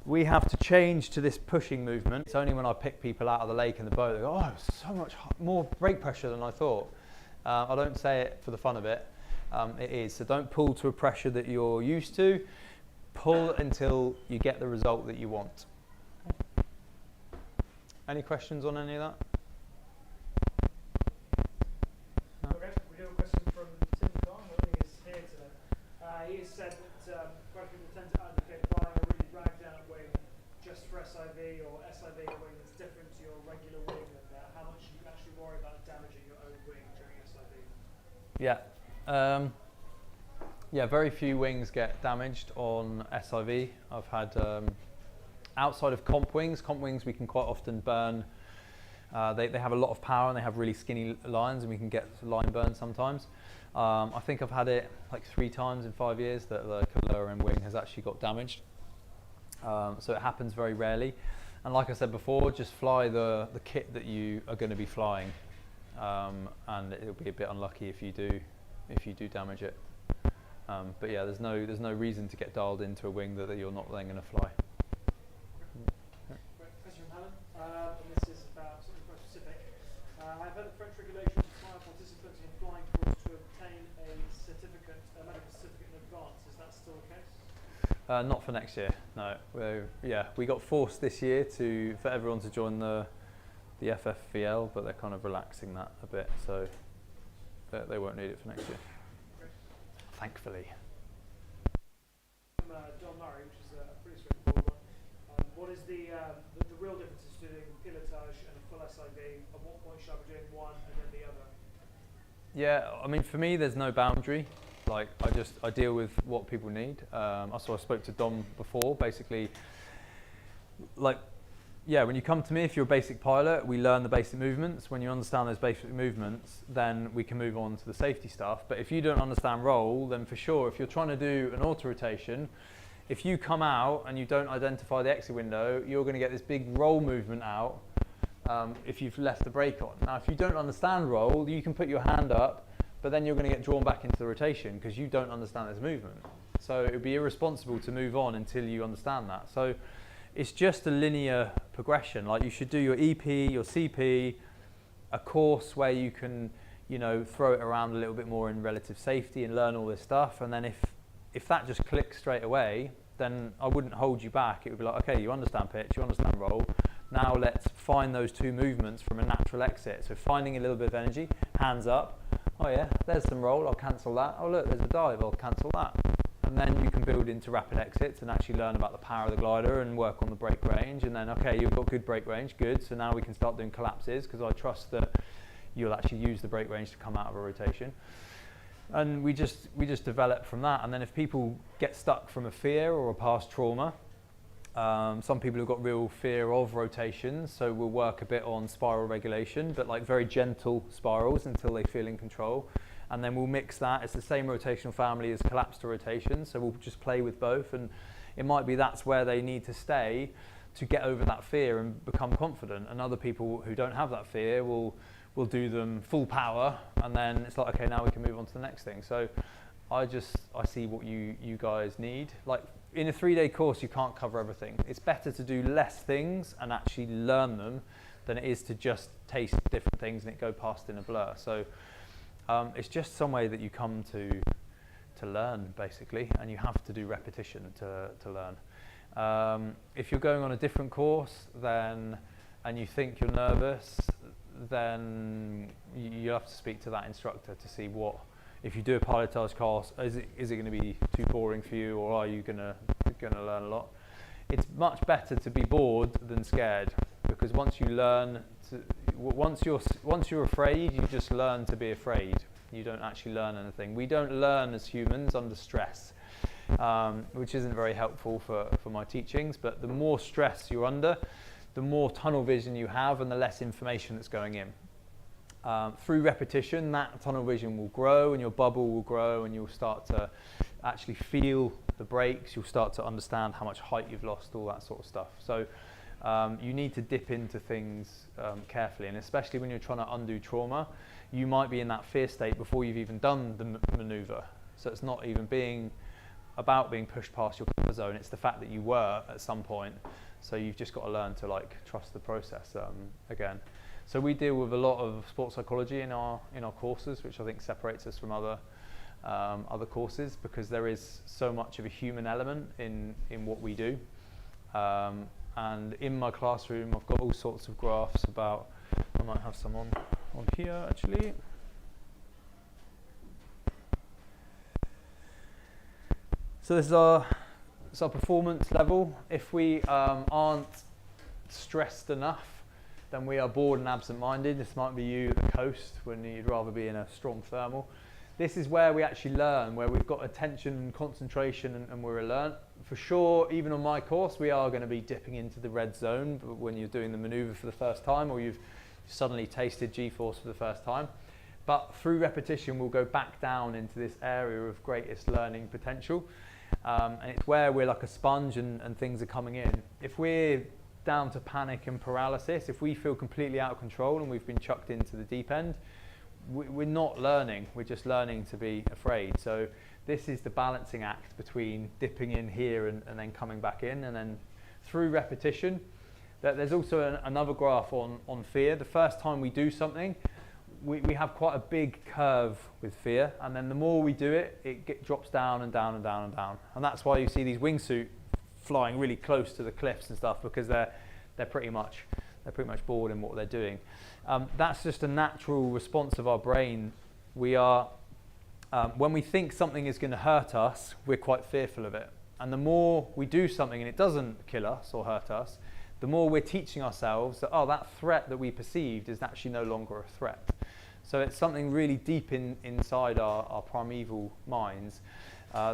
we have to change to this pushing movement. It's only when I pick people out of the lake in the boat, they go, oh, so much more brake pressure than I thought. I don't say it for the fun of it. It is. So don't pull to a pressure that you're used to. Pull until you get the result that you want. Any questions on any of that? No? Okay, we have a question from Tim Kong, I think he's here today. He has said that quite a few people tend to advocate buying a really ragged out wing just for SIV, or SIV a wing that's different to your regular wing, and how much you actually worry about damaging your own wing during SIV. Yeah. Yeah, very few wings get damaged on SIV. I've had, outside of comp wings we can quite often burn. They have a lot of power and they have really skinny lines, and we can get line burn sometimes. I think I've had it like 3 times in 5 years that the lower end wing has actually got damaged. So it happens very rarely. And like I said before, just fly the kit that you are going to be flying, and it'll be a bit unlucky if you do damage it. But yeah, there's no reason to get dialed into a wing that you're not then going to fly. Great. Question from Malin, and this is about something quite specific. I've heard that French regulations require participants in a flying course to obtain a certificate, a medical certificate in advance. Is that still the case? Not for next year, no. We got forced this year for everyone to join the FFVL, but they're kind of relaxing that a bit, so they won't need it for next year. Great. Thankfully. John Murray, which is a pretty straightforward one. What is the real differences between pilotage and a full SIV? At what point should I be doing one and then the other? Yeah, I mean, for me, there's no boundary. Like, I deal with what people need. Also, I spoke to Dom before. Basically, like, yeah, when you come to me, if you're a basic pilot, we learn the basic movements. When you understand those basic movements, then we can move on to the safety stuff. But if you don't understand roll, then for sure, if you're trying to do an auto rotation, if you come out and you don't identify the exit window, you're going to get this big roll movement out if you've left the brake on. Now, if you don't understand roll, you can put your hand up, but then you're going to get drawn back into the rotation because you don't understand this movement. So it would be irresponsible to move on until you understand that. So it's just a linear progression. Like, you should do your EP, your CP, a course where you can, throw it around a little bit more in relative safety and learn all this stuff. And then if that just clicks straight away, then I wouldn't hold you back. It would be like, okay, you understand pitch, you understand roll. Now let's find those 2 movements from a natural exit. So finding a little bit of energy, hands up. Oh yeah, there's some roll, I'll cancel that. Oh look, there's a dive, I'll cancel that. And then you can build into rapid exits and actually learn about the power of the glider and work on the brake range. And then, okay, you've got good brake range, good. So now we can start doing collapses, because I trust that you'll actually use the brake range to come out of a rotation. And we just develop from that. And then if people get stuck from a fear or a past trauma, some people have got real fear of rotations, so we'll work a bit on spiral regulation, but like very gentle spirals until they feel in control. And then we'll mix that. It's the same rotational family as collapse to rotation, so we'll just play with both. And it might be that's where they need to stay to get over that fear and become confident. And other people who don't have that fear will do them full power, and then it's like, okay, now we can move on to the next thing. So I see what you guys need. Like, in a 3-day course, you can't cover everything. It's better to do less things and actually learn them than it is to just taste different things and it go past in a blur. So It's just some way that you come to learn, basically, and you have to do repetition to learn. If you're going on a different course and you think you're nervous, then you have to speak to that instructor to see if you do a pilotage course, is it going to be too boring for you, or are you going to learn a lot? It's much better to be bored than scared, because once you're afraid, you just learn to be afraid. You don't actually learn anything. We don't learn as humans under stress, which isn't very helpful for my teachings, but the more stress you're under, the more tunnel vision you have and the less information that's going in. Through repetition, that tunnel vision will grow and your bubble will grow, and you'll start to actually feel the brakes, you'll start to understand how much height you've lost, all that sort of stuff. So you need to dip into things carefully, and especially when you're trying to undo trauma, you might be in that fear state before you've even done the maneuver. So it's not even about being pushed past your comfort zone, it's the fact that you were at some point. So you've just got to learn to trust the process again. So we deal with a lot of sports psychology in our courses, which I think separates us from other courses, because there is so much of a human element in what we do. And in my classroom, I've got all sorts of graphs about. I might have some on here actually. So this is our performance level. If we aren't stressed enough, then we are bored and absent-minded. This might be you at the coast when you'd rather be in a strong thermal. This is where we actually learn, where we've got attention and concentration and we're alert. For sure, even on my course, we are going to be dipping into the red zone when you're doing the maneuver for the first time, or you've suddenly tasted G-force for the first time. But through repetition, we'll go back down into this area of greatest learning potential. And it's where we're like a sponge and things are coming in. If we're down to panic and paralysis, if we feel completely out of control and we've been chucked into the deep end, we're not learning, we're just learning to be afraid. So this is the balancing act between dipping in here and then coming back in, and then through repetition. There's also another graph on fear. The first time we do something, we have quite a big curve with fear, and then the more we do it, it drops down and down and down and down. And that's why you see these wingsuit flying really close to the cliffs and stuff, because they're pretty much bored in what they're doing. That's just a natural response of our brain. We are, when we think something is going to hurt us, we're quite fearful of it. And the more we do something and it doesn't kill us or hurt us, the more we're teaching ourselves that, that threat that we perceived is actually no longer a threat. So it's something really deep inside our primeval minds.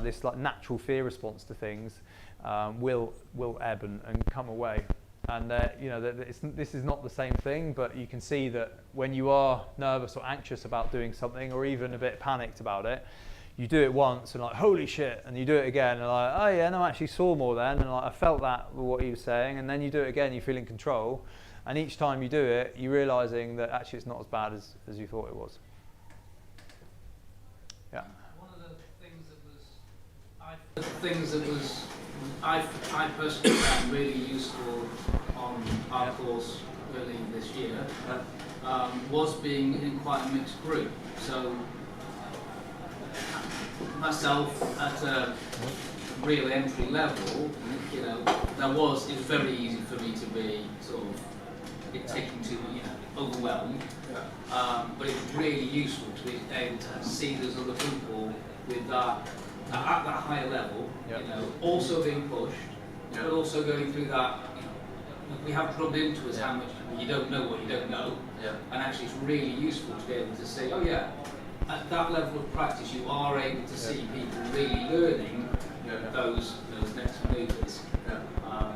This natural fear response to things will ebb and come away. And this is not the same thing, but you can see that when you are nervous or anxious about doing something, or even a bit panicked about it, you do it once and holy shit, and you do it again and oh yeah, no, I actually saw more then, and I felt that with what he was saying, and then you do it again, you feel in control, and each time you do it, you're realizing that actually it's not as bad as you thought it was. Yeah. One of the things that I personally found really useful on our course early this year was being in quite a mixed group. So myself at a real entry level, it was very easy for me to be sort of taken to overwhelmed. But it's really useful to be able to see those other people with that at that higher level, also being pushed, but also going through that. We have drubbed into us how much you don't know what you don't know, and actually it's really useful to be able to say, at that level of practice, you are able to see people really learning those next maneuvers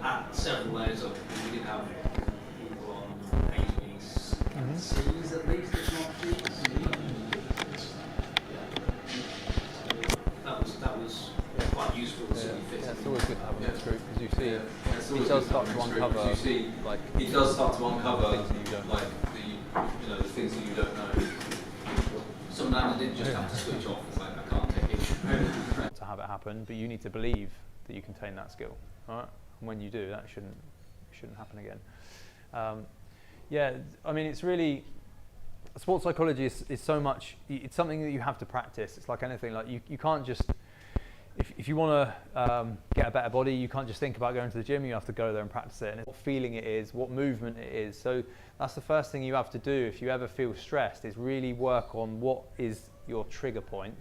at several layers up. We did have people on HBs, C's at least, if not G's. That was quite useful to see fit. It's always good to have a mixed group, because you see it does start to uncover. It does start to uncover things that you don't the things that you don't know. Sometimes I did just have to switch off. It's I can't take it. To have it happen, but you need to believe that you contain that skill, right? And when you do, that shouldn't happen again. It's really sports psychology is so much, it's something that you have to practice. It's like anything, like you can't just, if you want to get a better body, you can't just think about going to the gym, you have to go there and practice it. And what feeling it is, what movement it is. So that's the first thing you have to do if you ever feel stressed, is really work on what is your trigger point.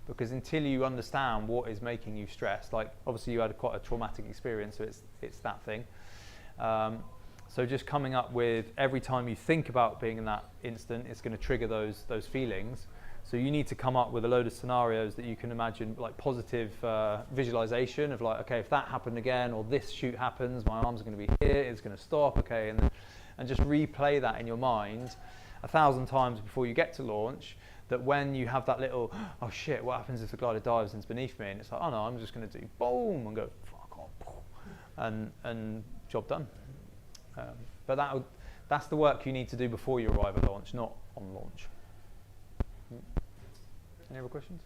Because until you understand what is making you stressed, like obviously you had quite a traumatic experience, so it's that thing. So just coming up with, every time you think about being in that instant, it's going to trigger those feelings. So you need to come up with a load of scenarios that you can imagine, like positive visualization of like, okay, if that happened again, or this shoot happens, my arm's going to be here, it's going to stop, okay, and just replay that in your mind 1,000 times before you get to launch. That when you have that little, oh shit, what happens if the glider dives and it's beneath me? And it's like, oh no, I'm just going to do boom and go, fuck off, and job done. But that's the work you need to do before you arrive at launch, not on launch. Any other questions?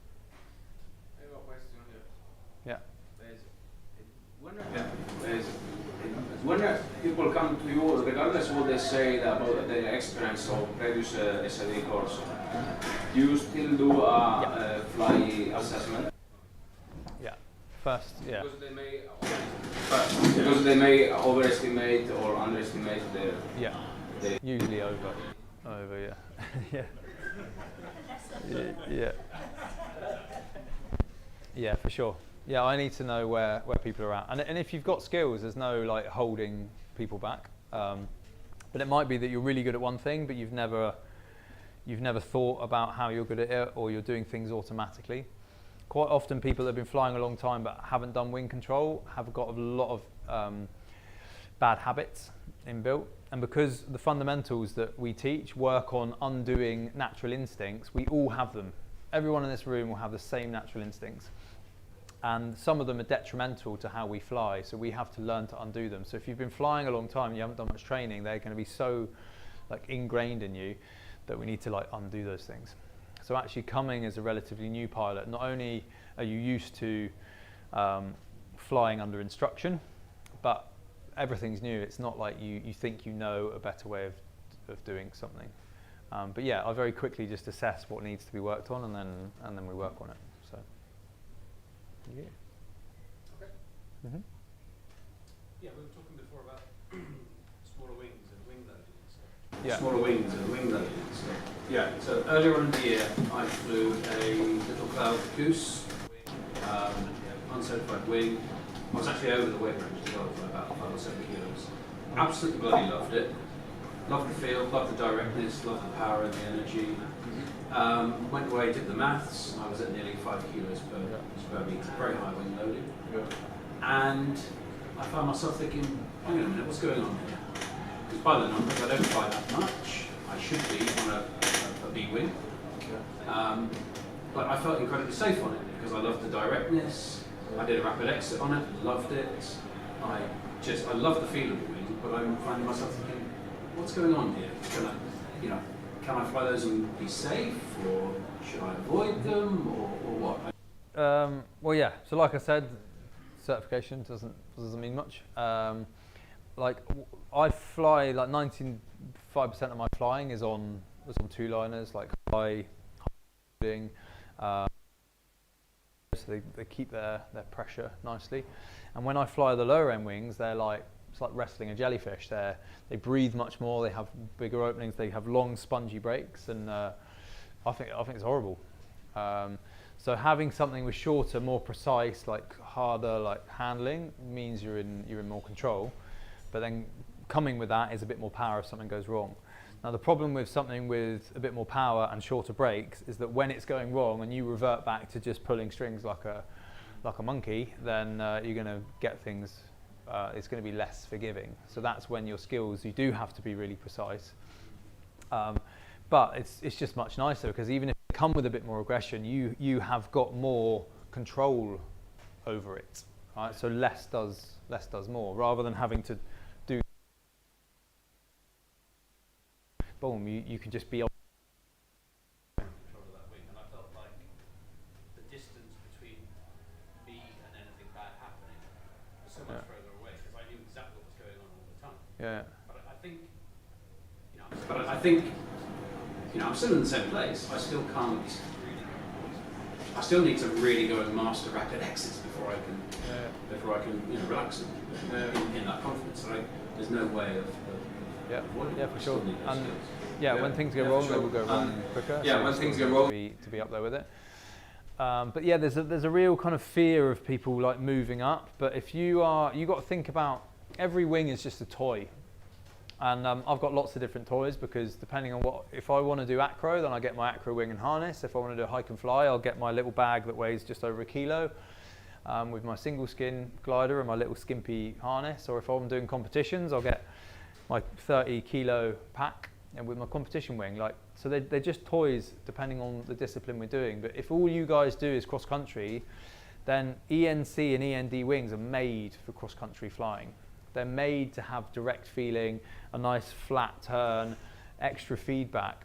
I have a question here. Yeah. When people come to you, regardless of what they say about the experience of previous SIV course, do you still do a fly assessment? Yeah. First, yeah. Because they may overestimate or underestimate the. Yeah. Usually over, yeah. Yeah. Yeah, for sure. Yeah, I need to know where people are at, and if you've got skills, there's no like holding people back. But it might be that you're really good at one thing, but you've never thought about how you're good at it, or you're doing things automatically. Quite often, people that have been flying a long time but haven't done wing control have got a lot of bad habits inbuilt, and because the fundamentals that we teach work on undoing natural instincts, we all have them. Everyone in this room will have the same natural instincts. And some of them are detrimental to how we fly, so we have to learn to undo them. So if you've been flying a long time and you haven't done much training, they're going to be so like ingrained in you that we need to like undo those things. So actually coming as a relatively new pilot, not only are you used to flying under instruction, but everything's new. It's not like you think you know a better way of doing something. But yeah, I very quickly just assess what needs to be worked on, and then we work on it. So. Yeah. Okay. Mm-hmm. Yeah, we were talking before about smaller wings and wing loading and stuff. Yeah. Smaller wings and wing loading and stuff. Yeah. So earlier on in the year, I flew a little cloud goose, uncertified wing. I was actually over the weight range as well for about 5 or 7 kilos. Absolutely bloody loved it. Loved the feel, loved the directness, loved the power and the energy. Went away, did the maths. I was at nearly 5 kilos per meter, very high wing loading. And I found myself thinking, hang on a minute, what's going on here? Because by the numbers, I don't fly that much. I should be on a B wing. But I felt incredibly safe on it because I loved the directness. I did a rapid exit on it, loved it. I love the feel of the wing, but I'm finding myself thinking, what's going on here? Can I fly those and be safe, or should I avoid them, or what? Well, yeah. So, like I said, certification doesn't mean much. I fly like 95% of my flying is on two-liners, like high loading. So they keep their pressure nicely. And when I fly the lower end wings, it's like wrestling a jellyfish. They breathe much more. They have bigger openings. They have long, spongy brakes, and I think it's horrible. So having something with shorter, more precise, like harder, like handling means you're in more control. But then coming with that is a bit more power if something goes wrong. Now the problem with something with a bit more power and shorter brakes is that when it's going wrong and you revert back to just pulling strings like a monkey, then you're going to get things. It's going to be less forgiving. So that's when your skills, you do have to be really precise. But it's just much nicer because even if you come with a bit more aggression, you have got more control over it. Right? So less does more, rather than having to do. Boom! You can just be. Control of that wing, and I felt like the distance between me and anything bad happening was so much further away because I knew exactly what was going on all the time. Yeah. But I think, you know, I'm still in the same place. I still need to really go and master rapid exits before I can you know, relax in that confidence. So there's no way of for sure. And when things go wrong, they will go wrong quicker. Yeah, so when things go wrong, to be up there with it. But yeah, there's a real kind of fear of people like moving up. But if you got to think about every wing is just a toy. And I've got lots of different toys because depending on if I want to do acro, then I get my acro wing and harness. If I want to do hike and fly, I'll get my little bag that weighs just over 1 kilo with my single skin glider and my little skimpy harness. Or if I'm doing competitions, I'll get my 30 kilo pack and with my competition wing. So they're just toys depending on the discipline we're doing. But if all you guys do is cross country, then ENC and END wings are made for cross country flying. They're made to have direct feeling, a nice flat turn, extra feedback.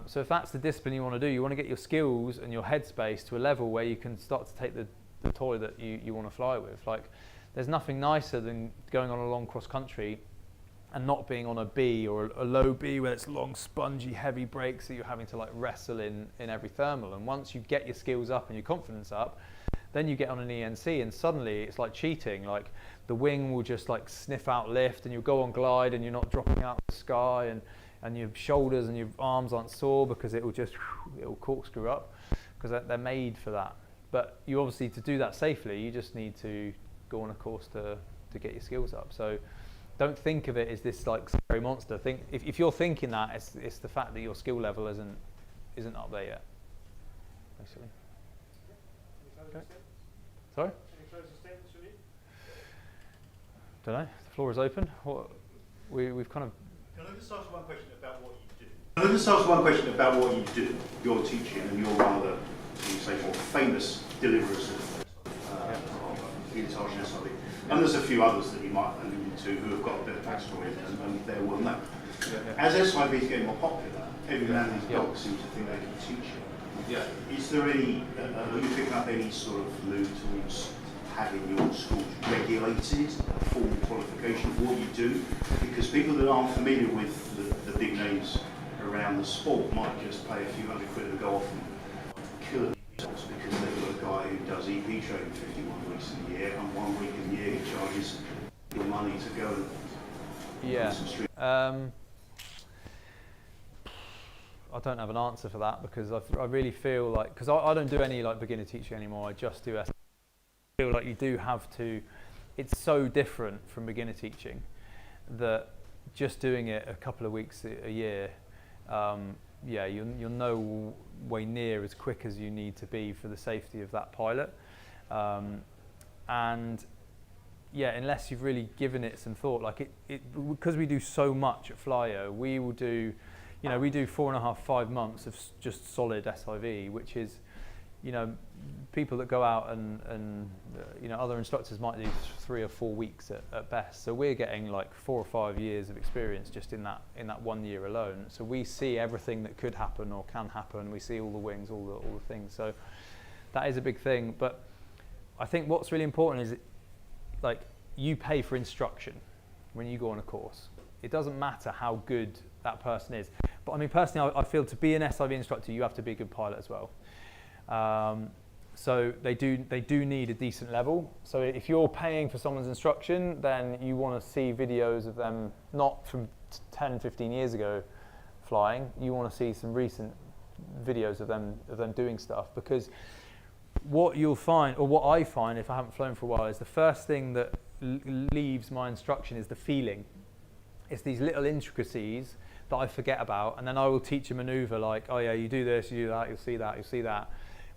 So if that's the discipline you want to do, you want to get your skills and your headspace to a level where you can start to take the toy that you want to fly with. Like, there's nothing nicer than going on a long cross country and not being on a B or a low B where it's long, spongy, heavy brakes that you're having to like wrestle in every thermal. And once you get your skills up and your confidence up, then you get on an ENC and suddenly it's like cheating. Like the wing will just like sniff out lift and you'll go on glide and you're not dropping out of the sky and your shoulders and your arms aren't sore because it'll corkscrew up because they're made for that. But you obviously, to do that safely, you just need to go on a course to get your skills up. So don't think of it as this like scary monster. If you're thinking that, it's the fact that your skill level isn't up there yet, basically. Okay. Sorry? Any closing statements from you? Don't know. The floor is open. We've kind of. Can I just ask one question about what you do? You're teaching, and you're one of the, you say, more famous deliverers of Unitage and SIV. And there's a few others that you might allude to who have got a bit of backstory and they're well known. As SIV is getting more popular, every now and then these dogs seem to think they can teach it. Yeah. Is there any, are you picking up any sort of move towards having your schools regulated, a formal qualification of what you do? Because people that aren't familiar with the big names around the sport might just pay a few £100 and go off and kill themselves because they've got a guy who does EP training 51 weeks in a year, and 1 week in the year he charges your money to go and some street. I don't have an answer for that because I really feel like, because I don't do any like beginner teaching anymore, I just do SIV. I feel like you do have to, it's so different from beginner teaching that just doing it a couple of weeks a year, you're no way near as quick as you need to be for the safety of that pilot. And yeah, unless you've really given it some thought, like because we do so much at Flyeo, we will do, we do 4.5, 5 months of just solid SIV, which is, people that go out and other instructors might do 3 or 4 weeks at best. So we're getting like 4 or 5 years of experience just in that 1 year alone. So we see everything that could happen or can happen. We see all the wings, all the things. So that is a big thing. But I think what's really important is like you pay for instruction when you go on a course. It doesn't matter how good that person is. But I mean, personally, I feel to be an SIV instructor, you have to be a good pilot as well. So they do need a decent level. So if you're paying for someone's instruction, then you want to see videos of them not from 10, 15 years ago flying. You want to see some recent videos of them doing stuff, because what you'll find, or what I find if I haven't flown for a while, is the first thing that leaves my instruction is the feeling. It's these little intricacies that I forget about, and then I will teach a maneuver like, oh yeah, you do this, you do that, you'll see that, you'll see that.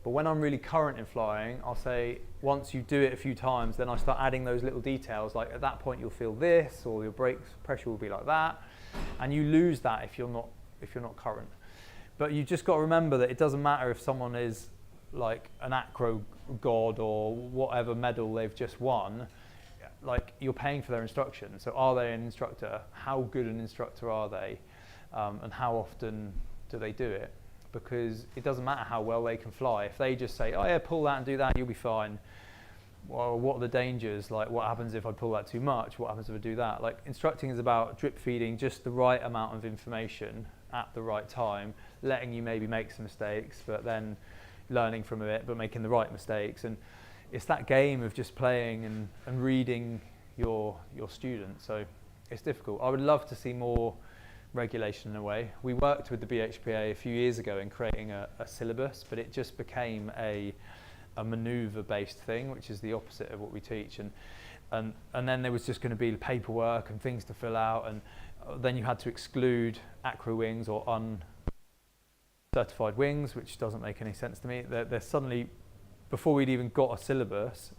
But when I'm really current in flying, I'll say, once you do it a few times, then I start adding those little details, like at that point you'll feel this, or your brake pressure will be like that, and you lose that if you're not current. But you just got to remember that it doesn't matter if someone is like an acro god or whatever medal they've just won, like you're paying for their instruction. So are they an instructor? How good an instructor are they? And how often do they do it? Because it doesn't matter how well they can fly. If they just say, oh yeah, pull that and do that, you'll be fine. Well, what are the dangers? Like, what happens if I pull that too much? What happens if I do that? Like, instructing is about drip feeding just the right amount of information at the right time, letting you maybe make some mistakes, but then learning from it, but making the right mistakes. And it's that game of just playing and reading your students. So it's difficult. I would love to see more regulation in a way. We worked with the BHPA a few years ago in creating a syllabus, but it just became a maneuver-based thing, which is the opposite of what we teach. And then there was just going to be paperwork and things to fill out, and then you had to exclude acro wings or uncertified wings, which doesn't make any sense to me. They're suddenly, before we'd even got a syllabus,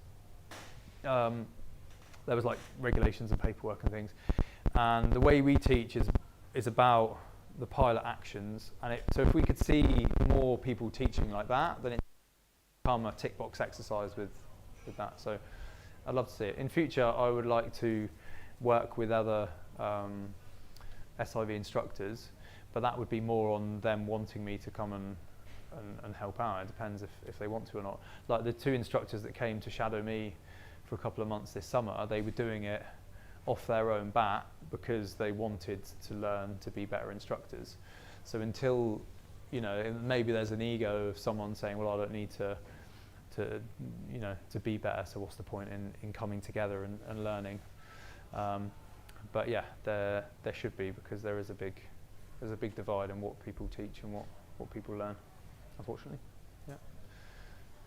there was like regulations and paperwork and things. And the way we teach is about the pilot actions. And so if we could see more people teaching like that, then it become a tick box exercise with that. So I'd love to see it. In future, I would like to work with other SIV instructors, but that would be more on them wanting me to come and help out. It depends if they want to or not. Like the 2 instructors that came to shadow me for a couple of months this summer, they were doing it off their own bat because they wanted to learn to be better instructors. So until, you know, maybe there's an ego of someone saying, well, I don't need to be better, so what's the point in coming together and learning? But yeah, there should be, because there's a big divide in what people teach and what people learn, unfortunately. Yeah.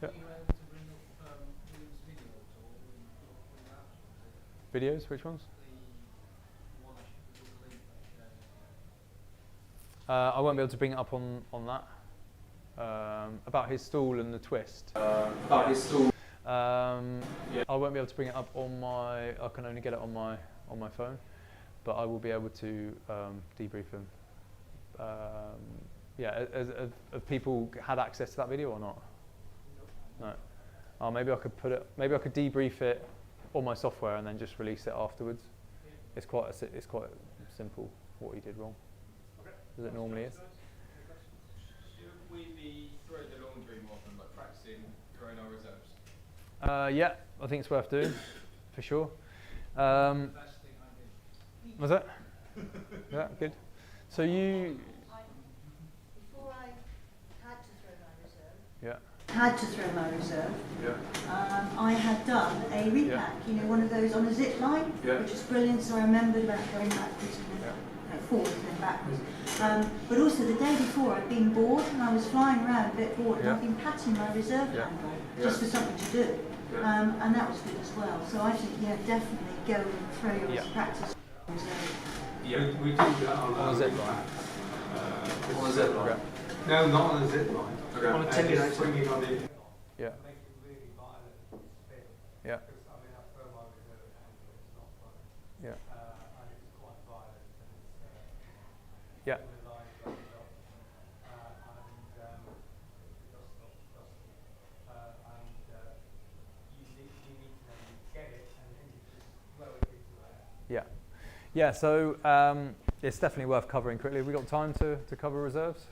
Yeah. Are you able to bring up videos or Videos, which ones? The one with the link I won't be able to bring it up on that. About his stall and the twist. About his stall. Yeah. I won't be able to bring it up on my. I can only get it on my phone, but I will be able to debrief him. Yeah, have people had access to that video or not? No. Oh, maybe I could put it. Maybe I could debrief it on my software and then just release it afterwards. It's quite simple what he did wrong. As it normally is. Should we be throwing the laundry more than like practicing growing our reserves? Yeah, I think it's worth doing, for sure. Was it? Yeah, good. So you. Before I had to throw my reserve. Yeah. Had to throw my reserve. Yeah. I had done a repack, you know, one of those on a zip line, which is brilliant. So I remembered about going backwards and then forward and then backwards. But also the day before I'd been bored and I was flying around a bit bored and I'd been patting my reserve handle just for something to do. And that was good as well. So I think, yeah, definitely go and throw your practice reserve. Yeah, we do that on a zip line. On a zip line? No, not on a zip line. Okay. On a tennis swinging on it. Yeah. Make it really violent spin. Yeah. Because I mean, I throw my reserve handle, it's not fun. Yeah. And it's quite violent and it's Yeah. the line goes up. And it does stop crossing. And you need to then get it and then you just blow it into the air. Yeah. Yeah, so it's definitely worth covering quickly. Have we got time to cover reserves?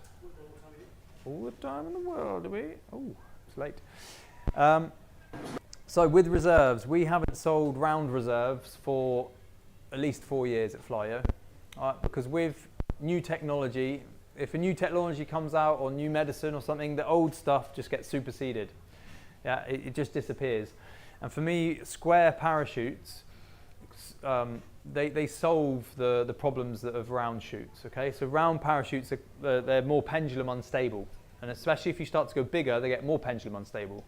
All the time in the world, do we? Oh, it's late. So with reserves, we haven't sold round reserves for at least 4 years at Flyeo. Because with new technology, if a new technology comes out or new medicine or something, the old stuff just gets superseded. Yeah, it just disappears. And for me, square parachutes, they solve the problems of round shoots. Okay, so round parachutes they're more pendulum unstable, and especially if you start to go bigger, they get more pendulum unstable.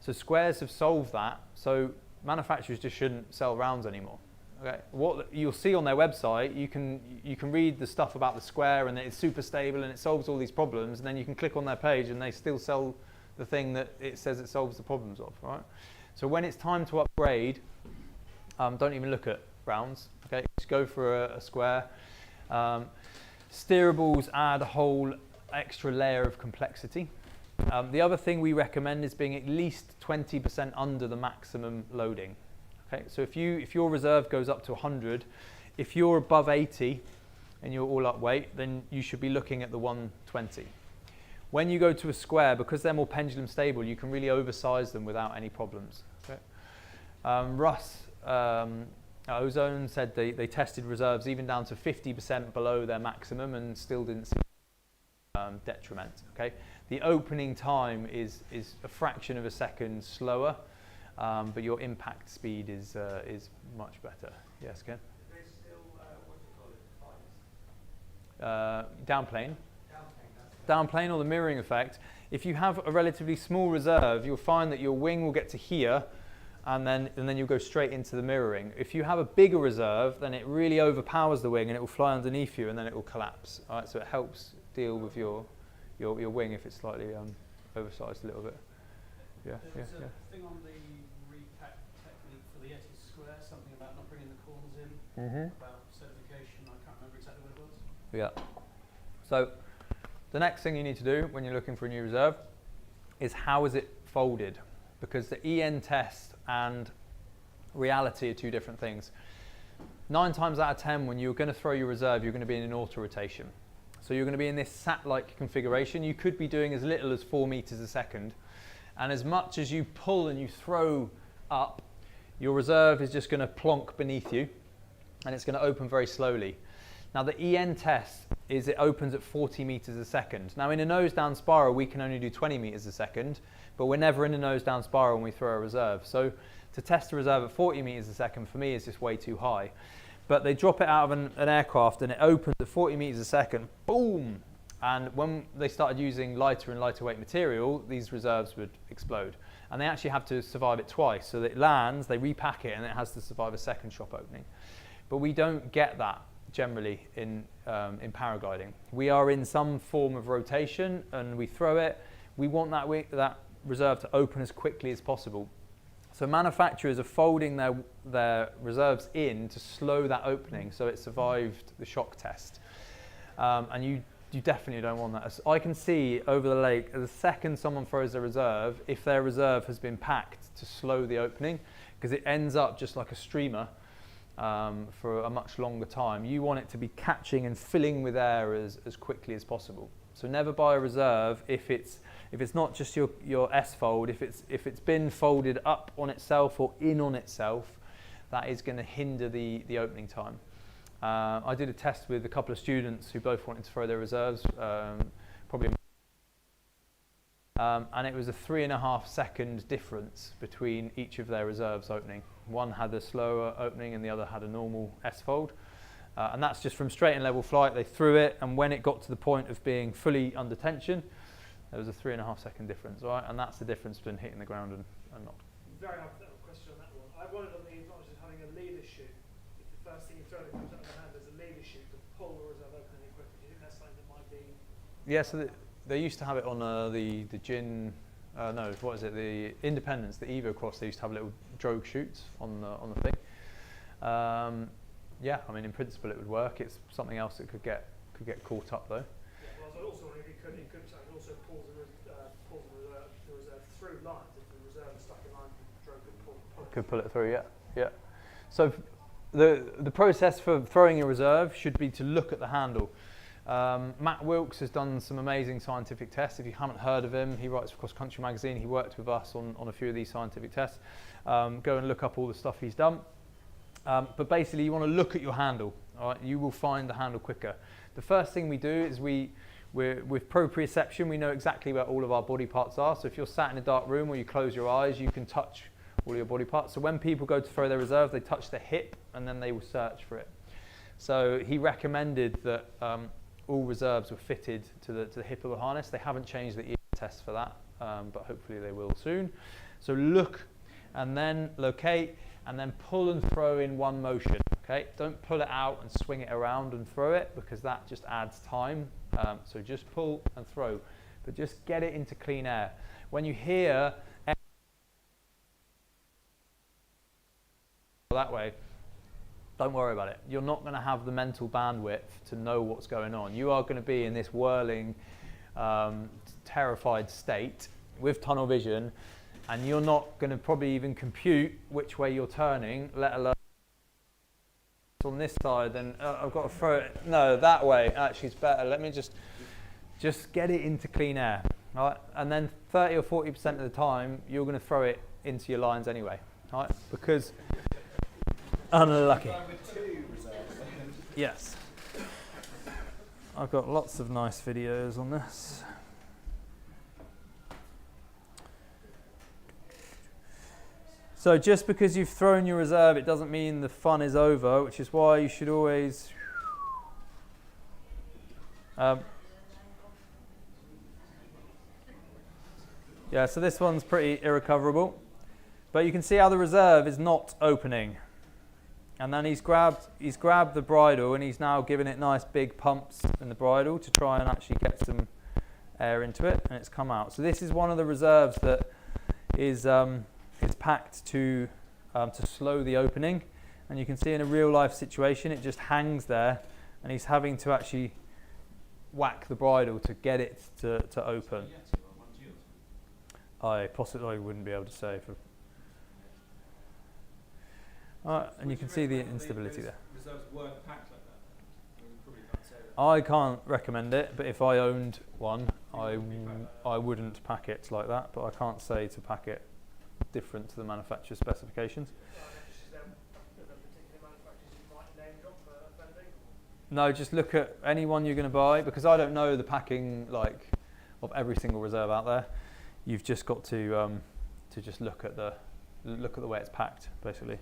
So squares have solved that. So manufacturers just shouldn't sell rounds anymore. Okay, what you'll see on their website, you can read the stuff about the square and it's super stable and it solves all these problems, and then you can click on their page and they still sell the thing that it says it solves the problems of. Right. So when it's time to upgrade, don't even look at rounds. Okay, just go for a square. Steerables add a whole extra layer of complexity. The other thing we recommend is being at least 20% under the maximum loading. Okay, so if your reserve goes up to 100, if you're above 80 and you're all up weight, then you should be looking at the 120. When you go to a square, because they're more pendulum stable, you can really oversize them without any problems. Okay? Russ Ozone said they tested reserves even down to 50% below their maximum and still didn't see detriment. Okay, the opening time is a fraction of a second slower, but your impact speed is much better. Yes, Ken? They still, what do you call it, Downplane. Downplane or the mirroring effect. If you have a relatively small reserve, you'll find that your wing will get to here, and then you'll go straight into the mirroring. If you have a bigger reserve, then it really overpowers the wing and it will fly underneath you, and then it will collapse. All right, so it helps deal with your wing if it's slightly oversized a little bit. Yeah, There's a thing on the repack technique for the Yeti Square, something about not bringing the corners in, about certification. I can't remember exactly what it was. Yeah. So the next thing you need to do when you're looking for a new reserve is how is it folded, because the EN test and reality are two different things. 9 times out of 10, when you're going to throw your reserve, you're going to be in an auto rotation. So you're going to be in this sat-like configuration. You could be doing as little as 4 meters a second. And as much as you pull and you throw up, your reserve is just going to plonk beneath you, and it's going to open very slowly. Now the EN test is it opens at 40 meters a second. Now in a nose down spiral, we can only do 20 meters a second, but we're never in a nose down spiral when we throw a reserve. So to test a reserve at 40 meters a second for me is just way too high. But they drop it out of an aircraft and it opens at 40 meters a second, boom. And when they started using lighter and lighter weight material, these reserves would explode. And they actually have to survive it twice. So that it lands, they repack it, and it has to survive a second shop opening. But we don't get that generally in paragliding. We are in some form of rotation and we throw it. We want that reserve to open as quickly as possible. So manufacturers are folding their reserves in to slow that opening so it survived the shock test. And you definitely don't want that. I can see over the lake, the second someone throws a reserve, if their reserve has been packed to slow the opening, because it ends up just like a streamer for a much longer time. You want it to be catching and filling with air as quickly as possible. So never buy a reserve if it's not just your S fold, if it's been folded up on itself or in on itself, that is going to hinder the opening time. I did a test with a couple of students who both wanted to throw their reserves, and it was a 3.5 second difference between each of their reserves opening. One had a slower opening and the other had a normal S fold. And that's just from straight and level flight. They threw it, and when it got to the point of being fully under tension, there was a 3.5 second difference, right? And that's the difference between hitting the ground and not. Very hypothetical question on that one. I wondered on the advantage of having a leader chute. If the first thing you throw that comes out of the hand is a leader chute to pull the reserve open any quicker, do you think that's something that might be? Yeah, so they used to have it on the Gin, no, what is it? The Independence, the Evo Cross. They used to have little drogue chutes on the thing. Yeah, I mean, in principle it would work. It's something else that could get caught up though. Yeah, well, I was also wondering if you could also pull the reserve through lines. If the reserve is stuck in line, the drogue could pull it through. Yeah. So the process for throwing a reserve should be to look at the handle. Matt Wilkes has done some amazing scientific tests. If you haven't heard of him, he writes for Cross Country Magazine. He worked with us on a few of these scientific tests. Go and look up all the stuff he's done. But basically, you want to look at your handle. All right? You will find the handle quicker. The first thing we do is with proprioception, we know exactly where all of our body parts are. So if you're sat in a dark room or you close your eyes, you can touch all your body parts. So when people go to throw their reserve, they touch their hip and then they will search for it. So he recommended that all reserves were fitted to the hip of the harness. They haven't changed the EN test for that, but hopefully they will soon. So look and then locate and then pull and throw in one motion. Okay, don't pull it out and swing it around and throw it, because that just adds time. So just pull and throw, but just get it into clean air. When you hear that way, don't worry about it. You're not going to have the mental bandwidth to know what's going on. You are going to be in this whirling, terrified state with tunnel vision, and you're not going to probably even compute which way you're turning, let alone on this side. Then I've got to throw it. No, that way. Actually, it's better. Let me just get it into clean air, right? And then 30 or 40% of the time, you're going to throw it into your lines anyway, right? Because Unlucky. Yes. I've got lots of nice videos on this. So just because you've thrown your reserve, it doesn't mean the fun is over, which is why you should always yeah, so this one's pretty irrecoverable. But you can see how the reserve is not opening. And then he's grabbed the bridle and he's now giving it nice big pumps in the bridle to try and actually get some air into it, and it's come out. So this is one of the reserves that is packed to slow the opening. And you can see in a real life situation it just hangs there and he's having to actually whack the bridle to get it to open. I possibly wouldn't be able to say. And you can see the instability there. Reserves weren't packed like that. You probably can't say that. I can't recommend it, but if I owned one, I wouldn't pack it like that. But I can't say to pack it different to the manufacturer's specifications. No, just look at any one you're going to buy, because I don't know the packing of every single reserve out there. You've just got to just look at the way it's packed, basically.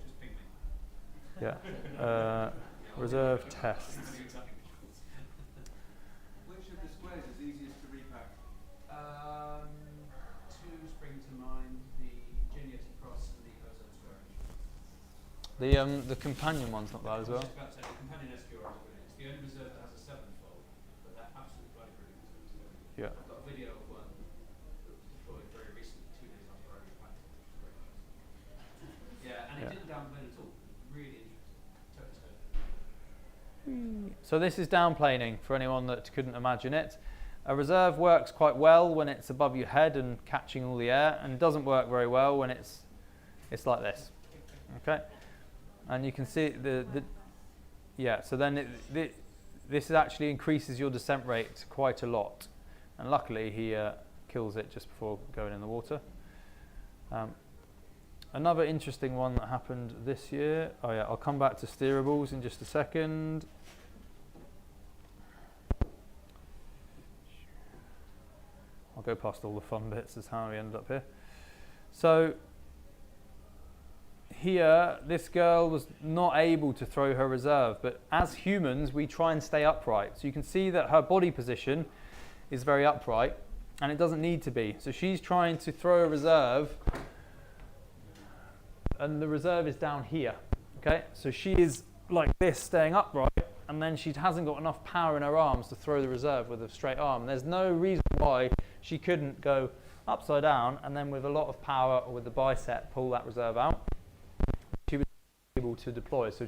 Yeah. Reserve tests. Which of the squares is easiest to repack? Two spring to mind: the Genius Cross and the Ozone Square. The companion one's not bad as well. I was just about to say, the companion SQR is brilliant. It's the only reserve that has a 7-fold, but they're absolutely bloody brilliant. Yeah. I've got a video of one that was deployed very recently, 2 days after I repacked it, which was very nice. Yeah, and it didn't downplane at all. Really interesting. So this is downplaning for anyone that couldn't imagine it. A reserve works quite well when it's above your head and catching all the air, and doesn't work very well when it's like this. Okay, and you can see so then this actually increases your descent rate quite a lot, and luckily he kills it just before going in the water. Another interesting one that happened this year. Oh yeah, I'll come back to steerables in just a second. I'll go past all the fun bits as how we ended up here. So here, this girl was not able to throw her reserve, but as humans, we try and stay upright. So you can see that her body position is very upright, and it doesn't need to be. So she's trying to throw a reserve, and the reserve is down here. Okay, so she is like this, staying upright, and then she hasn't got enough power in her arms to throw the reserve with a straight arm. There's no reason why she couldn't go upside down and then with a lot of power or with the bicep pull that reserve out. She was able to deploy. So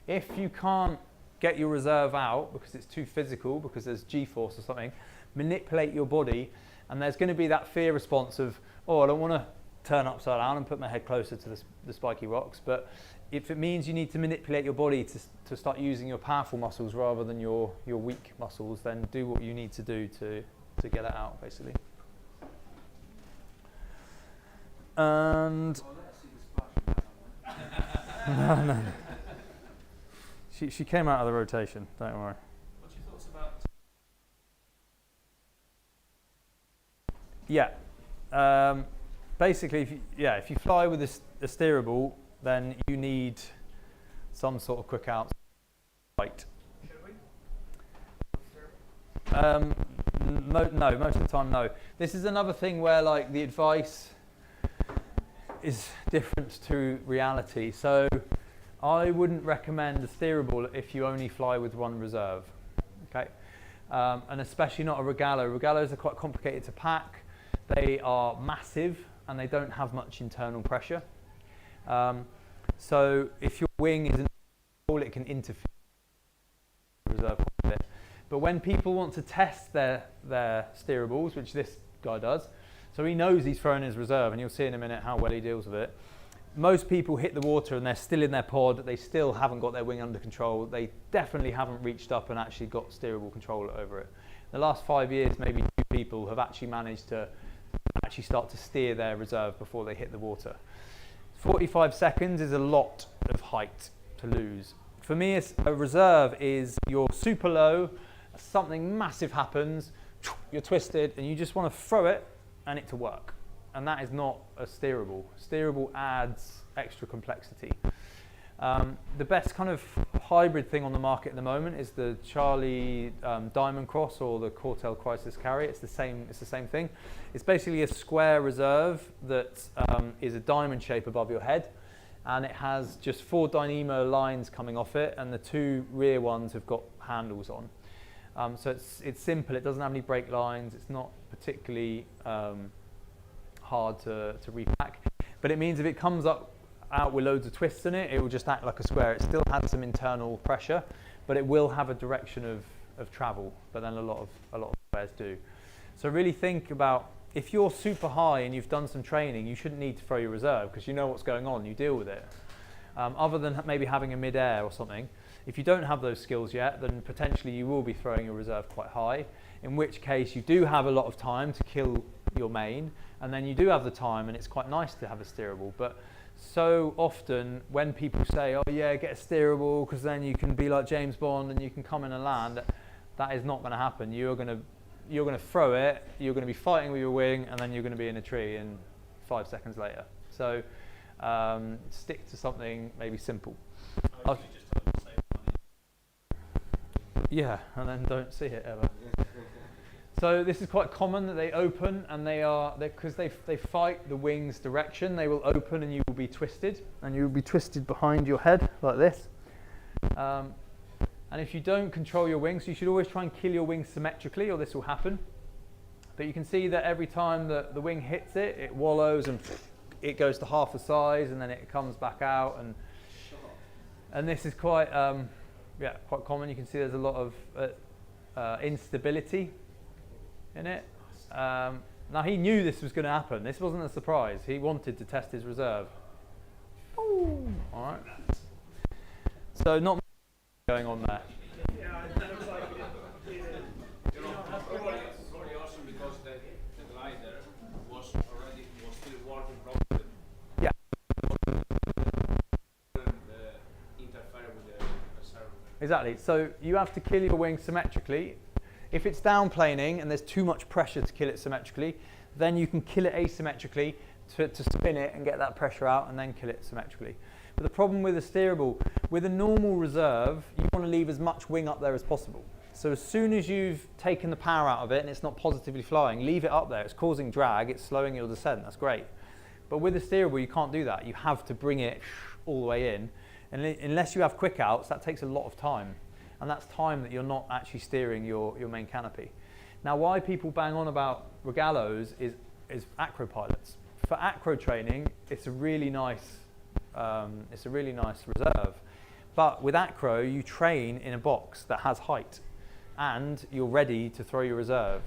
if you can't get your reserve out because it's too physical, because there's G-force or something, manipulate your body, and there's going to be that fear response of, oh, I don't want to turn upside down and put my head closer to the spiky rocks. But if it means you need to manipulate your body to start using your powerful muscles rather than your weak muscles, then do what you need to do to get it out, basically. And no. She came out of the rotation, don't worry. What's your thoughts about? Yeah. Basically, if you fly with a steerable, then you need some sort of quick out. Right. Should we? No, most of the time, no. This is another thing where the advice is different to reality. So I wouldn't recommend a steerable if you only fly with one reserve. Okay, and especially not a regalo. Regalos are quite complicated to pack. They are massive and they don't have much internal pressure. So if your wing isn't full, it can interfere with the reserve quite a bit. But when people want to test their steerables, which this guy does, so he knows he's throwing his reserve, and you'll see in a minute how well he deals with it. Most people hit the water and they're still in their pod, they still haven't got their wing under control, they definitely haven't reached up and actually got steerable control over it. In the last 5 years, maybe 2 people have actually managed to actually start to steer their reserve before they hit the water. 45 seconds is a lot of height. to lose. For me, a reserve is you're super low, something massive happens, you're twisted, and you just want to throw it and it to work. And that is not a steerable. Steerable adds extra complexity. The best kind of hybrid thing on the market at the moment is the Charlie Diamond Cross or the Cortel Crisis Carry. It's the same thing. It's basically a square reserve that is a diamond shape above your head, and it has just 4 dynamo lines coming off it, and the 2 rear ones have got handles on. So it's simple. It doesn't have any brake lines. It's not particularly hard to repack, but it means if it comes out with loads of twists in it, it will just act like a square. It still has some internal pressure, but it will have a direction of travel, but then a lot of squares do. So really think about, if you're super high and you've done some training, you shouldn't need to throw your reserve because you know what's going on, you deal with it. Other than maybe having a mid-air or something, if you don't have those skills yet, then potentially you will be throwing your reserve quite high, in which case you do have a lot of time to kill your main, and then you do have the time, and it's quite nice to have a steerable. But so often when people say, oh yeah, get a steerable because then you can be like James Bond and you can come in and land, that is not going to happen. You're going to throw it, you're going to be fighting with your wing, and then you're going to be in a tree in 5 seconds later. So stick to something maybe simple. Yeah, and then don't see it ever. So this is quite common that they open, and because they fight the wing's direction, they will open and you will be twisted, and you will be twisted behind your head like this. And if you don't control your wings, you should always try and kill your wings symmetrically, or this will happen. But you can see that every time that the wing hits it, it wallows and it goes to half the size, and then it comes back out, and this is quite quite common. You can see there's a lot of instability in it. Now he knew this was going to happen. This wasn't a surprise. He wanted to test his reserve. Ooh. All right. So not much going on there. Yeah, it looks like it is. Very awesome because the glider was still working properly. Yeah. Interfere with the reserve. Exactly. So you have to kill your wing symmetrically. If it's downplaning and there's too much pressure to kill it symmetrically, then you can kill it asymmetrically to spin it and get that pressure out and then kill it symmetrically. But the problem with a steerable, with a normal reserve, you want to leave as much wing up there as possible. So as soon as you've taken the power out of it and it's not positively flying, leave it up there. It's causing drag, it's slowing your descent, that's great. But with a steerable, you can't do that. You have to bring it all the way in. And unless you have quick outs, that takes a lot of time. And that's time that you're not actually steering your main canopy. Now, why people bang on about regalos is acro pilots. For acro training, it's a really nice reserve. But with acro, you train in a box that has height, and you're ready to throw your reserve.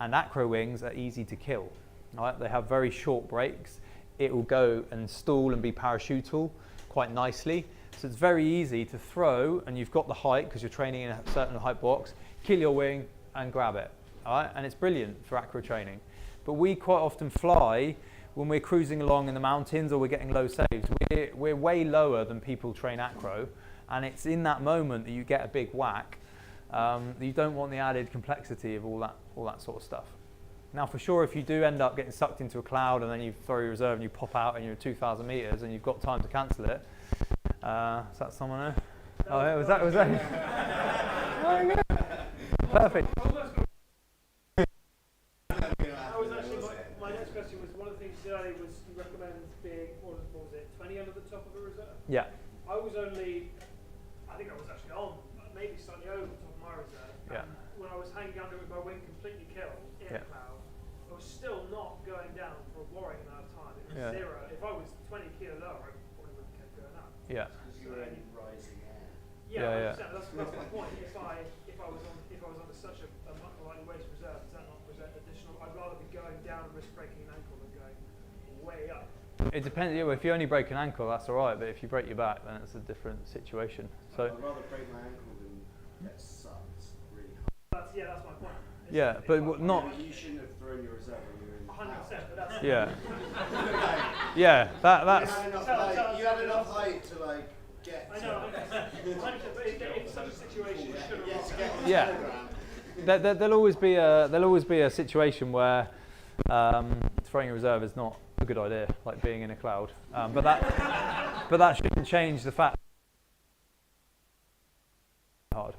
And acro wings are easy to kill. Right? They have very short brakes. It will go and stall and be parachutal quite nicely. So it's very easy to throw, and you've got the height because you're training in a certain height box, kill your wing and grab it. All right? And it's brilliant for acro training. But we quite often fly when we're cruising along in the mountains or we're getting low saves. We're way lower than people train acro, and it's in that moment that you get a big whack. You don't want the added complexity of all that sort of stuff. Now, for sure, if you do end up getting sucked into a cloud and then you throw your reserve and you pop out and you're 2,000 meters and you've got time to cancel it, is that someone there? Oh, yeah, was that? Oh, yeah. Perfect. My next question was, one of the things you said earlier was you recommend being, what was it, 20 under the top of a reserve? Yeah. I was actually on, maybe slightly over the top of my reserve. Yeah. When I was hanging under with my wing completely killed in a cloud, I was still not going down for a worrying amount of time. It was zero. If I was 20 kilo lower, I probably would have kept going up. Yeah. You're only rising air. Yeah, that's my point. If I was under such a lightly weighted reserve, does that not present additional? I'd rather be going down and risk breaking an ankle than going way up. It depends. Yeah, well, if you only break an ankle, that's all right. But if you break your back, then it's a different situation. So. I'd rather break my ankle than get sucked really hard. That's my point. But not. You shouldn't have thrown your reserve when you were in. 100%, but that's. Yeah. Yeah. That's. You had enough height to like get. I know, but in such a situation, you should have. Yeah. There'll always be a situation where throwing a reserve is not a good idea, like being in a cloud. But that shouldn't change the fact. Hard.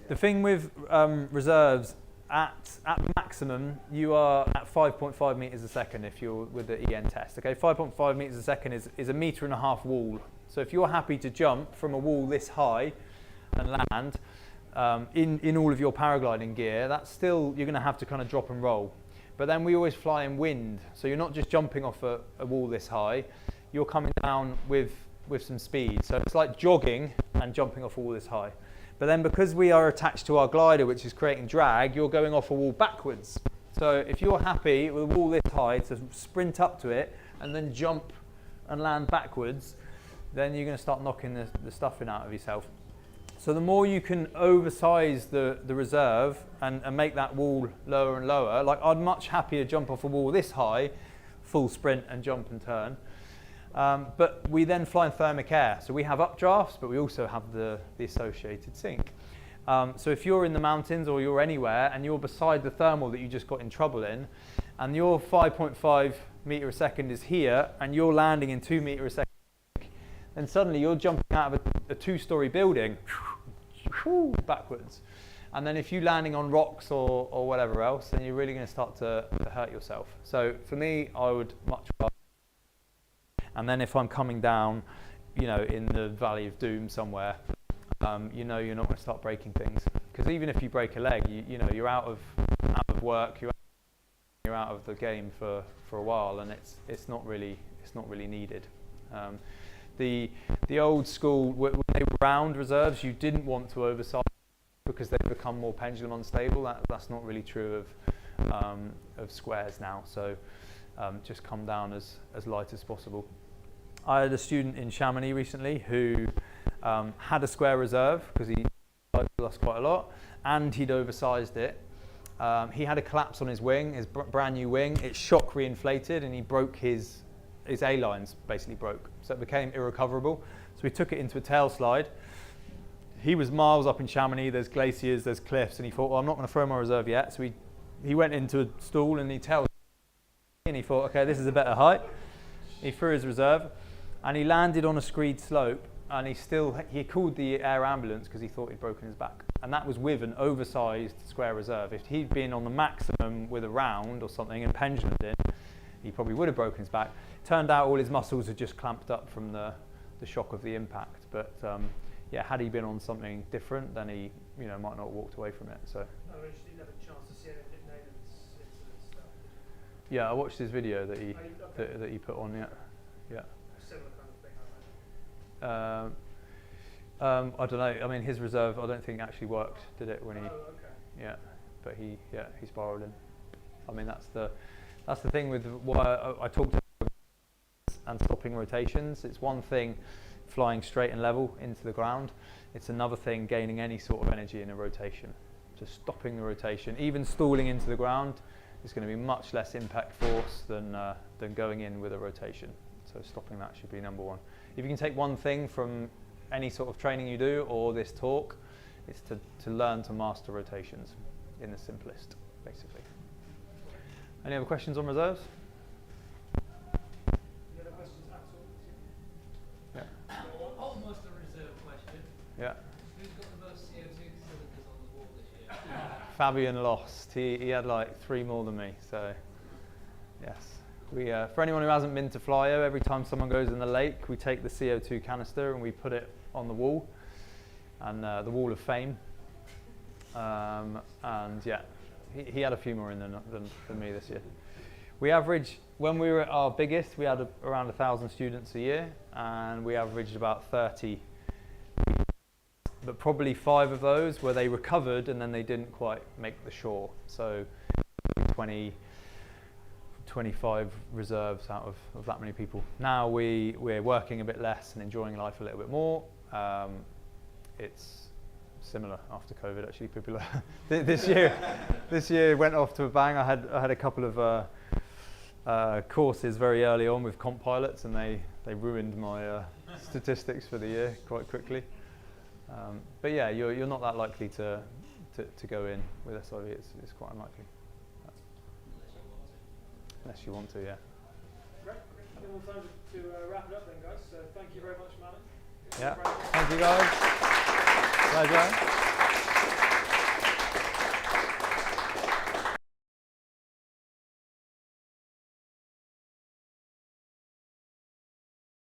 The thing with reserves, at maximum, you are at 5.5 meters a second if you're with the EN test. Okay, 5.5 meters a second is 1.5 meter wall. So if you're happy to jump from a wall this high and land in all of your paragliding gear, that's still, you're going to have to kind of drop and roll. But then we always fly in wind, so you're not just jumping off a wall this high, you're coming down with some speed. So it's like jogging and jumping off a wall this high. But then because we are attached to our glider, which is creating drag, you're going off a wall backwards. So if you're happy with a wall this high to sprint up to it and then jump and land backwards, then you're going to start knocking the stuffing out of yourself. So the more you can oversize the reserve and make that wall lower and lower, like I'd much happier jump off a wall this high, full sprint and jump and turn. But we then fly in thermic air. So we have updrafts, but we also have the associated sink. So if you're in the mountains or you're anywhere and you're beside the thermal that you just got in trouble in, and your 5.5 meter a second is here, and you're landing in 2 meter a second, then suddenly you're jumping out of a 2-story building backwards. And then if you're landing on rocks or whatever else, then you're really going to start to hurt yourself. So for me, I would much rather. And then if I'm coming down, in the Valley of Doom somewhere, you're not going to start breaking things. Because even if you break a leg, you're out of work, you're out of the game for a while, and it's not really needed. The old school, when they were round reserves, you didn't want to oversize because they become more pendulum unstable. That's not really true of squares now. So just come down as light as possible. I had a student in Chamonix recently who had a square reserve because he liked us quite a lot, and he'd oversized it. He had a collapse on his wing, his brand new wing. It shock reinflated, and he broke his A-lines, basically broke. So it became irrecoverable. So we took it into a tail slide. He was miles up in Chamonix, there's glaciers, there's cliffs, and he thought, well, I'm not going to throw my reserve yet. So he went into a stall and he tail and he thought, okay, this is a better height. He threw his reserve and he landed on a screed slope, and he called the air ambulance because he thought he'd broken his back. And that was with an oversized square reserve. If he'd been on the maximum with a round or something and pendulumed in, he probably would have broken his back. Turned out all his muscles had just clamped up from the shock of the impact. But had he been on something different, then he might not have walked away from it. So. Oh, you didn't have a chance to see anything Nathan's incident stuff. Yeah, I watched his video that he put on. Yeah. Similar kind of thing, I I don't know. I mean, his reserve, I don't think actually worked, did it? When he? Oh, okay. Yeah, but he spiraled in. I mean, that's the thing with why I talked about and stopping rotations. It's one thing flying straight and level into the ground. It's another thing gaining any sort of energy in a rotation. Just stopping the rotation, even stalling into the ground, is going to be much less impact force than going in with a rotation. So stopping that should be number one. If you can take one thing from any sort of training you do or this talk, it's to learn to master rotations in the simplest, basically. Any other questions on reserves? Any other questions at all? Yeah. Almost a reserve question. Yeah. Who's got the most CO2 cylinders on the wall this year? Fabian lost. He had like 3 more than me. So yes. We for anyone who hasn't been to Flyeo, every time someone goes in the lake, we take the CO2 canister and we put it on the wall, and the wall of fame. And yeah, he had a few more in than me this year. We average, when we were at our biggest, we had around 1,000 students a year, and we averaged about 30. But probably 5 of those where they recovered and then they didn't quite make the shore. So 25 reserves out of that many people. Now we're working a bit less and enjoying life a little bit more. It's similar after COVID, actually. People this year went off to a bang. I had a couple of courses very early on with comp pilots, and they they ruined my statistics for the year quite quickly. But yeah, you're not that likely to go in with SIV. It's quite unlikely. Unless you want to, yeah. Great. Then we'll time to wrap it up then, guys. So thank you very much, Malin. Yeah. Thank you, guys. Pleasure.